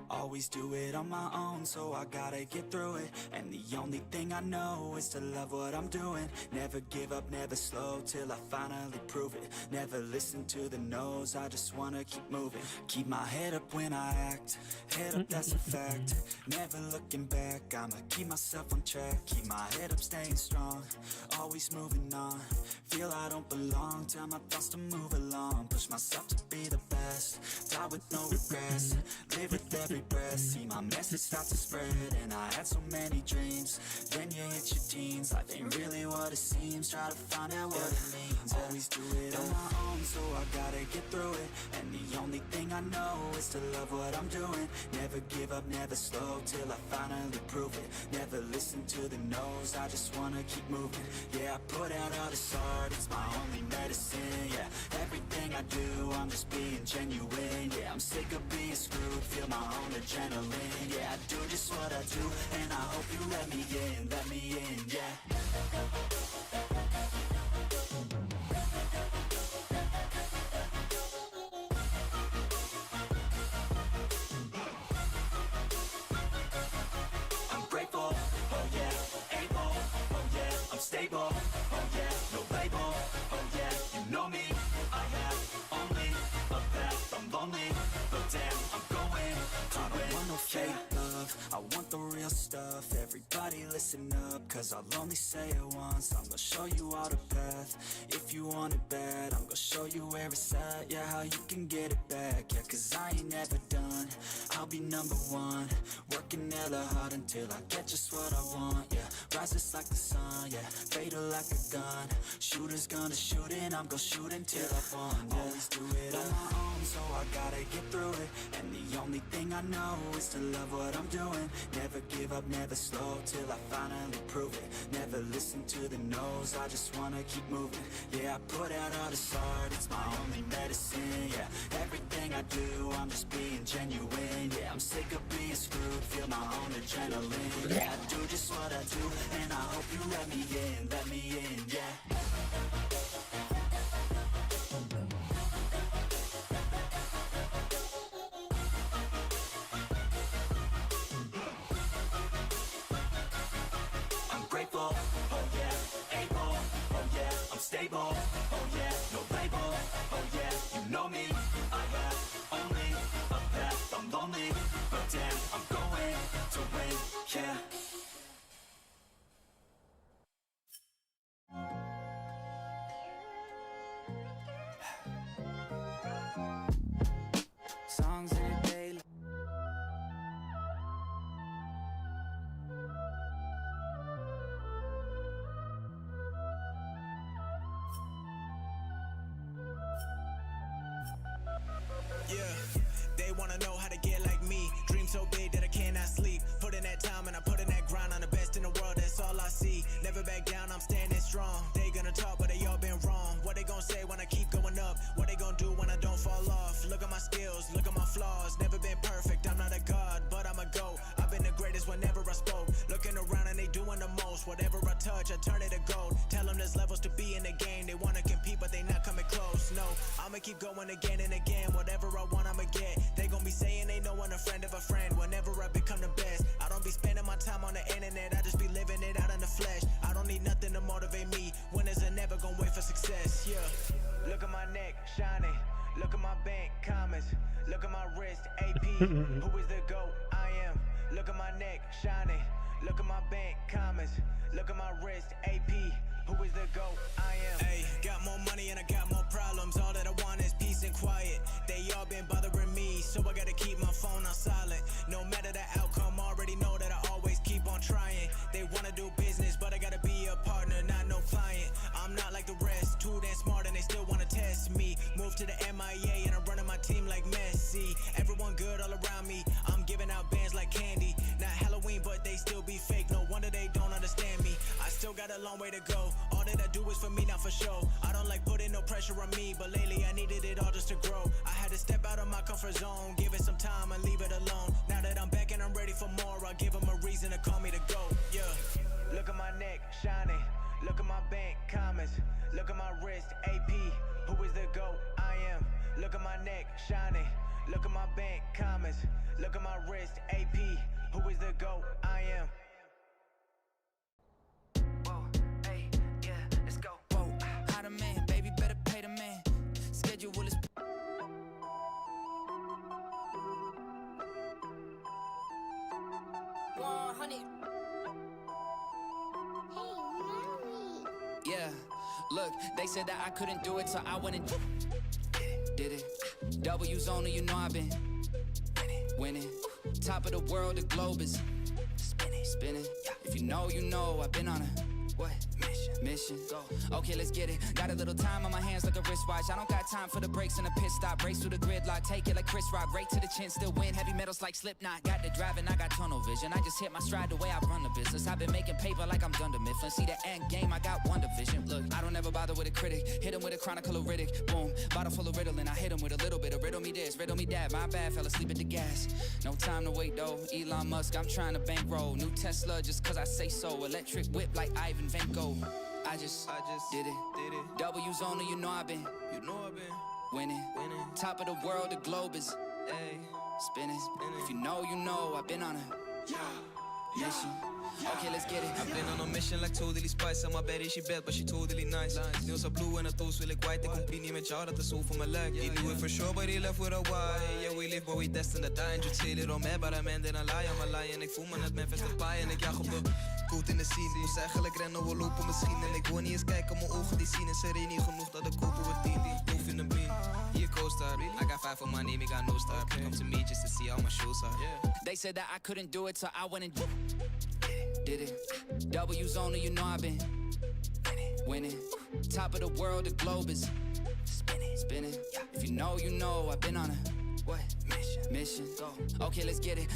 A: Always do it on my own, so I gotta get through it. And the only thing I know is to love what I'm doing. Never give up, never slow, till I finally prove it. Never listen to the no's, I just wanna keep moving. Keep my head up when I act, head up, that's a fact. Never looking back, I'ma keep myself on track. Keep my head up, staying strong, always moving on. Feel I don't belong, tell my thoughts to move along. Push myself to be the best, die with no regrets. Live with every breath, see my message start to spread. And I had so many dreams, then you hit your teens. Life ain't really what it seems, try to find out what it means. Always do it on my own, so I gotta get through it. And the only thing I know is to love what I'm doing. Never give up, never slow, till I finally prove it. Never listen to the no's, I just wanna keep moving. Yeah, I put out all this art, it's my only medicine. Yeah, everything I do, I'm just being genuine. Yeah, I'm sick of being screwed, feel my own adrenaline. Yeah, I do just what I do, and I hope you let me in, yeah. I'm grateful, oh yeah, able, oh yeah, I'm stable, oh yeah, no label, oh yeah, you know me, I have only a path, I'm lonely, but damn, I'm going to win. I don't want no fake love, I want the real stuff. Everybody listen up, cause I'll only say it once. I'm gonna show you all the path. If you want it bad, I'm gonna show you where it's at. Yeah, how you can get it back. Yeah, cause I ain't never done, I'll be number one. Working hella hard until I get just what I want. Yeah, rises like the sun, yeah, fatal like a gun. Shooters gonna shoot and I'm gonna shoot until I fall. Yeah. Always do it on my own, so I gotta get through it. And the only thing I know is to love what I'm doing. Never give up, never slow, till I finally prove it. Never listen to the no's, I just wanna keep moving. Yeah, I put out all this art, it's my only medicine. Yeah, everything I do, I'm just being genuine. Yeah, I'm sick of being screwed, feel my own adrenaline. Yeah, I do just what I do, and I hope you let me in, yeah. I'm grateful, oh yeah, able, oh yeah, I'm stable, oh yeah, no label, oh yeah, you know me, I have only a path, I'm lonely, but damn, I'm going to win, yeah.
G: Songs in a day.
C: Yeah, they wanna know how to get like me. Dream so big that I cannot sleep. Put in that time and I put in that grind. I'm the best in the world, that's all I see. Never back down, I'm standing strong. They gonna talk, but they all been wrong. What they gonna say when I keep going up? What they gonna do when I don't fall off? Look at my skills, look at my flaws. Never been perfect, I'm not a god, but I'm a GOAT. I've been the greatest whenever I spoke. Looking around and they doing the most. Whatever I touch, I turn it to gold. Tell them there's levels to be in the game. They wanna compete, but they not coming close. No, I'ma keep going again and again. Whatever I want, I'ma get. They gon' be saying they know I'm a friend of a friend. Whenever I become the best, I don't be spending my time on the internet. I just be living it out in the flesh. I don't need nothing to motivate me. Winners are never gon' wait for success. Yeah. Look at my neck, shining. Look at my bank, comments. Look at my wrist, AP. Who is the GOAT? I am. Look at my neck, shining. Look at my bank, comments. Look at my wrist, AP. Who is the GOAT? I am. Hey, got more money and I got more problems. All that I want is peace and quiet. They all been bothering me, so I gotta keep my phone on silent. No matter the outcome, already know that I always keep on trying. They wanna do business, but I gotta be a partner, not no client. I'm not like the rest, too damn smart and they still wanna test me. Move to the MIA and I'm running my team like Messi. Everyone good all around me, I'm giving out bands like candy. Not Halloween, but they still be fake, no wonder they don't understand me. I still got a long way to go, all that I do is for me, not for show. I don't like putting no pressure on me, but lately I needed it all just to grow. I had to step out of my comfort zone, give it some time and leave it alone. Now that I'm back and I'm ready for more, I'll give them a reason to call me the GOAT. Yeah, look at my neck, shining. Look at my bank, comments. Look at my wrist, AP. Who is the GOAT? I am. Look at my neck, shining. Look at my bank, comments. Look at my wrist, AP. Who is the GOAT? I am.
G: Whoa, hey, yeah, let's go. Whoa, how the man, baby, better pay the man. Schedule is. Yeah, look, they said that I couldn't do it, so I went and did it. W's only, you know I've been winning. Top of the world, the globe is spinning. If you know, you know, I've been on a what mission? mission. Go. Okay, let's get it. Got a little time on my hands like a wristwatch. I don't got time for the brakes and the pit stop. Race through the gridlock, take it like Chris Rock. Right to the chin, still win. Heavy metals like Slipknot. Got the driving, I got tunnel vision. I just hit my stride the way I run the business. I've been making paper like I'm Dunder Mifflin. See the end game, I got one division. Look, I don't ever bother with a critic. Hit him with a chronicle of Riddick. Boom, bottle full of Ritalin. I hit him with a little bit of riddle me this, riddle me that. My bad, fell asleep at the gas. No time to wait though. Elon Musk, I'm trying to bankroll. New Tesla just cause I say so. Electric whip like Ivan Van Gogh. I just did it. W's only, you know I've been winning. Top of the world, the globe is spinning. If you know, I've been on a mission. Okay, let's get it.
C: I've been on a mission like totally spice. En mijn baddie, she bad, but she totally nice. Nails are blue en haar toes wil ik white. Ik compie niet met jou, dat is all for my leg. He do it for sure, but he left with a why. Yeah, we live, but we destined to die. En just say it on me, but I man, then I lie. I'm a lie. En ik voel me net Memphis de paai. En ik jaag op de goed in de scene. Moest eigenlijk rennen, we lopen misschien. En ik wil niet eens kijken, mijn ogen die zien. En ze reden niet genoeg dat ik kopen we 10. Move in the beam. Hier co-star. I got 5 for my name, I got no star. Come to me just to see how my shows are.
G: They said that I couldn't do it, so I went and did it. W's only, you know I've been winning. Top of the world, the globe is spinning. If you know, I've been on a mission. Go. Okay, let's get it.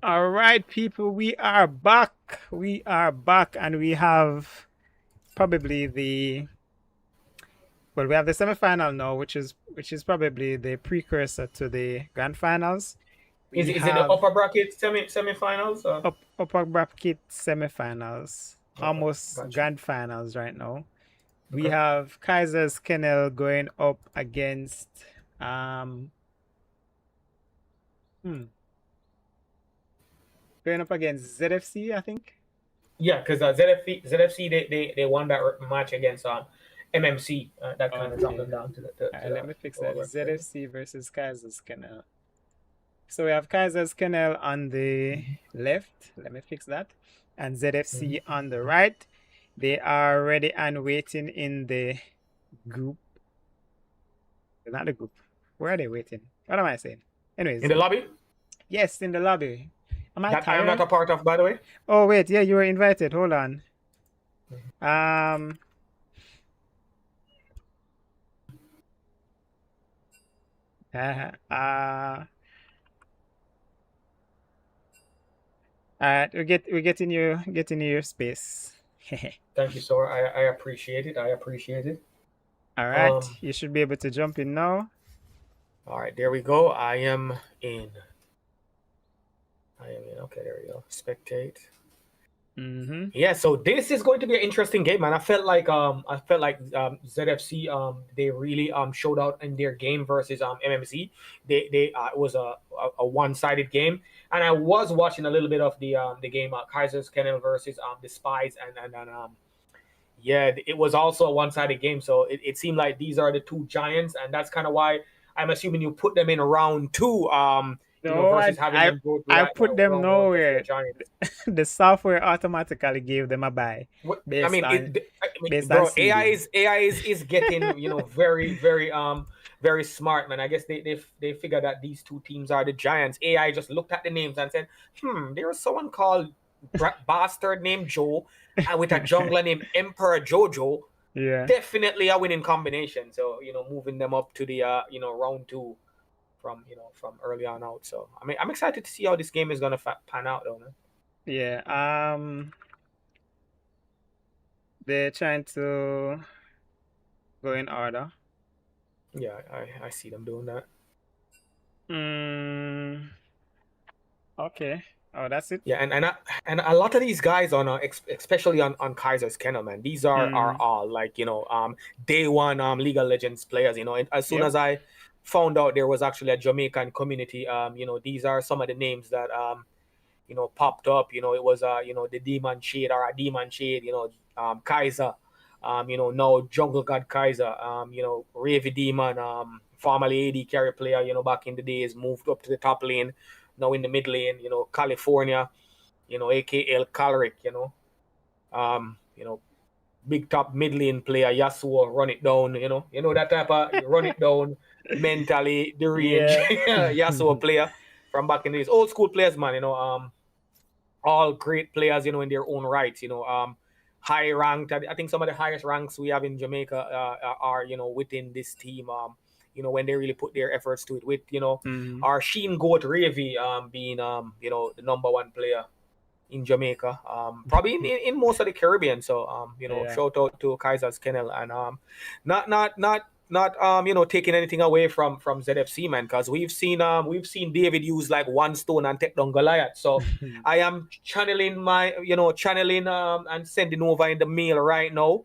D: All right, people, we are back. We are back, and we have probably the we have the semifinal now, which is probably the precursor to the grand finals.
H: Is
D: We
H: it the
D: have
H: upper bracket semifinals? Or?
D: upper bracket semifinals,
H: Okay,
D: almost
H: gotcha.
D: grand finals right now. We
H: Okay.
D: have Kaiser's Kennel going up against going up against ZFC, I think.
H: Yeah, because ZFC they won that match against MMC. That kind of dropped them down to the.
D: Let me fix that.
H: lower bracket.
D: ZFC versus Kaiser's Kennel. So we have Kaiser's Kennel on the left. Let me fix that. And ZFC on the right. They are ready and waiting in the group. Not the group. Where are they waiting? What am I saying? Anyways.
H: In the lobby?
D: Yes, in the lobby. Am I
H: That
D: tired?
H: I'm not a part of, by the way.
D: Oh, wait. Yeah, you were invited. Hold on. We're getting your space.
H: Thank you, sir. I appreciate it. I appreciate it.
D: All right, you should be able to jump in now.
H: All right, there we go. I am in. Okay, there we go. Spectate. Yeah, so this is going to be an interesting game, man. I felt like ZFC they really showed out in their game versus MMC. They it was a one-sided game, and I was watching a little bit of the game Kaiser's Kennel versus the Spies, and yeah, it was also a one-sided game. So it seemed like these are the two giants, and that's kind of why I'm assuming you put them in round 2.
D: No,
H: versus having them go through
D: I
H: that,
D: put them
H: round 1
D: nowhere.
H: Giants.
D: The software automatically gave them a buy.
H: Bro, AI is getting very very smart, man. I guess they figured that these two teams are the giants. AI just looked at the names and said, there was someone called bastard named Joe with a jungler named Emperor Jojo.
D: Yeah,
H: definitely a winning combination. So moving them up to the round 2 from early on out. So I mean, I'm excited to see how this game is gonna pan out, though, man.
D: Yeah. They're trying to go in order.
H: Yeah, I see them doing that.
D: Okay. Oh, that's it.
H: Yeah, and a lot of these guys on especially on Kaiser's Kennel, man. These are all like day one League of Legends players. As soon as I found out there was actually a Jamaican community, these are some of the names that popped up. It was the Demon Shade or a Demon Shade. Kaiser. Now Jungle God Kaiser. Ravy Demon. Formerly AD carry player. Back in the days, moved up to the top lane. Now in the mid lane, California, aka El Calric, big top mid lane player, Yasuo, run it down, that type of run it down mentally, the range, Yasuo player from back in the days. Old school players, man, all great players, in their own rights, high ranked. I think some of the highest ranks we have in Jamaica are, within this team. When they really put their efforts to it, with our Sheen Goat Ravy being the number 1 player in Jamaica, probably in most of the Caribbean. So shout out to Kaiser's Kennel, and not taking anything away from ZFC, man, because we've seen David use like one stone and take down Goliath. So I am channeling and sending over in the mail right now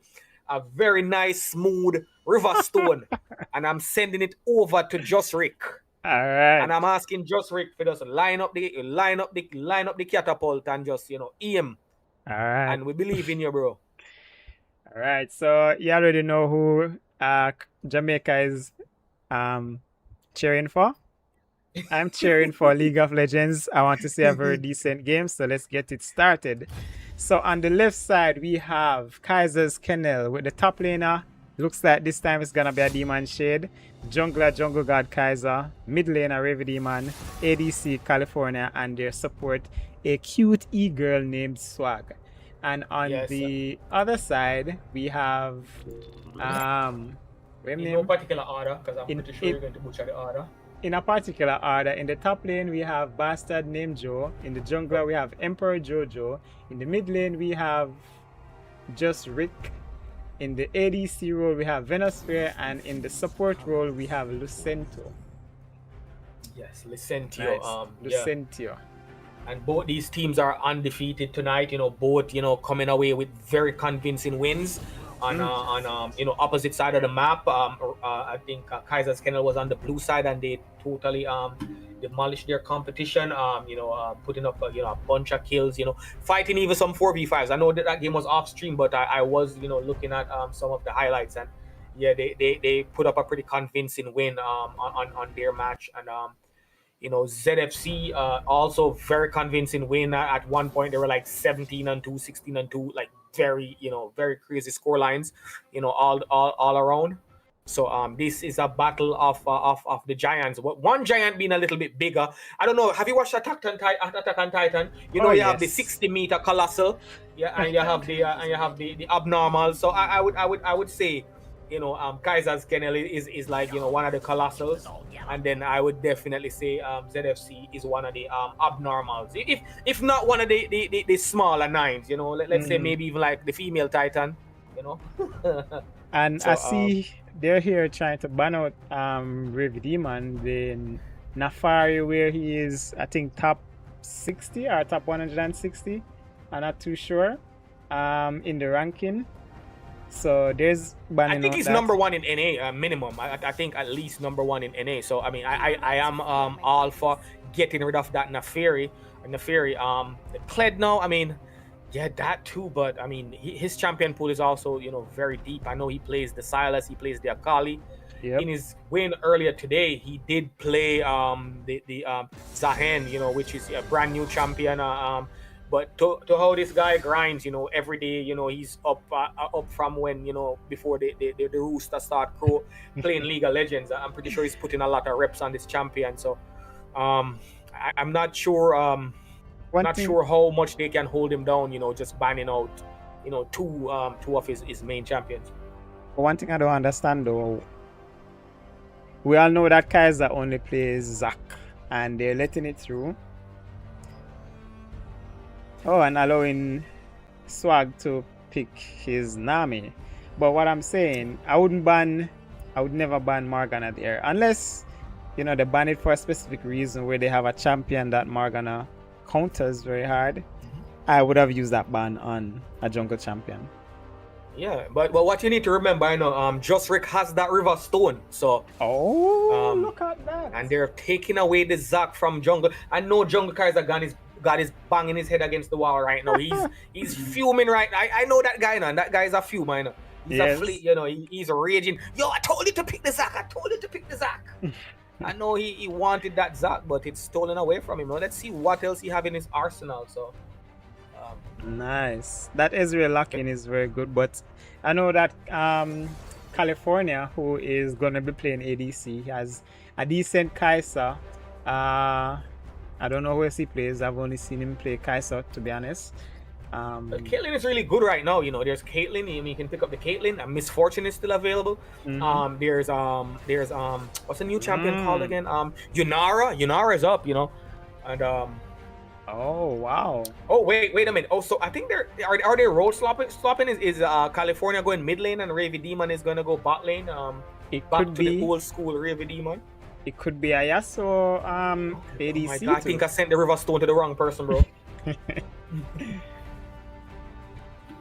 H: a very nice smooth river stone, and I'm sending it over to Just Rick.
D: All right.
H: And I'm asking Just Rick for just line up the catapult and just aim.
D: All right.
H: And we believe in you, bro.
D: All right. So you already know who Jamaica is cheering for. I'm cheering for League of Legends. I want to see a very decent game, so let's get it started. So on the left side, we have Kaiser's Kennel with the top laner. Looks like this time it's gonna be a Demon Shade. Jungler, Jungle God Kaiser. Mid laner, Ravy Demon. ADC, California. And their support, a cute e-girl named Swag. And on the other side, we have...
H: in no particular order, because I'm pretty sure you're going to butcher the order.
D: in a particular order. In the top lane, we have Bastard named Joe. In the jungler, we have Emperor Jojo. In the mid lane, we have Just Rick. In the ADC role, we have Venosphere. And in the support role, we have Lucento.
H: Yes, Licentio.
D: Nice.
H: Yeah.
D: Lucentio.
H: And both these teams are undefeated tonight. Both coming away with very convincing wins on opposite side of the map. I think Kaiser's Kennel was on the blue side, and they totally demolished their competition. Putting up a bunch of kills. Fighting even some 4v5s. I know that game was off stream, but I was looking at some of the highlights, and yeah, they put up a pretty convincing win on their match. And ZFC also very convincing win. At one point they were like 17-2, 16-2, like very very crazy score lines, all around. So this is a battle of the giants. One giant being a little bit bigger. I don't know. Have you watched Attack on Titan? You have the 60-meter colossal, yeah, and you have the abnormal. So I would say, Kaiser's Kennel is like one of the colossals, and then I would definitely say ZFC is one of the abnormals. If not one of the smaller nines, let's say maybe even like the female Titan,
D: And so, I see they're here trying to ban out Rave Demon, the Nafari, where he is, I think, top 60 or top 160. I'm not too sure in the ranking. So there's banning.
H: I think he's number one in NA minimum. I think at least number one in NA. So I mean, I am all for getting rid of that Neferi. The Kled now, I mean, yeah, that too. But I mean, his champion pool is also very deep. I know he plays the Silas, he plays the Akali. Yep. In his win earlier today, he did play the Zahen, which is a brand new champion. But to how this guy grinds, every day, he's up from when, before the rooster start crow playing League of Legends. I'm pretty sure he's putting a lot of reps on this champion. So I'm not sure sure how much they can hold him down, just banning out, two of his main champions.
D: One thing I don't understand though, we all know that Kaiser only plays Zac, and they're letting it through. Oh, and allowing Swag to pick his Nami. But what I'm saying, I would never ban Morgana there. Unless, they ban it for a specific reason where they have a champion that Morgana counters very hard. I would have used that ban on a jungle champion.
H: Yeah, but what you need to remember, Just Rick has that River Stone. So
D: look at that.
H: And they're taking away the Zac from jungle. I know Jungle Kaiser got his banging his head against the wall right now. He's fuming right now. I know that guy now. That guy's a fume, He's a fleet, he's raging. Yo, I told you to pick the Zac. I know he wanted that Zac, but it's stolen away from him. Now let's see what else he have in his arsenal. So
D: nice. That Ezreal lock-in is very good, but I know that California, who is gonna be playing ADC, has a decent Kai'Sa. I don't know who else he plays. I've only seen him play Kai'Sa, to be honest.
H: Caitlyn is really good right now. There's Caitlyn. You can pick up the Caitlyn. And Miss Fortune is still available. Mm-hmm. There's what's the new champion called again? Yunara. Yunara is up. And
D: oh wow.
H: Oh wait a minute. Oh, so I think are they role swapping? Is California going mid lane and Ravy Demon is gonna go bot lane?
D: It
H: back
D: could
H: to
D: be
H: the old school Ravy Demon.
D: It could be a Yasuo ADC.
H: Oh my God, I think I sent the River Stone to the wrong person, bro.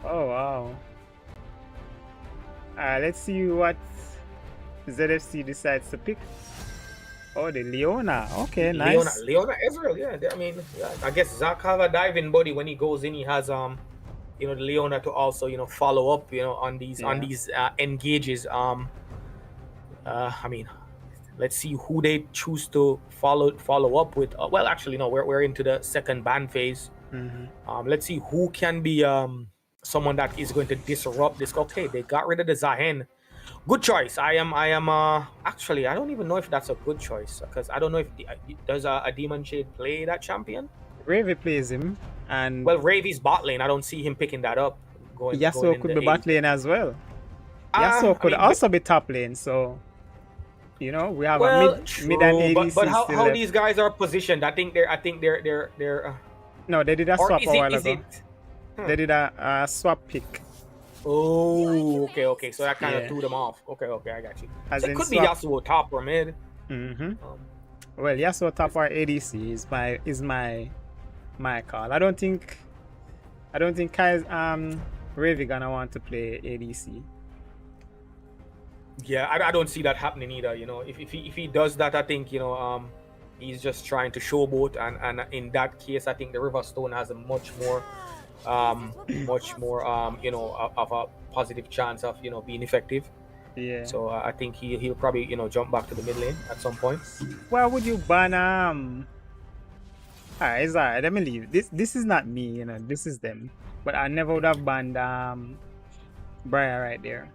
D: Oh wow. Let's see what ZFC decides to pick. Oh, the Leona. Okay, nice.
H: Leona Ezreal, yeah. I mean, I guess Zac have a diving buddy when he goes in. He has the Leona to also follow up on these engages. I mean, let's see who they choose to follow up with. Well, actually, no, we're into the second ban phase. Mm-hmm. Let's see who can be someone that is going to disrupt this. Okay, they got rid of the Zahen. Good choice. I am actually, I don't even know if that's a good choice, because I don't know if does a Demon Shade play that champion.
D: Ravy plays him, and
H: Ravy's bot lane. I don't see him picking that up.
D: Yasuo could be bot lane as well. Yasuo could also be top lane. So You know, we have a
H: Well,
D: mid and
H: true,
D: ADC
H: but how,
D: still
H: how
D: left.
H: these guys are positioned? I think they're
D: No, they did a
H: or
D: swap
H: is
D: a
H: it
D: while
H: is
D: ago.
H: it?
D: They did a swap pick.
H: Oh, okay. So that kind of
D: Yeah.
H: threw them off. Okay, I got you.
D: As
H: So it
D: in
H: could be
D: swap.
H: Yasuo top or mid.
D: Mm-hmm.
H: Um,
D: Well, Yasuo top or ADC is my call. I don't think Kai's Ravi gonna want to play ADC.
H: yeah, I don't see that happening either. You know, if he does that, I think he's just trying to showboat, and in that case, I think the Riverstone has a much more of a positive chance of being effective.
D: Yeah.
H: So I think he'll probably jump back to the mid lane at some point.
D: Why would you ban Alright, it's alright. Let me leave. This is not me, you know. This is them. But I never would have banned Briar right there.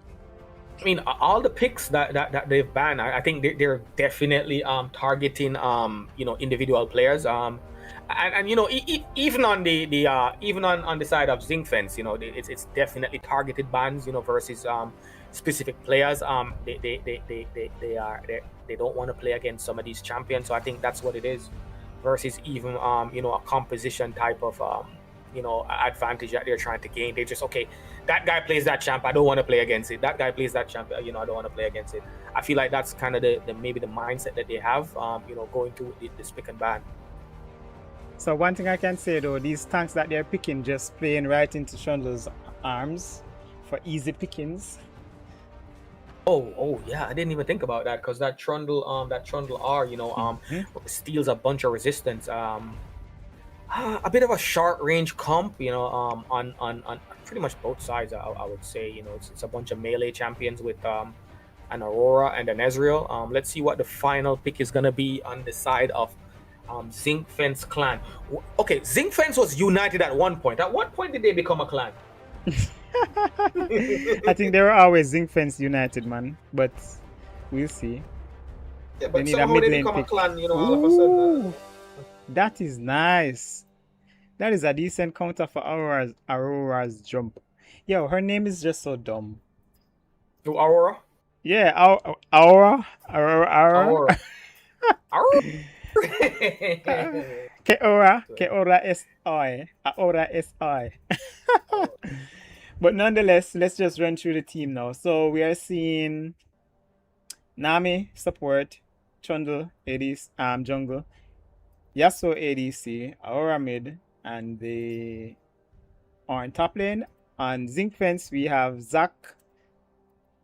H: I mean, all the picks that they've banned, I think they're definitely targeting individual players. And even on the side of Zinc Fence, it's definitely targeted bans, versus specific players. They don't want to play against some of these champions, so I think that's what it is. Versus even a composition type of advantage that they're trying to gain. They just, okay, that guy plays that champ, I don't want to play against it. That guy plays that champ, I don't want to play against it. I feel like that's kind of maybe the mindset that they have, going to this pick and ban.
D: So one thing I can say though, these tanks that they're picking just playing right into Trundle's arms for easy pickings.
H: Oh yeah, I didn't even think about that, because that Trundle R, steals a bunch of resistance. A bit of a short range comp, on pretty much both sides. I would say, it's a bunch of melee champions with an Aurora and an Ezreal. Let's see what the final pick is gonna be on the side of Zinc Fence clan. Okay, Zinc Fence was united at one point. At what point did they become a clan?
D: I think they were always Zinc Fence United, man. But we'll see.
H: Yeah, but
D: need a
H: somehow
D: mid
H: they
D: lane
H: become
D: pick.
H: a clan, all of a sudden.
D: Ooh, that is nice. That is a decent counter for Aurora's jump. Yo, her name is just so dumb.
H: Aurora?
D: Yeah, Aurora.
H: Aurora.
D: Keora S-I. Aura S-I. But nonetheless, let's just run through the team now. So we are seeing Nami support, Trundle ADC, jungle, Yasuo ADC, Aura mid, and the on top lane. On Zinc Fence, we have Zac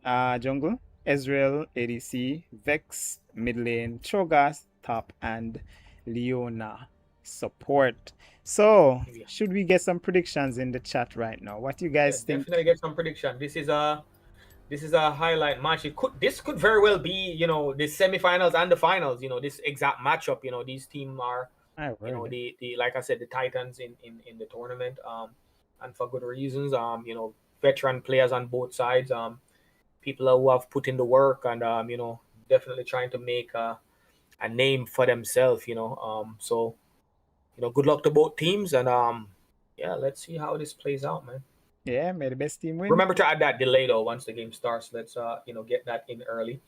D: jungle, Ezreal ADC, Vex mid lane, Cho'Gath top, and Leona support. So, should we get some predictions in the chat right now? What do you guys think?
H: Definitely get some prediction. This is a highlight match. This could very well be, the semifinals and the finals. This exact matchup. These teams are, the like I said, the Titans in the tournament. And for good reasons. Veteran players on both sides. People who have put in the work and definitely trying to make a name for themselves. So. Good luck to both teams, and let's see how this plays out, man.
D: Yeah, may the best team win.
H: Remember to add that delay though once the game starts. Let's get that in early.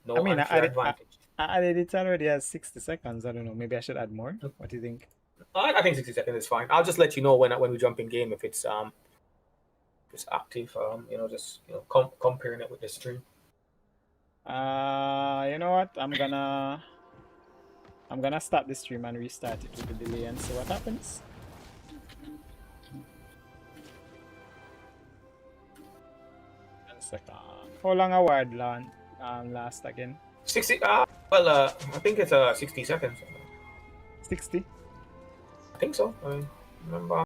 H: No, I mean, advantage.
D: I added it already as 60 seconds. I don't know. Maybe I should add more. What do you think?
H: I think 60 seconds is fine. I'll just let you know when we jump in game if it's active. Just comparing it with the stream.
D: You know what? I'm gonna stop the stream and restart it with the delay and see what happens. One second. How long a word last again?
H: 60. I think it's 60 seconds.
D: 60.
H: I think so. I mean, remember.